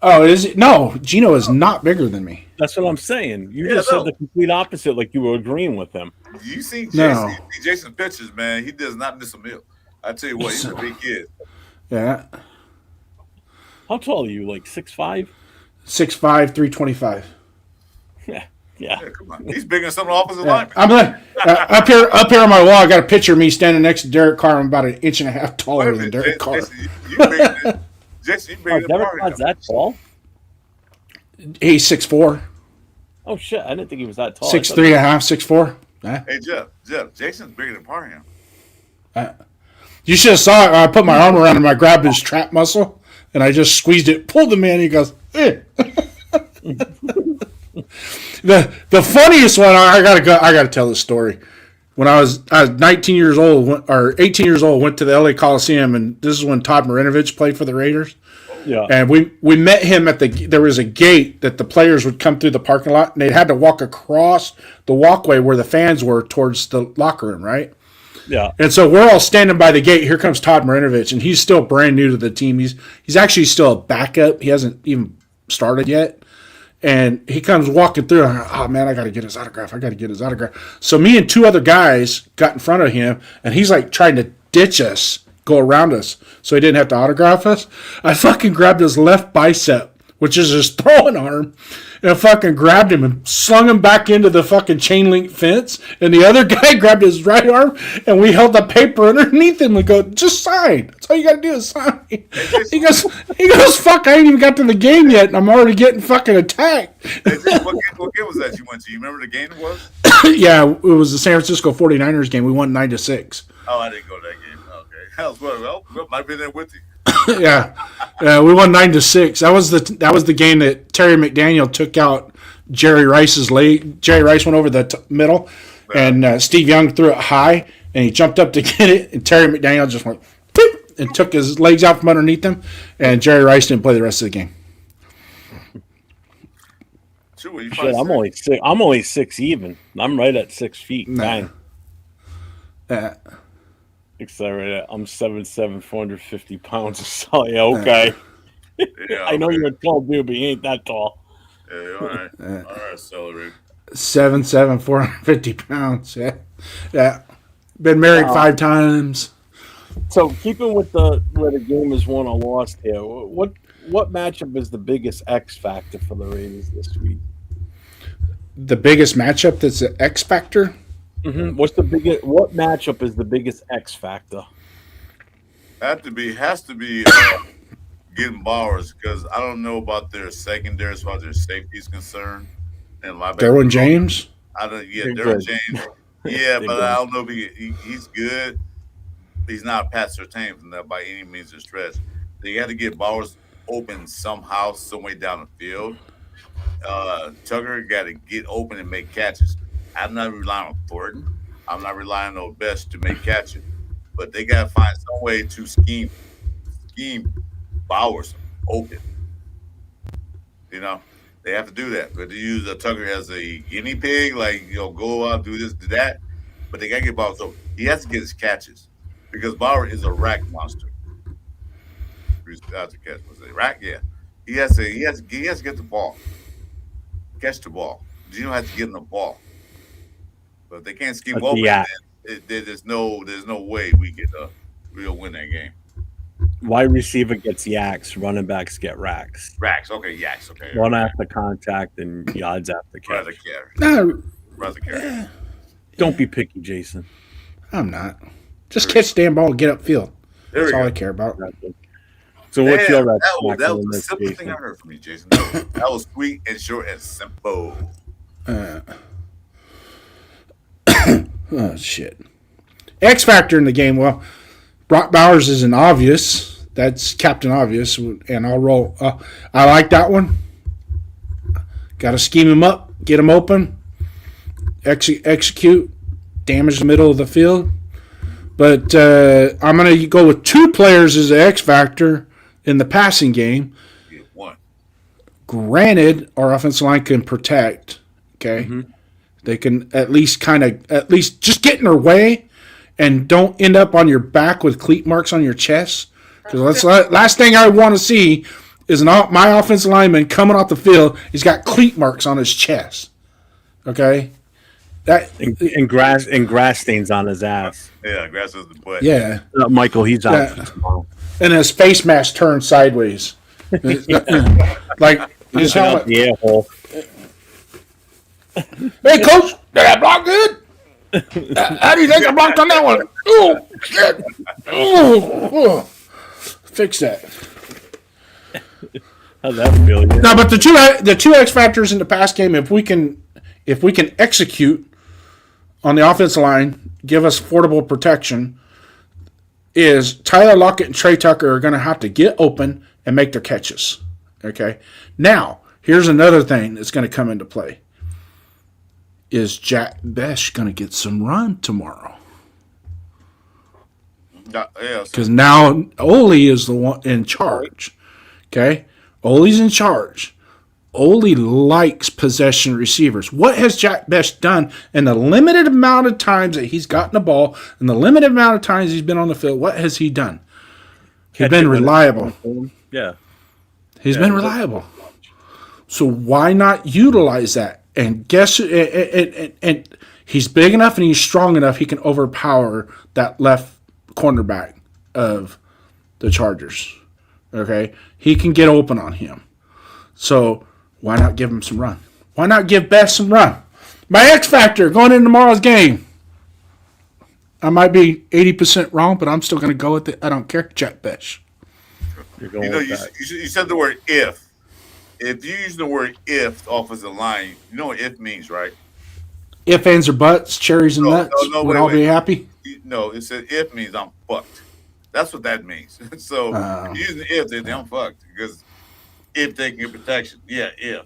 Oh, is it? No, Geno is not bigger than me. That's what I'm saying. You just said the complete opposite, like you were agreeing with him. You see Jason's pictures, man. He does not miss a meal. I tell you what, he's a big kid. Yeah. How tall are you? Like 6'5"? 6'5", 325. Yeah. Come on. He's bigger than some of the offensive linemen. I'm like, up here on my wall, I got a picture of me standing next to Derek Carr. I'm about 1.5 inches taller than Derek Carr. Jason, you bigger than Derek Carr's that tall? He's 6'4". Oh shit! I didn't think he was that tall. 6'3.5", 6'4". Yeah. Hey Jeff, Jason's bigger than Parham. You should have saw it. I put my arm around him. I grabbed his trap muscle and I just squeezed it, pulled him in. He goes, eh. The funniest one. I gotta tell this story. When I was 19 years old or 18 years old, went to the LA Coliseum, and this is when Todd Marinovich played for the Raiders. Yeah. And we met him there was a gate that the players would come through the parking lot, and they had to walk across the walkway where the fans were towards the locker room, right? Yeah. And so we're all standing by the gate. Here comes Todd Marinovich, and he's still brand new to the team. He's actually still a backup. He hasn't even started yet. And he comes walking through, and I'm like, oh, man, I got to get his autograph. So me and two other guys got in front of him, and he's like trying to ditch us, go around us, so he didn't have to autograph us. I fucking grabbed his left bicep, which is his throwing arm, and I fucking grabbed him and slung him back into the fucking chain link fence. And the other guy grabbed his right arm, and we held the paper underneath him and go, just sign. That's all you got to do is sign. He goes, fuck, I ain't even got to the game yet, and I'm already getting fucking attacked. What game was that you went to? You remember the game it was? Yeah, it was the San Francisco 49ers game. We won 9-6. Oh, I didn't go to that game. Okay. Hell, well, might have been there with you. Yeah, we won 9-6. That was the game that Terry McDaniel took out Jerry Rice's leg. Jerry Rice went over the middle, and Steve Young threw it high, and he jumped up to get it, and Terry McDaniel just went boop, and took his legs out from underneath him, and Jerry Rice didn't play the rest of the game. Sure, shit, I'm only 6 even. I'm right at 6 feet. Nah. 9. Except I'm 7'7", 450 pounds. So yeah, okay. Yeah, I know you're a tall dude, but you ain't that tall. Yeah, all right. All right, celery. 7'7", 450 pounds. Yeah. Been married 5 times. So keeping with where the game is won or lost here, what matchup is the biggest X factor for the Raiders this week? The biggest matchup that's an X factor? Mm-hmm. What matchup is the biggest X factor? Has to be getting Bowers, because I don't know about their secondary as far as their safety is concerned. And Derwin James? Derwin James. Yeah, but I don't know if he's good. He's not Pat Surtain by any means of stretch. They got to get Bowers open somehow, some way down the field. Tucker got to get open and make catches. I'm not relying on Thornton. I'm not relying on Best to make catches. But they got to find some way to scheme Bowers open. You know, they have to do that. But to use Tucker as a guinea pig, go out, do this, do that. But they got to get Bowers open. He has to get his catches because Bauer is a rack monster. That's a catch. Was it rack? Yeah. He has to get the ball. Catch the ball. Gino has to get him the ball. But if they can't scheme open, then there's no way we'll win that game. Wide receiver gets yaks, running backs get racks. Racks, okay, yaks, okay. Run after contact and yards after catch. Rather carry. Don't be picky, Jason. I'm not. Just catch the damn ball and get upfield. That's all I care about. So what's your that was the simplest thing I heard from you, Jason. That was sweet and short and simple. Oh, shit. X Factor in the game. Well, Brock Bowers is an obvious. That's Captain Obvious, and I'll roll. I like that one. Got to scheme him up, get him open, execute, damage the middle of the field. But I'm going to go with 2 players as an X Factor in the passing game. Yeah, 1. Granted, our offensive line can protect. Okay. Mm-hmm. They can at least just get in their way and don't end up on your back with cleat marks on your chest. Because last thing I want to see is my offensive lineman coming off the field. He's got cleat marks on his chest. Okay, and grass stains on his ass. Yeah, grass is the butt. Yeah, Michael, he's out. And his face mask turned sideways, like his helmet. The air hole. Hey, coach, did I block good? How do you think I blocked on that one? Oh, shit. Oh. Fix that. How'd that feel? Yeah. No, but the two X factors in the pass game, if we can execute on the offensive line, give us affordable protection, is Tyler Lockett and Trey Tucker are going to have to get open and make their catches. Okay. Now, here's another thing that's going to come into play. Is Jack Besh going to get some run tomorrow? Because now Ole is the one in charge. Okay? Ole's in charge. Ole likes possession receivers. What has Jack Besh done in the limited amount of times that he's gotten the ball and the limited amount of times he's been on the field? What has he done? He's been reliable. Yeah. He's been reliable. So why not utilize that? And guess and he's big enough and he's strong enough he can overpower that left cornerback of the Chargers. Okay? He can get open on him. So why not give him some run? Why not give Best some run? My X factor going into tomorrow's game. I might be 80% wrong, but I'm still going to go with it. I don't care. Jack Besh. You said the word if. If you use the word if offensive line, you know what if means, right? If, ands, or buts, cherries, and nuts. Would all be happy? No, it said if means I'm fucked. That's what that means. So using if, they I'm fucked. Because if they can get protection. Yeah, if.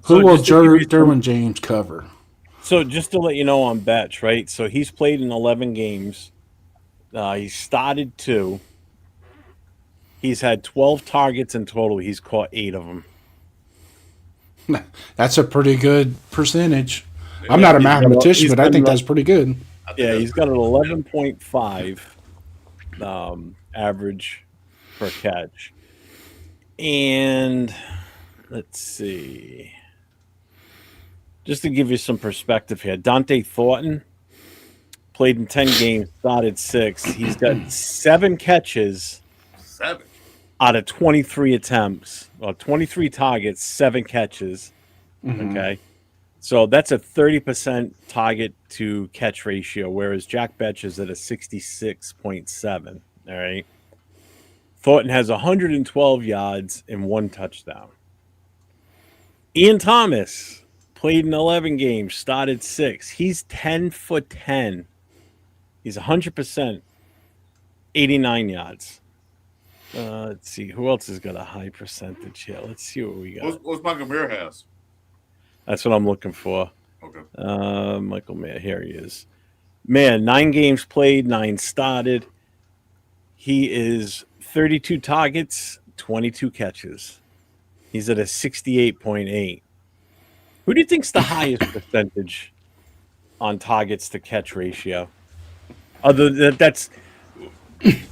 Who will Derwin James cover? So just to let you know on Betch, right? So he's played in 11 games. He started 2. He's had 12 targets in total. He's caught 8 of them. That's a pretty good percentage. I'm not a mathematician, but I think that's pretty good. Yeah, he's got an 11.5 average per catch. And let's see. Just to give you some perspective here, Dante Thornton played in 10 games, started 6. He's got 7 catches. 7 out of 23 attempts, well, 23 targets, 7 catches. Mm-hmm. Okay. So that's a 30% target to catch ratio, whereas Jack Betch is at a 66.7. All right. Thornton has 112 yards and 1 touchdown. Ian Thomas played in 11 games, started 6. He's 10 for 10. He's 100%, 89 yards. Let's see. Who else has got a high percentage here? Let's see what we got. What's Michael Mayer has? That's what I'm looking for. Okay. Michael Mayer. Here he is. Man, 9 games played, 9 started. He is 32 targets, 22 catches. He's at a 68.8. Who do you think's the highest percentage on targets to catch ratio? Other than that's...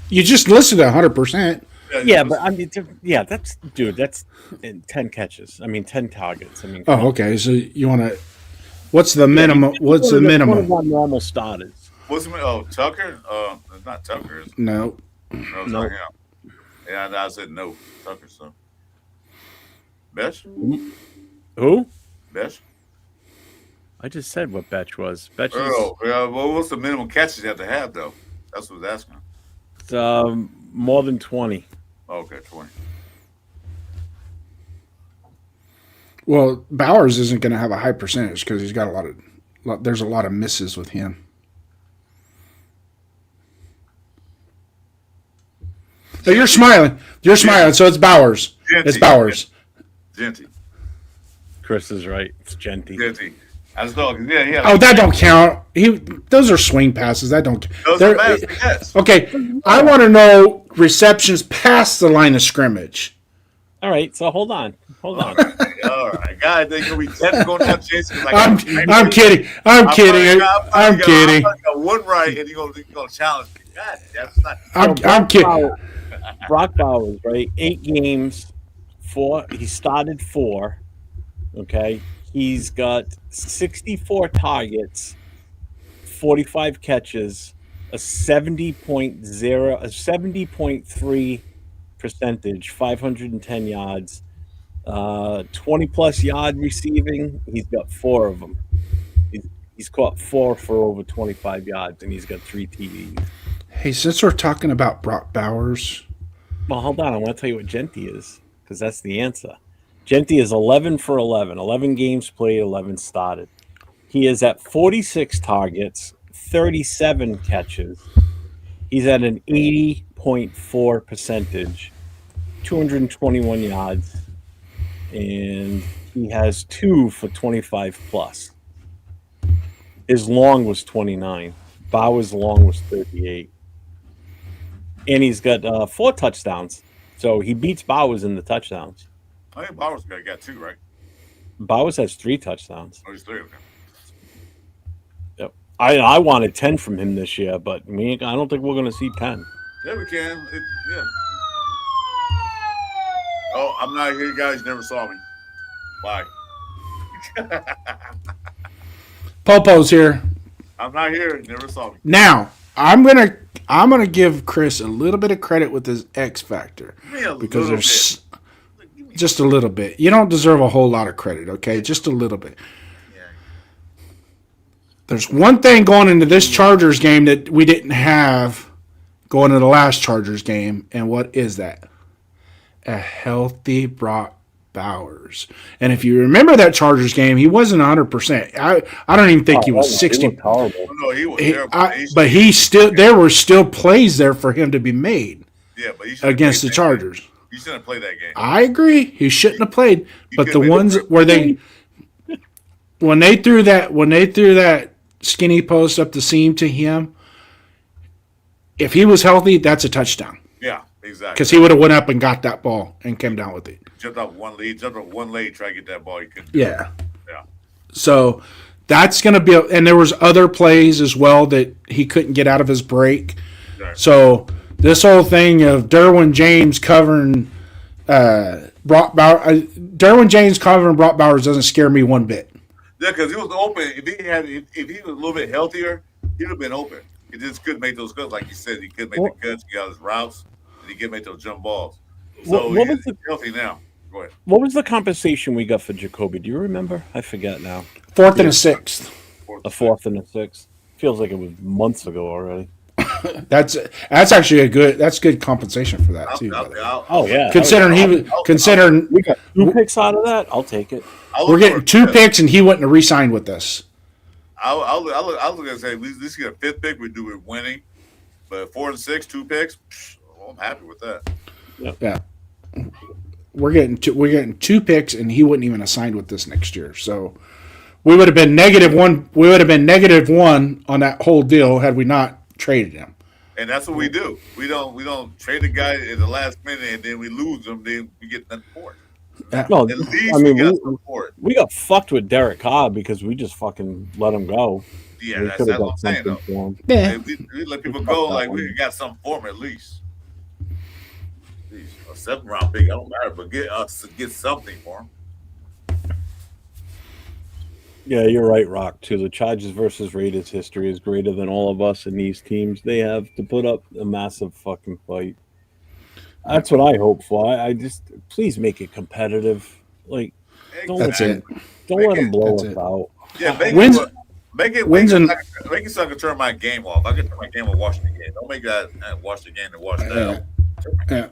You just listed 100%. Yeah, but I mean, that's 10 catches. I mean, 10 targets. I mean, okay. So you want to? What's the minimum? What's the minimum? One normal starters. What's the Tucker? It's not Tucker. No. No. Yeah, I said no. Tucker. So. Besh? Who? Besh. I just said what Betch was. Betch is, well, what's the minimum catches you have to have, though? That's what I was asking. It's more than 20. Okay, 20. Well, Bowers isn't going to have a high percentage because he's got there's a lot of misses with him. So you're smiling. You're smiling. So it's Bowers. Genty. It's Bowers. Genty. Chris is right. It's Genty. Genty. I was talking. Yeah. Oh, that don't count. Those are swing passes. That don't. Those are passes, yes. Okay, I want to know receptions past the line of scrimmage. All right, so hold on. All right. God, they're gonna be 10 going down chasing. Like, I'm kidding. I'm kidding. I'm kidding. One right, and you're gonna challenge me. God, that's not. I'm kidding. Brock Bowers, right? 8 games, 4. He started 4. Okay. He's got 64 targets, 45 catches, a 70.3 percentage, 510 yards, 20 plus yard receiving. He's got 4 of them. He's caught 4 for over 25 yards, and he's got 3 TDs. Hey, since we're talking about Brock Bowers, Well, hold on. I want to tell you what Genti is because that's the answer. Genti is 11 for 11. 11 games played, 11 started. He is at 46 targets, 37 catches. He's at an 80.4 percentage, 221 yards, and he has 2 for 25 plus. His long was 29. Bauer's long was 38. And he's got 4 touchdowns. So he beats Bowers in the touchdowns. I think Bowers got 2, right? Bowers has 3 touchdowns. Oh, he's 3. Okay. Yep. I wanted 10 from him this year, but I don't think we're going to see 10. Yeah, we can. Yeah. Oh, I'm not here, guys. You never saw me. Bye. Popo's here. I'm not here. You never saw me. Now, I'm gonna give Chris a little bit of credit with his X factor because there's just a little bit. You don't deserve a whole lot of credit, okay? Just a little bit. Yeah. There's one thing going into this Chargers game that we didn't have going into the last Chargers game, and what is that? A healthy Brock Bowers. And if you remember that Chargers game, he wasn't 100%. I don't even think he was 60. He horrible. No, he was terrible. But there were still plays there for him to be made. Yeah, but he against the Chargers. He shouldn't have played that game. I agree. He shouldn't have played. But the ones where when they threw that skinny post up the seam to him, if he was healthy, that's a touchdown. Yeah, exactly. Because he would have went up and got that ball and came down with it. Jumped off one lead, try to get that ball. He couldn't. Yeah. Yeah. So that's going to be, and there was other plays as well that he couldn't get out of his break. Right. So this whole thing of Derwin James covering Brock Bowers, Derwin James covering Brock Bowers doesn't scare me one bit. Yeah, because he was open. If he was a little bit healthier, he'd have been open. He just couldn't make those cuts, like you said. He couldn't make the cuts. He got his routes, and he couldn't make those jump balls. So he's healthy now. Go ahead. What was the compensation we got for Jacoby? Do you remember? I forget now. 4th and a 6th. A 4th and a 6th. Feels like it was months ago already. That's actually good compensation for that too. Oh yeah. Considering we got 2 picks out of that, I'll take it. We're getting 2 picks and he wouldn't have re-signed with us. I was gonna say we just get a 5th pick. We do it winning, but 4 and 6, 2 picks. I'm happy with that. Yep. Yeah. We're getting 2 picks, and he wouldn't even have signed with us next year. So we would have been -1. We would have been -1 on that whole deal had we not traded him. And that's what we do. We don't trade the guy at the last minute, and then we lose him. Then we get nothing for it. No, at least we got something for it. We got fucked with Derek Carr because we just fucking let him go. Yeah, that's what I'm saying though. Yeah. We let people go like we got something for him at least. A 7th-round pick, I don't matter, but get something for him. Yeah, you're right, Rock. Too. The Chargers versus Raiders history is greater than all of us in these teams. They have to put up a massive fucking fight. That's what I hope for. I just please make it competitive. Like, don't let them blow us out. Yeah, make it so I can turn my game off. I can turn my game off watching the game. Don't make that watch the game and watch that. Yeah.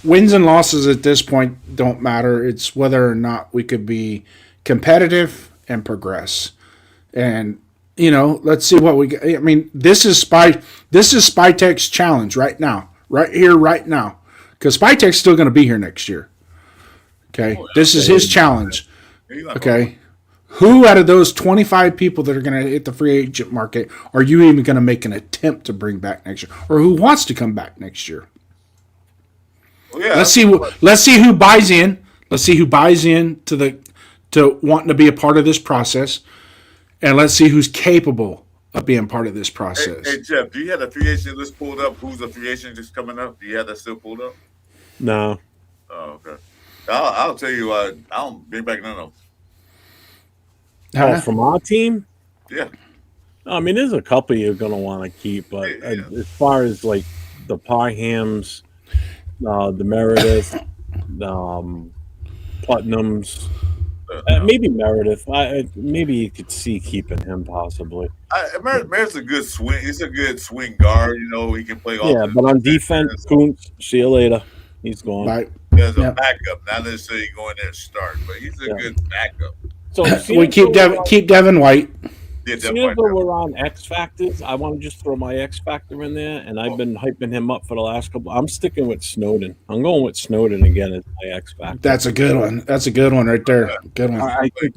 Wins and losses at this point don't matter. It's whether or not we could be competitive and progress. And let's see what we get. I mean, this is Spytek's challenge right now, right here, right now, because Spytek's still going to be here next year. Okay, this is his challenge. Okay, who out of those 25 people that are going to hit the free agent market are you even going to make an attempt to bring back next year, or who wants to come back next year? Well, yeah, let's see who buys in. Let's see who buys in to wanting to be a part of this process, and let's see who's capable of being part of this process. Hey Jeff, do you have the free agent list pulled up? Who's the free agent just coming up? Do you have that still pulled up? No. Oh, okay. I'll tell you. I don't bring back none of them. Oh, from our team? Yeah. I mean, there's a couple you're going to want to keep, but as far as like the Parhams, the Meredith, Putnams, maybe Meredith. Maybe you could see keeping him possibly. Meredith's a good swing. He's a good swing guard. He can play. Yeah, but on defense, Kuntz, see you later. He's gone. Right. As a Yeah. backup, not necessarily going there to start, but he's a Yeah. good backup. So We keep Devin White. Yeah, seeing definitely. as though we're on X Factors, I want to just throw my X Factor in there, and I've been hyping him up for the last couple. I'm sticking with Snowden. I'm going with Snowden again as my X Factor. That's a good one. That's a good one right there. Good one. I think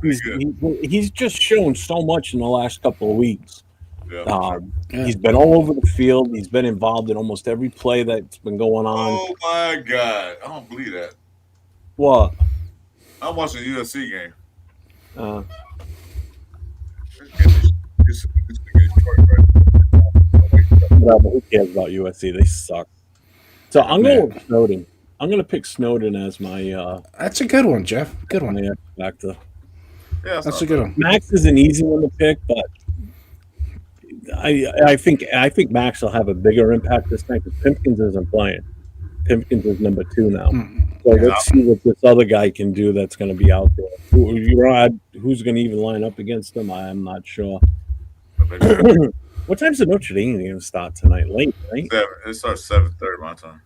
he's just shown so much in the last couple of weeks. Yeah. He's been all over the field. He's been involved in almost every play that's been going on. Oh my God, I don't believe that. What? I'm watching a UFC game. Uh, Whatever. Who cares about USC? They suck. So I'm going with Snowden. I'm going to pick Snowden as my. That's a good one, Jeff. Good one. My X Factor. Yeah, That's a good one. Max is an easy one to pick, but I think Max will have a bigger impact this time because Pimpkins isn't playing. Pimpkins is number 2 now. So let's see what this other guy can do that's going to be out there. Who's going to even line up against him? I'm not sure. What time's the Notre Dame game start tonight? Late, right? It starts 7:30 my time.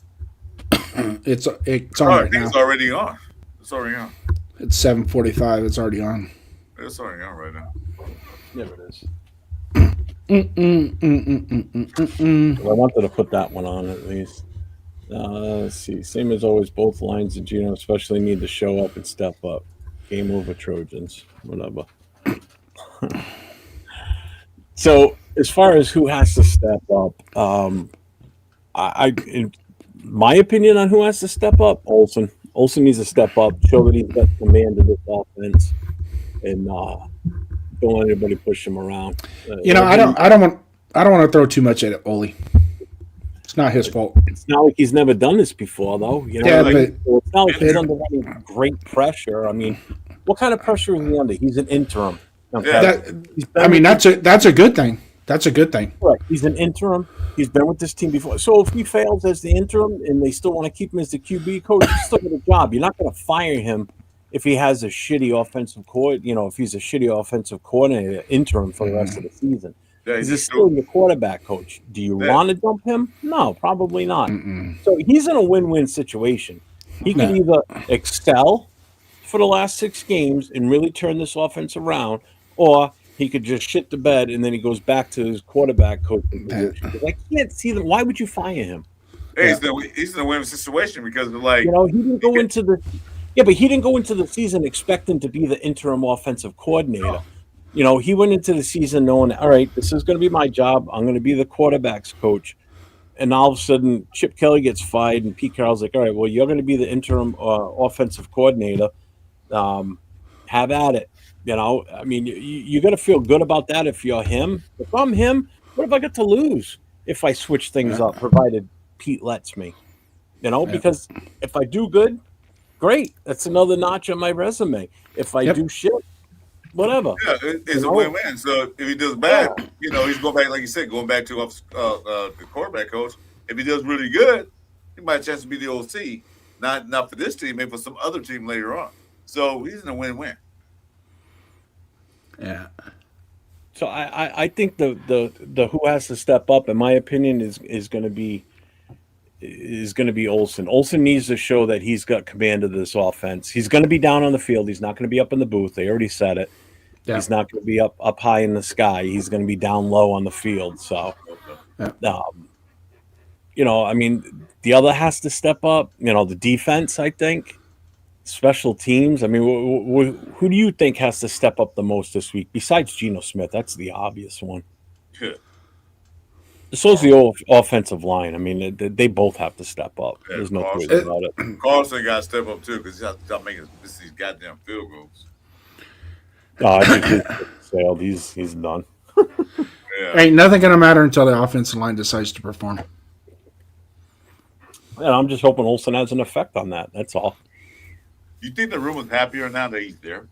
It's on right now. It's already on. It's already on. It's 7:45. It's already on. It's already on right now. Yeah, it is. I wanted to put that one on at least. Let's see. Same as always, both lines of Gino especially need to show up and step up. Game over Trojans. Whatever. So as far as who has to step up, in my opinion on who has to step up, Olsen. Olsen needs to step up, show that he's got command of this offense, and don't let anybody push him around. I don't want to throw too much at it, Ole. It's not his fault. It's not like he's never done this before, though. But it's not like he's under any great pressure. I mean, what kind of pressure is he under? He's an interim. Okay? That's a good thing. That's a good thing. Right. He's an interim. He's been with this team before. So if he fails as the interim and they still want to keep him as the QB coach, he's still got a job. You're not going to fire him if he has a shitty offensive if he's a shitty offensive coordinator interim for the rest of the season. Yeah, he's still your quarterback coach. Do you want to dump him? No, probably not. So he's in a win-win situation. He can either excel for the last 6 games and really turn this offense around, or he could just shit the bed and then he goes back to his quarterback coaching position. I can't see them. Why would you fire him? Hey, he's in a win situation because he didn't go into the but he didn't go into the season expecting to be the interim offensive coordinator. No. He went into the season knowing, all right, this is going to be my job. I'm going to be the quarterback's coach. And all of a sudden, Chip Kelly gets fired, and Pete Carroll's like, all right, well, you're going to be the interim offensive coordinator. Have at it. I mean, you got to feel good about that if you're him. If I'm him, what if I get to lose if I switch things up, provided Pete lets me? Because if I do good, great. That's another notch on my resume. If I do shit, whatever. Yeah, it's a win-win. So if he does bad, he's going back, like you said, going back to the quarterback coach. If he does really good, he might have a chance to be the OC. Not for this team, maybe for some other team later on. So he's in a win-win. Yeah. So I think the who has to step up, in my opinion, is going to be Olsen. Olsen needs to show that he's got command of this offense. He's going to be down on the field. He's not going to be up in the booth. They already said it. Yeah. He's not going to be up high in the sky. He's going to be down low on the field. So, I mean, the other has to step up. The defense, I think. Special teams. I mean, who do you think has to step up the most this week besides Geno Smith? That's the obvious one. Yeah. So is the offensive line. I mean, they both have to step up. Yeah, there's no question about it. Carlson got to step up too because he's got to stop making these goddamn field goals. I think he's done. Ain't nothing gonna matter until the offensive line decides to perform. And I'm just hoping Olsen has an effect on that. That's all. You think the room is happier now that he's there?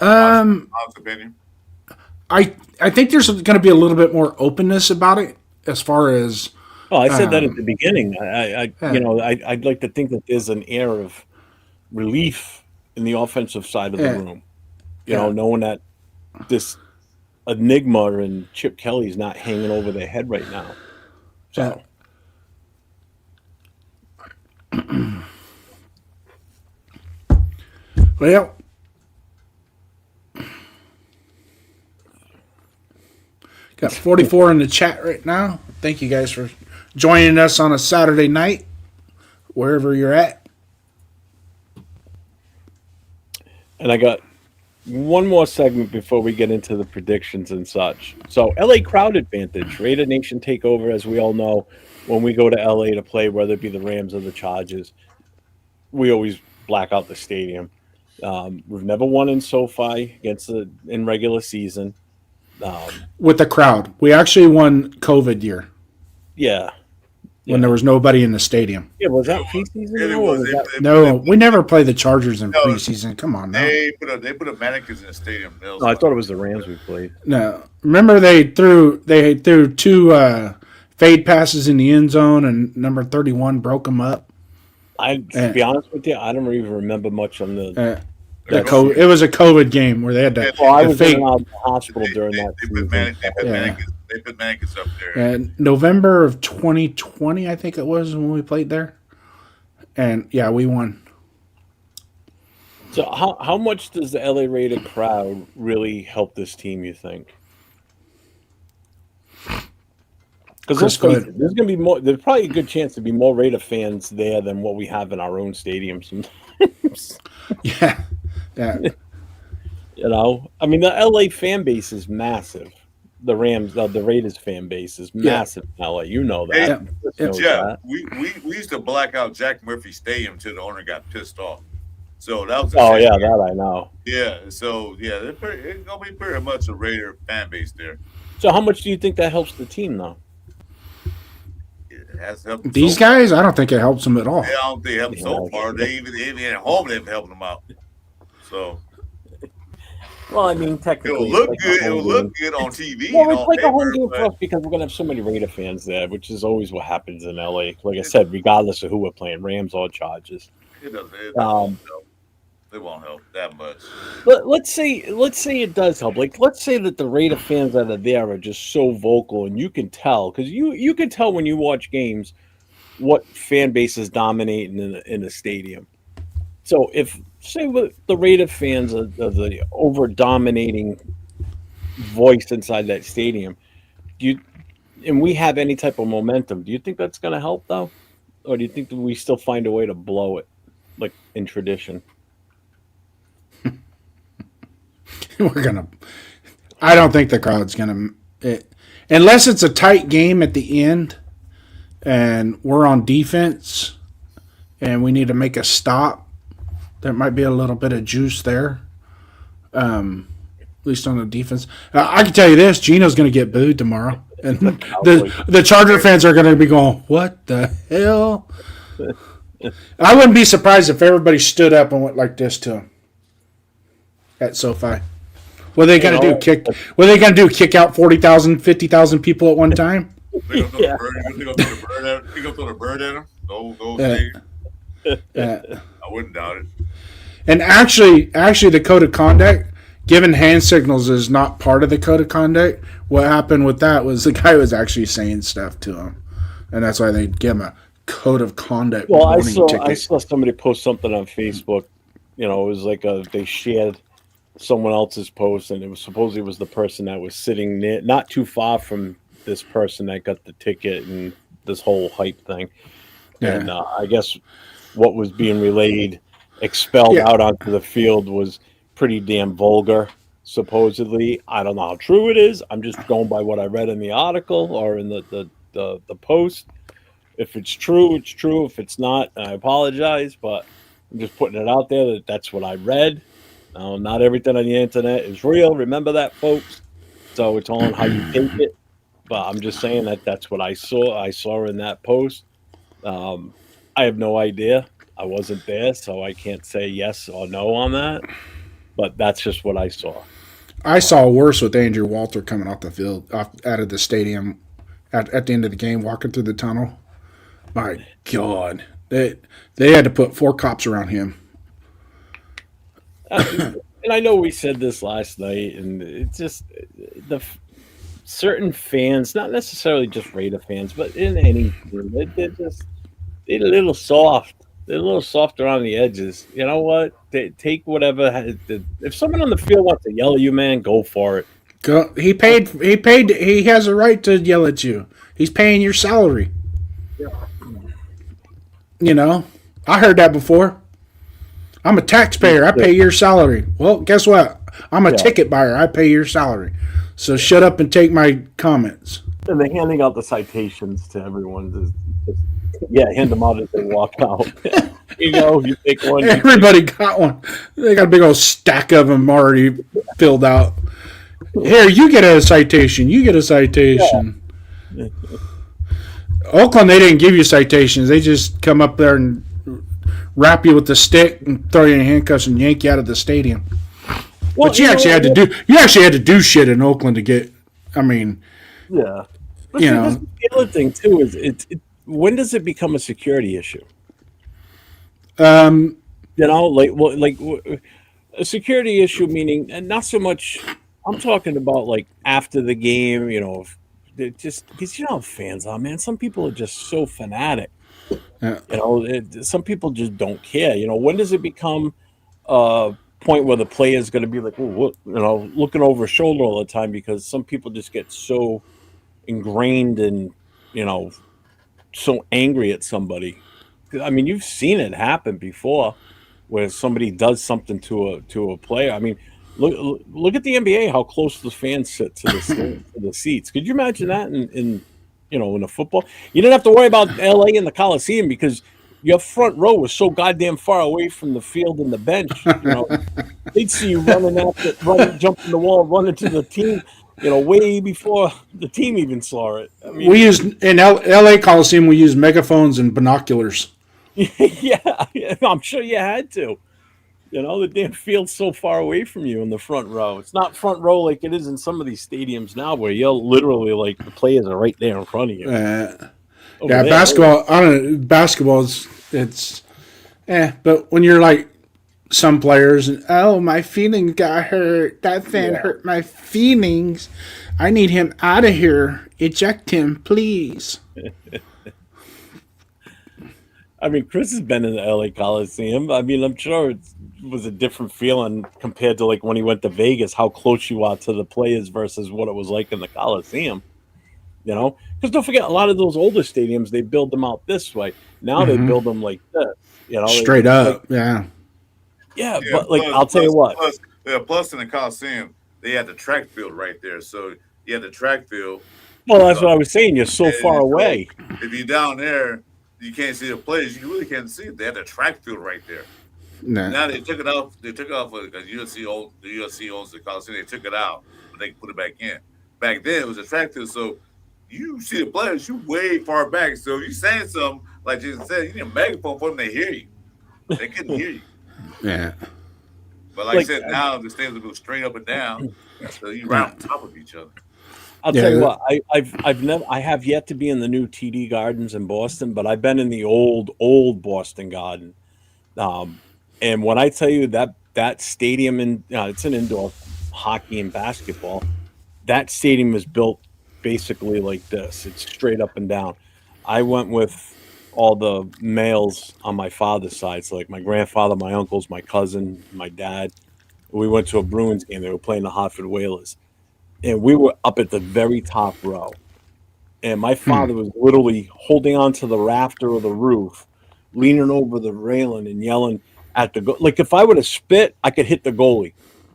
Honest opinion. I think there's going to be a little bit more openness about it as far as. Well, I said that at the beginning. I'd like to think that there's an air of relief in the offensive side of the room. Knowing that this enigma and Chip Kelly's not hanging over their head right now. So. Well, got 44 in the chat right now. Thank you guys for joining us on a Saturday night, wherever you're at. And I got one more segment before we get into the predictions and such. So, LA crowd advantage, Raider Nation takeover, as we all know, when we go to LA to play, whether it be the Rams or the Chargers, we always black out the stadium. We've never won in SoFi in regular season. With the crowd. We actually won COVID year Yeah. when there was nobody in the stadium. Yeah, was that preseason? It though, or was. was that- No, we never play the Chargers in preseason. Come on now. They put a mannequins in the stadium. No, I thought it was the Rams we played. No. Remember they threw two fade passes in the end zone and number 31 broke them up. To be honest with you, I don't even remember much on the. It was a COVID game where they had to. Well, I was fake. in the hospital during that They season. put mannequins up there. And November of 2020, I think it was when we played there. And yeah, we won. So how much does the LA Raider crowd really help this team, you think? Because there's going to be more. There's probably a good chance to be more Raider fans there than what we have in our own stadium sometimes. Yeah. You know, I mean, the LA fan base is massive. The Raiders fan base is massive in LA. You know that. Yeah, we used to black out Jack Murphy Stadium until the owner got pissed off. So that was. Oh yeah, that I know. Yeah, so yeah, it's gonna be pretty much a Raider fan base there. So how much do you think that helps the team, though? It has helped These guys, I don't think it helps them at all. I don't think it helped so far. They even at home they've helped them out. So. Well, I mean, technically, It'll look good. It'll look good on TV. Well, it's like a home game for us because we're gonna have so many Raider fans there, which is always what happens in LA. Like I said, regardless of who we're playing, Rams or Chargers. It doesn't. It won't help that much. But let's say it does help. Like, let's say that the Raider fans that are there are just so vocal, and you can tell because you can tell when you watch games what fan base is dominating in the stadium. So if say the Raider fans are the over dominating voice inside that stadium, and we have any type of momentum, do you think that's going to help though, or do you think that we still find a way to blow it, like in tradition? I don't think the crowd's gonna, unless it's a tight game at the end, and we're on defense, and we need to make a stop. There might be a little bit of juice there, at least on the defense. I can tell you this: Gino's going to get booed tomorrow, and the Charger fans are going to be going, "What the hell?" I wouldn't be surprised if everybody stood up and went like this to him at SoFi. What are they going to do? What are they going to do? Kick out 40,000, 50,000 people at one time? They gonna throw the bird at him. I wouldn't doubt it. And actually, the code of conduct, giving hand signals is not part of the code of conduct. What happened with that was the guy was actually saying stuff to him, and that's why they give him a code of conduct. Well, I saw somebody post something on Facebook. You know, it was like they shared someone else's post, and it was supposedly the person that was sitting near, not too far from this person that got the ticket and this whole hype thing. Yeah. And I guess what was being relayed, expelled out onto the field, was pretty damn vulgar, supposedly. I don't know how true it is. I'm just going by what I read in the article or in the post. If it's true, it's true. If it's not, I apologize, but I'm just putting it out there that's what I read. Not everything on the internet is real. Remember that, folks. So it's all on how you take it. But I'm just saying that's what I saw. I saw in that post. I have no idea. I wasn't there, so I can't say yes or no on that. But that's just what I saw. I saw worse with Andrew Walter coming off the field, out of the stadium at the end of the game, walking through the tunnel. My God. They had to put 4 cops around him. And I know we said this last night, and it's just the certain fans, not necessarily just Raider fans, but in any team, they're a little soft. they're a little softer on the edges. You know what? Take whatever. If someone on the field wants to yell at you, man, go for it. Go. He paid. He paid. He has a right to yell at you. He's paying your salary. You know, I heard that before. I'm a taxpayer. I pay your salary. Well, guess what? I'm a ticket buyer. I pay your salary. So shut up and take my comments. And they're handing out the citations to everyone. Hand them out as they walk out. You go, you take one. Everybody got one. They got a big old stack of them already filled out. Here, you get a citation. You get a citation. Yeah. Oakland, they didn't give you citations. They just come up there and wrap you with the stick and throw you in handcuffs and yank you out of the stadium. Well, but you actually had to do shit in Oakland to get. I mean, yeah. But you know, the other thing too is when does it become a security issue? You know, like a security issue meaning, and not so much. I'm talking about like after the game. You know, just because you know how fans are, man. Some people are just so fanatic. Yeah. You know, some people just don't care. You know, when does it become a point where the player is going to be like, you know, looking over his shoulder all the time because some people just get so ingrained and, you know, so angry at somebody. I mean, you've seen it happen before where somebody does something to a player. I mean, look at the NBA, how close the fans sit to the seats. Could you imagine that in you know, in a football? You didn't have to worry about LA in the Coliseum because your front row was so goddamn far away from the field and the bench. You know, they'd see you jumping the wall, running to the team, you know, way before the team even saw it. I mean, we used in LA Coliseum, we used megaphones and binoculars. Yeah, I'm sure you had to. You know, the damn field's so far away from you in the front row. It's not front row like it is in some of these stadiums now where you're literally like the players are right there in front of you. Basketball, I don't know, basketball it's but when you're like some players and my feelings got hurt. That fan hurt my feelings. I need him out of here. Eject him, please. I mean, Chris has been in the LA Coliseum. I mean, I'm sure it was a different feeling compared to like when he went to Vegas, how close you are to the players versus what it was like in the Coliseum. You know, because don't forget, a lot of those older stadiums, they build them out this way. Now they build them like this. You know, straight up, like, yeah, but like I'll tell you what. Plus in the Coliseum, they had the track field right there. So you had the track field. Well, that's what I was saying. You're so far away. If you're down there, you can't see the players. You really can't see it. They had the track field right there. Nah. Now they took it off. They took it off because the UFC owns the Coliseum. They took it out, but they put it back in. Back then, it was a track field, so you see the players. You way far back. So if you saying something like Jason said, you need a megaphone for them to hear you. They couldn't hear you. Yeah. But like I said, now the stadiums go straight up and down, so you right on top of each other. I'll tell you what, I have yet to be in the new TD Gardens in Boston, but I've been in the old Boston Garden. And when I tell you that stadium it's an indoor hockey and basketball. That stadium was built basically like this. It's straight up and down. I went with all the males on my father's side, so like my grandfather, my uncles, my cousin, my dad. We went to a Bruins game. They were playing the Hartford Whalers. And we were up at the very top row. And my father was literally holding onto the rafter of the roof, leaning over the railing and yelling at the like if I would have spit, I could hit the goalie.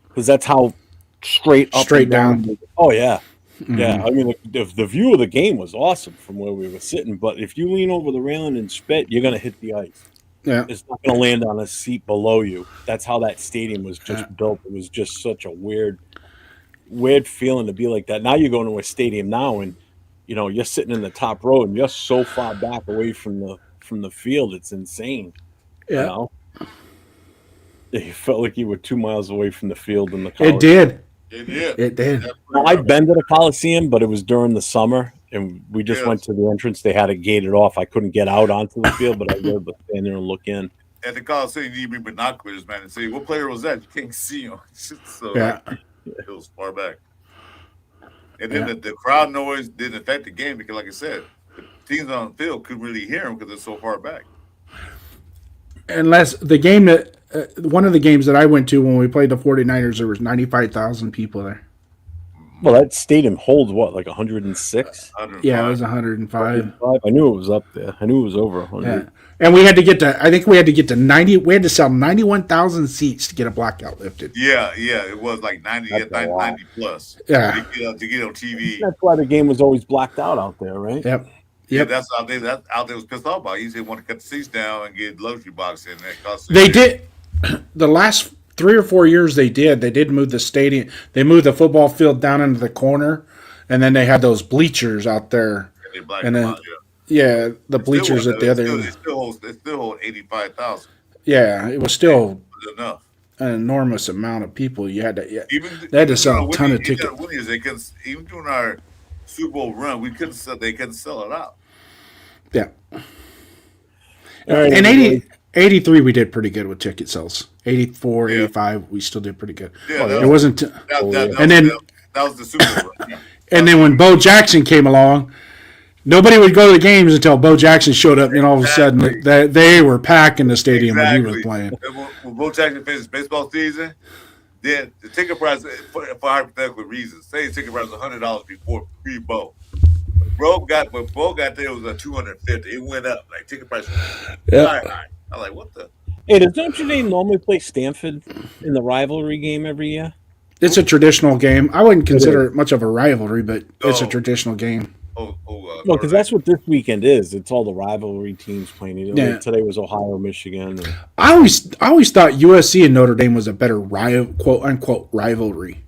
Because that's how straight down. Oh, yeah. Mm-hmm. Yeah, I mean, the view of the game was awesome from where we were sitting. But if you lean over the railing and spit, you're going to hit the ice. Yeah. It's not going to land on a seat below you. That's how that stadium was just built. It was just such a weird feeling to be like that. Now you go into a stadium now and you know you're sitting in the top row and you're so far back away from the field, it's insane. Yeah. You know, you felt like you were 2 miles away from the field in the Coliseum. It did. Now, I've been to the Coliseum, but it was during the summer and we just went to the entrance. They had it gated off. I couldn't get out onto the field, but I was able to stand there and look in. At the Coliseum, you need to bring binoculars, man, and say what player was that? You can't see him. So it was far back. And then the crowd noise didn't affect the game because, like I said, the teams on the field couldn't really hear them because they're so far back. unless the game that one of the games that I went to when we played the 49ers, there was 95,000 people there. Well, that stadium holds what, like 106? 105. Yeah, it was 105. I knew it was up there. I knew it was over 100. Yeah. And we had to get to, I think we had to get to 90, we had to sell 91,000 seats to get a blackout lifted. Yeah, it was like 90, That's a lot. 90 plus. Yeah. To get on TV. That's why the game was always blacked out there, right? Yep. Yeah, Yep. that's out there. That out there was pissed off about. He said want to cut the seats down and get luxury box in there. They did. The last 3 or 4 years they did move the stadium. They moved the football field down into the corner, and then they had those bleachers out there. And then, yeah, the bleachers at the other end. It still holds 85,000. Yeah, it was still enough. An enormous amount of people. You had to. Yeah, Even they had to sell a ton of tickets. They couldn't, even during our Super Bowl run, they couldn't sell it out. Yeah. All right, in 83, we did pretty good with ticket sales. 84, 85, we still did pretty good. Yeah, it wasn't. That was the Super Bowl run. And then when Bo Jackson came along, nobody would go to the games until Bo Jackson showed up, and all of a sudden they were packing the stadium when he was playing. When Bo Jackson finished baseball season, then the ticket price, for hypothetical reasons, say the ticket price was $100 before pre-Bo. When Bo got there, it was $250. It went up like ticket price. High. I'm like, what the? Hey, does Notre Dame normally play Stanford in the rivalry game every year? It's a traditional game. I wouldn't consider it much of a rivalry, but it's a traditional game. No, because that's what this weekend is. It's all the rivalry teams playing. Like today was Ohio, Michigan. I always thought USC and Notre Dame was a better quote unquote rivalry.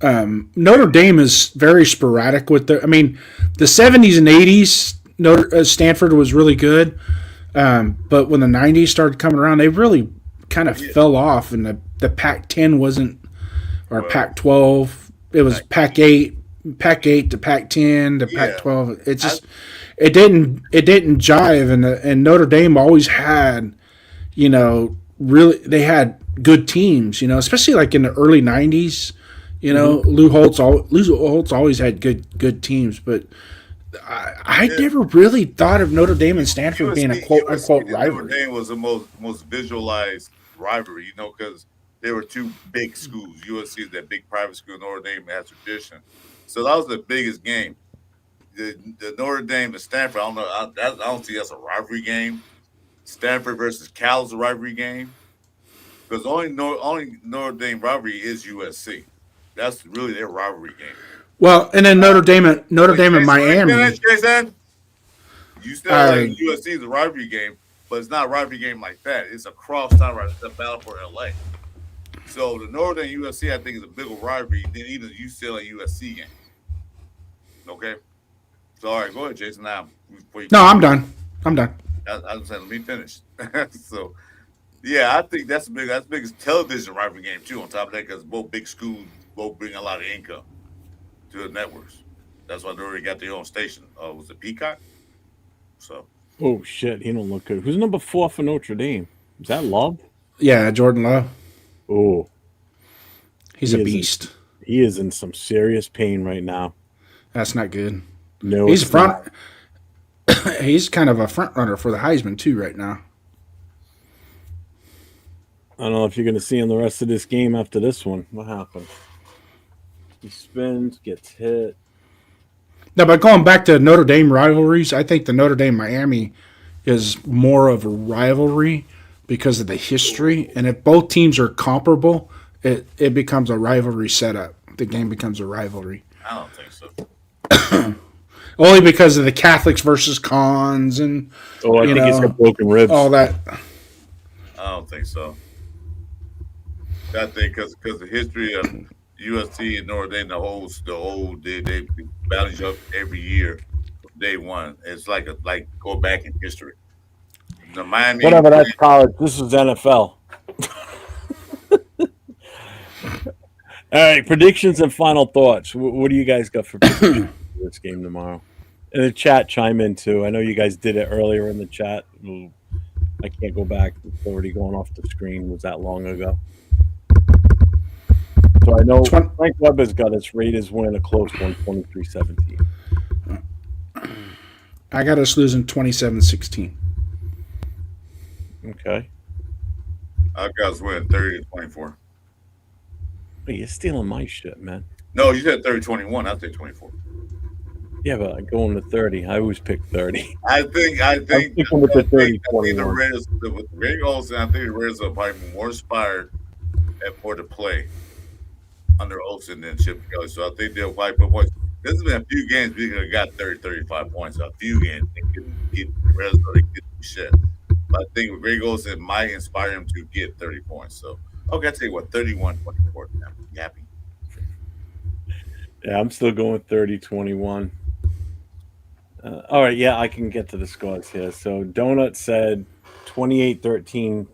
Notre Dame is very sporadic with the 70s and 80s. Stanford was really good, but when the 90s started coming around, they really kind of fell off, and the Pac-10 wasn't, or Pac-12. It was Pac-8 to Pac-10 to Pac-12. It just it didn't jive, and Notre Dame always had, really they had good teams, especially like in the early 90s. Lou Holtz always had good teams, but I never really thought of Notre Dame and Stanford being a quote unquote rivalry. Notre Dame was the most visualized rivalry, because they were two big schools. USC is that big private school. Notre Dame has tradition, so that was the biggest game. The Notre Dame to Stanford. I don't know. I don't see that's a rivalry game. Stanford versus Cal is a rivalry game, because only Notre Dame rivalry is USC. That's really their rivalry game. Well, and then Notre Dame and Miami. Jason, you still like USC is a rivalry game, but it's not a rivalry game like that. It's a cross-town rivalry. It's a battle for LA. So the Notre Dame USC, I think, is a bigger rivalry than even the UCLA USC game. Okay. So all right, go ahead, Jason. Now, I'm done. I was saying, let me finish. So, yeah, I think that's the biggest television rivalry game too. On top of that, because both big schools both bring a lot of income to the networks. That's why they already got their own station. Was it Peacock? So. Oh shit, he don't look good. Who's number 4 for Notre Dame? Is that Love? Yeah, Jordan Love. Oh, he's a beast. He is in some serious pain right now. That's not good. No, he's he's kind of a front runner for the Heisman too right now. I don't know if you're going to see him the rest of this game after this one. What happened? He spins, gets hit. No, but going back to Notre Dame rivalries, I think the Notre Dame Miami is more of a rivalry because of the history. And if both teams are comparable, it becomes a rivalry setup. The game becomes a rivalry. I don't think so. Only because of the Catholics versus Cons and I think he's got broken ribs. All that. I don't think so. I think because the history of USC and Notre Dame, they battle each other every year from day one. It's like go back in history. The Miami, whatever, that's college. This is NFL. All right, predictions and final thoughts. What do you guys got for predictions for this game tomorrow? In the chat, chime in too. I know you guys did it earlier in the chat. I can't go back. It's already going off the screen. It was that long ago? So I know Frank Webb has got his Raiders winning a close one, 23-17. I got us losing 27-16. Okay. I've got us winning 30-24. Hey, you're stealing my shit, man. No, you said 30-21. I said 24. Yeah, but I go into 30. I always pick 30. I think I'm sticking with the I think the 30-21. Raiders with Greg Olson. I think the Raiders are probably more inspired for the play under Olsen than Chip Kelly. So I think they'll probably put points. There's been a few games we could have got 30, 35 points. A few games they couldn't get the Raiders or they couldn't do shit. But I think Greg Olson might inspire him to get 30 points. So okay, I tell you what, 31-24. I'm happy. Yeah, I'm still going 30-21. All right, yeah, I can get to the scores here. So Donut said 28-13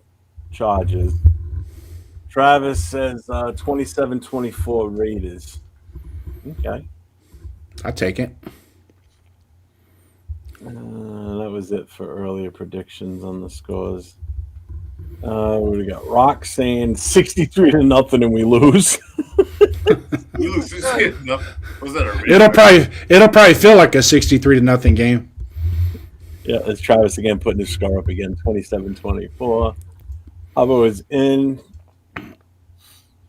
Chargers. Travis says 27-24 Raiders. Okay. I take it. That was it for earlier predictions on the scores. What do we got? Rock saying 63-0 and we lose. We lose this shit. No, was that a It'll probably feel like a 63-0 game. Yeah, it's Travis again putting his score up again, 27-24. Hubbo is in.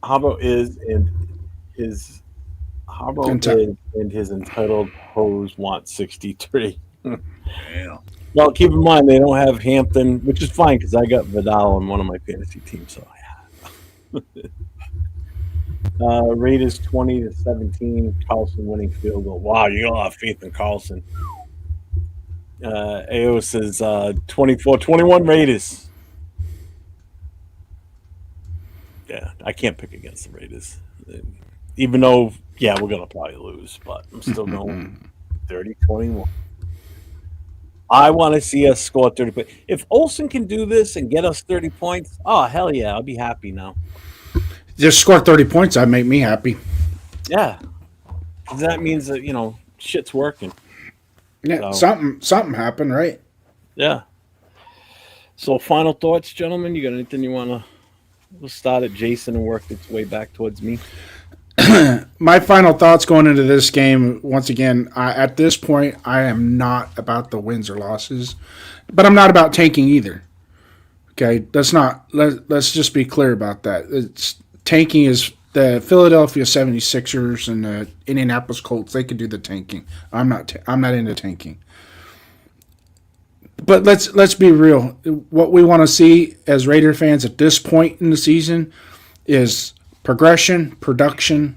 Hubbo is and his entitled hose want 63. Damn. Well, keep in mind they don't have Hampton, which is fine because I got Vidal on one of my fantasy teams. So yeah. Raiders 20-17. Carlson winning field goal. Wow, you got a lot of faith in Carlson. AO says 24-21 Raiders. Yeah, I can't pick against the Raiders. Even though, yeah, we're going to probably lose, but I'm still going 30-21. I want to see us score 30 points. If Olsen can do this and get us 30 points, oh, hell yeah, I'll be happy now. Just score 30 points, that'd make me happy. Yeah. 'Cause that means that, shit's working. Yeah, So, something happened, right? yeah. So, final thoughts, gentlemen? You got anything you want to... We'll start at Jason and work its way back towards me. My final thoughts going into this game, once again, at this point, I am not about the wins or losses, but I'm not about tanking either. Okay, let's just be clear about that. Tanking is the Philadelphia 76ers and the Indianapolis Colts. They could do the tanking. I'm not into tanking. But let's be real. What we want to see as Raider fans at this point in the season is progression, production,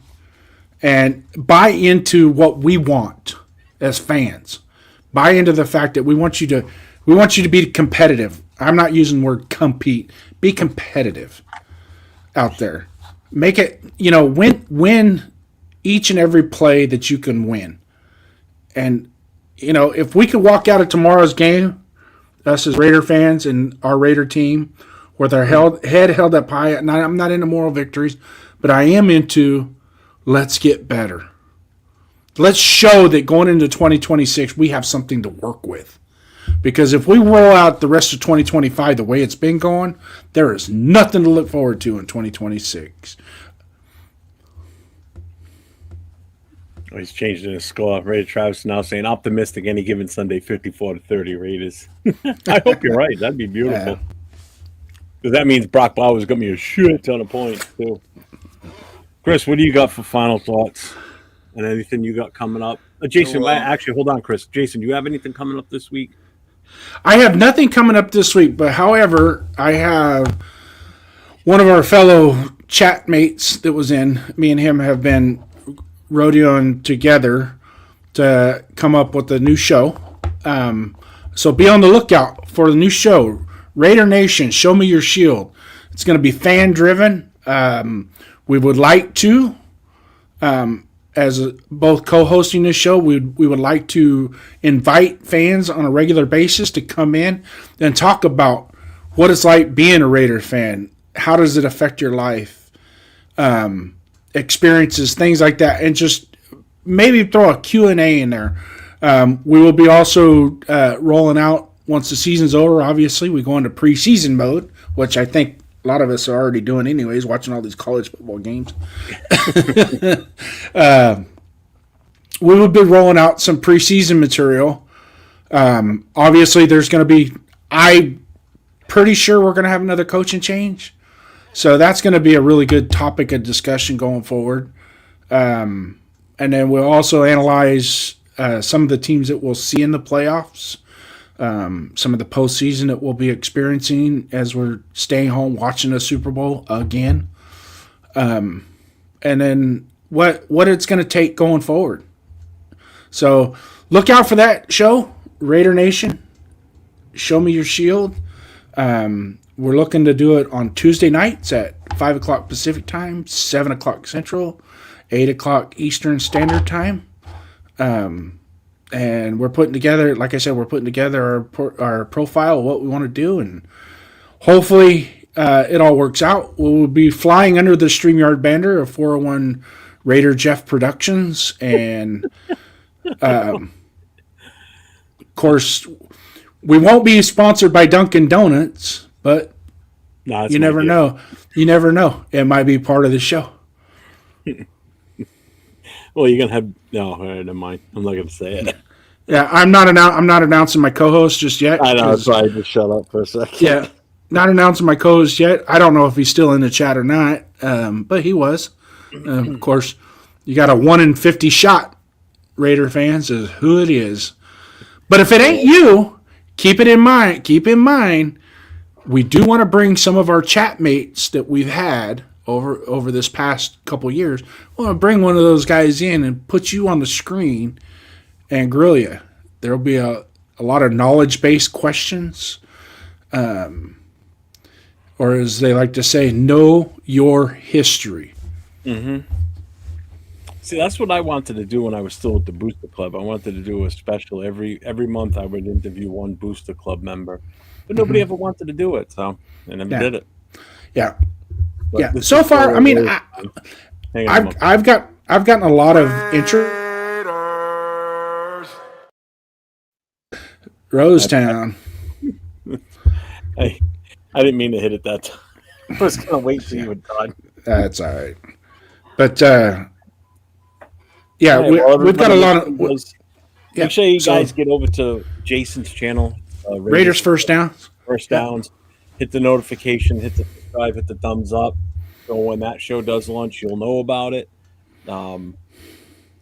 and buy into what we want as fans. Buy into the fact that we want you to be competitive. I'm not using the word compete. Be competitive out there. Make it, win each and every play that you can win. And if we could walk out of tomorrow's game, us as Raider fans and our Raider team, with our head held up high. I'm not into moral victories, but I am into let's get better. Let's show that going into 2026, we have something to work with. Because if we roll out the rest of 2025 the way it's been going, there is nothing to look forward to in 2026. Oh, he's changed his score. Raider Travis now saying optimistic any given Sunday, 54-30 Raiders. I hope you're right. That'd be beautiful. Because that means Brock Bowers got me a shit ton of points, too. Chris, what do you got for final thoughts? And anything you got coming up? Jason, actually, hold on, Chris. Jason, do you have anything coming up this week? I have nothing coming up this week, but however, I have one of our fellow chat mates that was in. Me and him have been rodeoing together to come up with a new show. So be on the lookout for the new show, Raider Nation, Show Me Your Shield. It's going to be fan-driven. We would like to, as both co-hosting this show, we would like to invite fans on a regular basis to come in and talk about what it's like being a Raider fan. How does it affect your life? Experiences, things like that, and just maybe throw a Q&A in there. We will be also rolling out, once the season's over, obviously, we go into preseason mode, which I think a lot of us are already doing anyways, watching all these college football games. We will be rolling out some preseason material. Obviously, there's going to be, pretty sure we're going to have another coaching change. So that's going to be a really good topic of discussion going forward. And then we'll also analyze some of the teams that we'll see in the playoffs, some of the postseason that we'll be experiencing as we're staying home watching a Super Bowl again. And then what it's going to take going forward. So look out for that show, Raider Nation. Show me your shield. We're looking to do it on Tuesday nights at 5 o'clock Pacific time, 7 o'clock Central, 8 o'clock Eastern Standard Time. And we're putting together, like I said, our profile of what we want to do, and hopefully it all works out. We'll be flying under the StreamYard banner of 401 Raider Jeff Productions, and of course, we won't be sponsored by Dunkin' Donuts, but you never know. You never know. It might be part of the show. Well, you're gonna have never mind. I'm not gonna say it. Yeah, I'm not announcing my co-host just yet. I know. So I just shut up for a second. Yeah, not announcing my co-host yet. I don't know if he's still in the chat or not, but he was. Of course, you got a 1 in 50 shot, Raider fans, is who it is. But if it ain't you, keep in mind, we do want to bring some of our chat mates that we've had over this past couple years. We want to bring one of those guys in and put you on the screen and grill you. There'll be a lot of knowledge-based questions, or as they like to say, know your history. Mm-hmm. See, that's what I wanted to do when I was still at the Booster Club. I wanted to do a special every month. I would interview one Booster Club member, but nobody ever wanted to do it, so I never did it. Yeah, But yeah. this So is far, so I mean, hang on. I've gotten a lot of interest. Rosetown. I didn't mean to hit it that time. I was gonna wait till you were done. That's all right. But yeah, All right, well, we've got a lot of. Make sure you guys get over to Jason's channel. Raiders First Downs. First Downs. Hit the notification. Hit the subscribe. Hit the thumbs up. So when that show does launch, you'll know about it. Go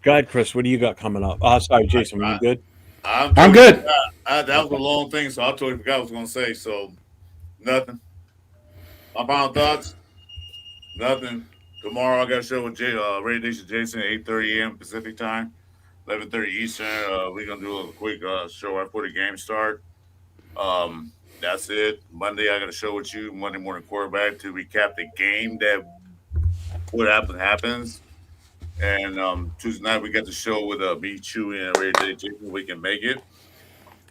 ahead, Chris. What do you got coming up? Oh, sorry, Jason. Were you good? I'm good. That was a long thing, so I totally forgot what I was going to say. So, nothing. My final thoughts? Nothing. Tomorrow I got a show with Radio Nation Jason at 8:30 a.m. Pacific time, 11:30 Eastern. We're going to do a quick show right before the game start. That's it. Monday I got a show with you, Monday Morning Quarterback, to recap the game that what happens. And Tuesday night we got the show with me, Chewy, and Ray J. Jason. We can make it.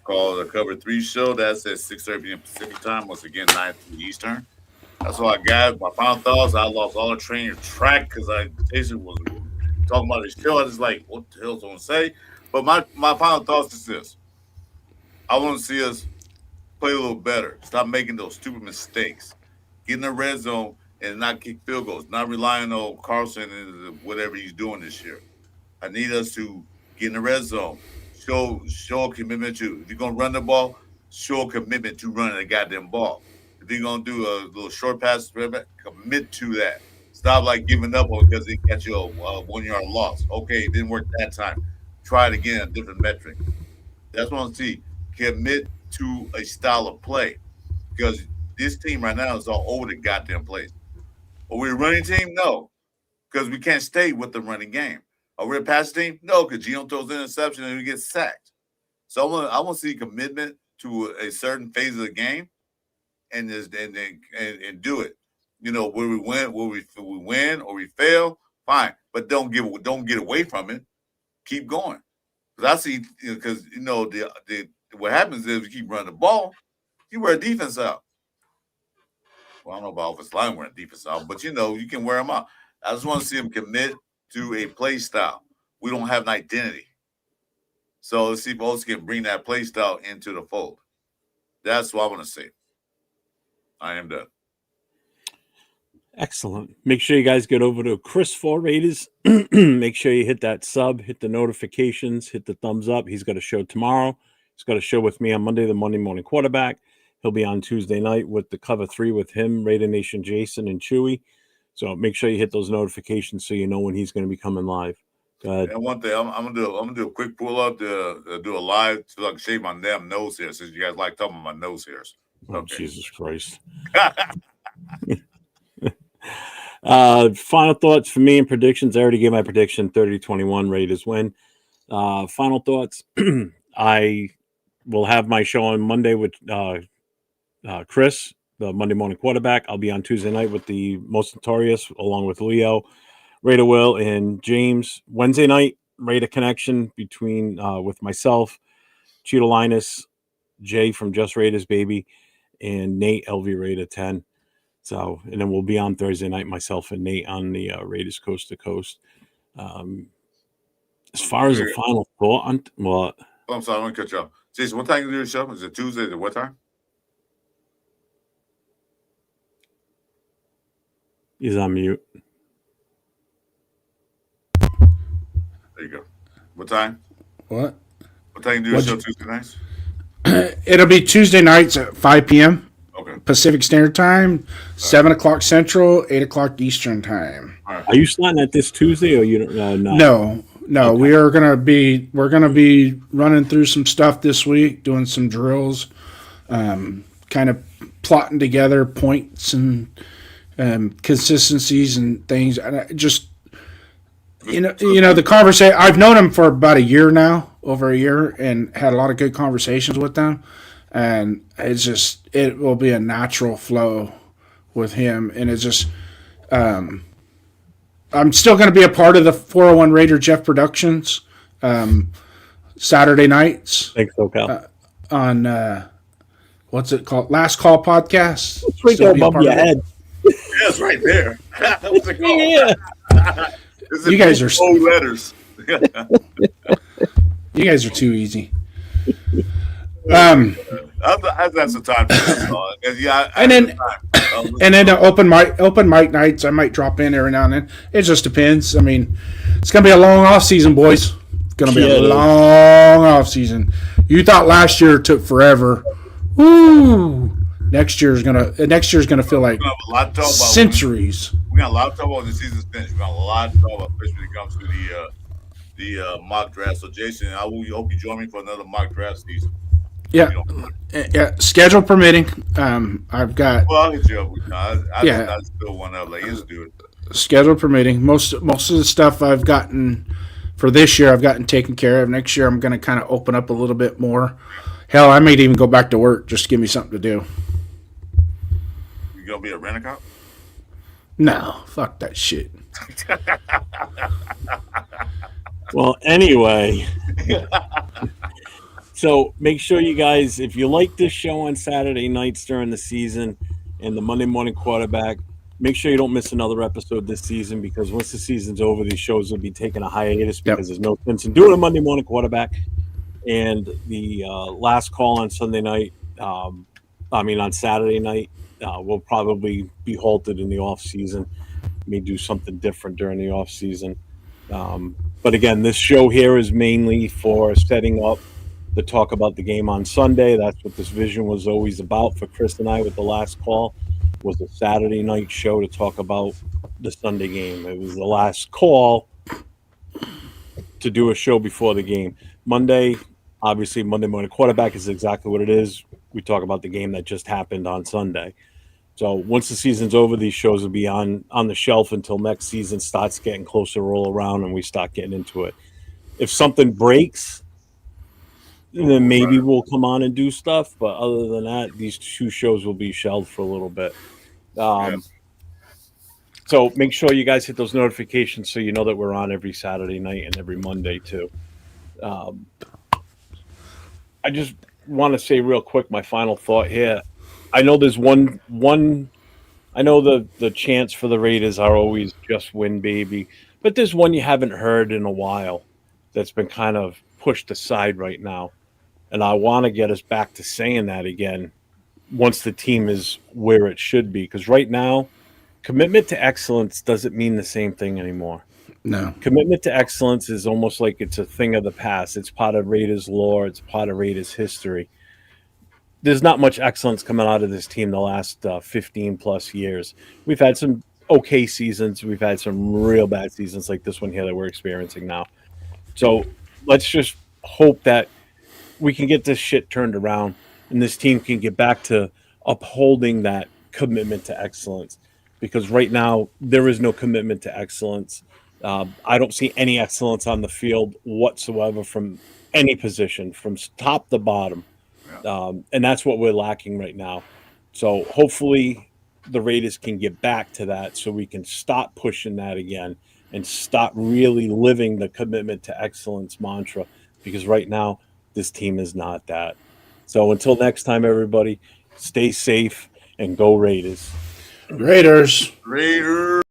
Called the Cover 3 show. That's at 6:30 p.m. Pacific time. Once again, 9 Eastern. That's all I got. My final thoughts. I lost all the training track because Jason was talking about his show. I was like, what the hell is I going to say? But my final thoughts is this. I want to see us play a little better. Stop making those stupid mistakes. Get in the red zone and not kick field goals. Not relying on Carlson and whatever he's doing this year. I need us to get in the red zone. Show a commitment to. If you're gonna run the ball, show a commitment to running the goddamn ball. If you're gonna do a little short pass, commit to that. Stop giving up on because it got you a 1 yard loss. Okay, it didn't work that time. Try it again, a different metric. That's what I want to see. Commit to a style of play because this team right now is all over the goddamn place. Are we a running team? No, because we can't stay with the running game. Are we a pass team? No, because Gino throws an interception and we get sacked. So I want to see commitment to a certain phase of the game and do it. You know, where we win or we fail, fine, but don't get away from it. Keep going. Because I see, because what happens is we keep running the ball, you wear a defense out. Well, I don't know about offensive line wearing a defense out, but you can wear them out. I just want to see them commit to a play style. We don't have an identity. So let's see if Olsen can bring that play style into the fold. That's what I want to see. I am done. Excellent. Make sure you guys get over to Chris for Raiders. Make sure you hit that sub, hit the notifications, hit the thumbs up. He's got a show tomorrow. He's got a show with me on Monday, the Monday Morning Quarterback. He'll be on Tuesday night with the Cover 3 with him, Raider Nation Jason, and Chewy. So make sure you hit those notifications so you know when he's going to be coming live. Go ahead. And one thing, I'm gonna do a quick pull up to do a live so I can shave my damn nose hair since you guys like talking about my nose hairs. Oh, Okay. Jesus Christ. Final thoughts for me and predictions. I already gave my prediction 30-21 Raiders win. Final thoughts. I will have my show on Monday with Chris, the Monday morning quarterback. I'll be on Tuesday night with the most notorious, along with Leo, Raider Will, and James. Wednesday night, Raider connection between with myself, Cheeto Linus, Jay from Just Raiders Baby, and Nate LV Raider 10. So, and then we'll be on Thursday night, myself and Nate on the Raiders Coast to Coast. As far as a final thought, well, I'm sorry, I want to cut you off. Jason, what time you do the show? Is it Tuesday at what time? he's on mute. There you go. What time? What? What time you do the show Tuesday nights? It'll be Tuesday nights at 5 p.m. Okay. Pacific Standard Time, 7 o'clock Central, 8 o'clock Eastern Time. All right. Are you starting at this Tuesday or you don't? No. Okay. We're gonna be running through some stuff this week, doing some drills, kind of plotting together points and consistencies and things. And I just the conversation. I've known him for about a year now, over a year, and had a lot of good conversations with them. And it will be a natural flow with him. And it's just, I'm still going to be a part of the 401 Raider Jeff Productions Saturday nights. Thanks, Cal. On, what's it called? Last Call Podcast. It's right there above your head. Yeah, it's right there. What's it called? Yeah. You guys are old letters. You guys are too easy. I've had some time for this. And then open mic nights, I might drop in every now and then. It just depends. I mean, it's gonna be a long off season, boys. It's gonna be a long off season. You thought last year took forever. Woo! Next year's gonna feel like centuries. We got a lot to talk about when the season's finished. We got a lot to talk about, especially when it comes to the mock draft. So, Jason, I hope you join me for another mock draft season. Yeah. Schedule permitting. I've got. Well, I'll hit you up. I still want to let's do it. Schedule permitting. Most of the stuff I've gotten for this year, I've gotten taken care of. Next year, I'm going to kind of open up a little bit more. Hell, I might even go back to work just to give me something to do. You gonna be a rent-a-cop? No, fuck that shit. Well, anyway. So make sure you guys, if you like this show on Saturday nights during the season and the Monday morning quarterback, make sure you don't miss another episode this season, because once the season's over, these shows will be taking a hiatus because there's no sense in doing a Monday morning quarterback. And the last call on Sunday night, on Saturday night, will probably be halted in the off season. May do something different during the off season. But again, this show here is mainly for setting up the talk about the game on Sunday. That's what this vision was always about for Chris and I with the last call, was a Saturday night show to talk about the Sunday game. It was the last call to do a show before the game. Monday, obviously, Monday morning quarterback is exactly what it is. We talk about the game that just happened on Sunday. So once the season's over, these shows will be on the shelf until next season starts getting closer to roll around and we start getting into it. If something breaks, then maybe we'll come on and do stuff. But other than that, these two shows will be shelved for a little bit. So make sure you guys hit those notifications so you know that we're on every Saturday night and every Monday too. I just want to say real quick my final thought here. I know there's one. I know the chants for the Raiders are always just win, baby, but there's one you haven't heard in a while that's been kind of pushed aside right now, and I want to get us back to saying that again once the team is where it should be. Because right now, commitment to excellence doesn't mean the same thing anymore. No. Commitment to excellence is almost like it's a thing of the past. It's part of Raiders lore. It's part of Raiders history. there's not much excellence coming out of this team the last 15 plus years. We've had some okay seasons. We've had some real bad seasons like this one here that we're experiencing now. So let's just hope that we can get this shit turned around and this team can get back to upholding that commitment to excellence. Because right now there is no commitment to excellence. I don't see any excellence on the field whatsoever from any position, from top to bottom. And that's what we're lacking right now. So hopefully the Raiders can get back to that so we can stop pushing that again and stop really living the commitment to excellence mantra, because right now this team is not that. So until next time, everybody, stay safe and go Raiders. Raiders. Raiders.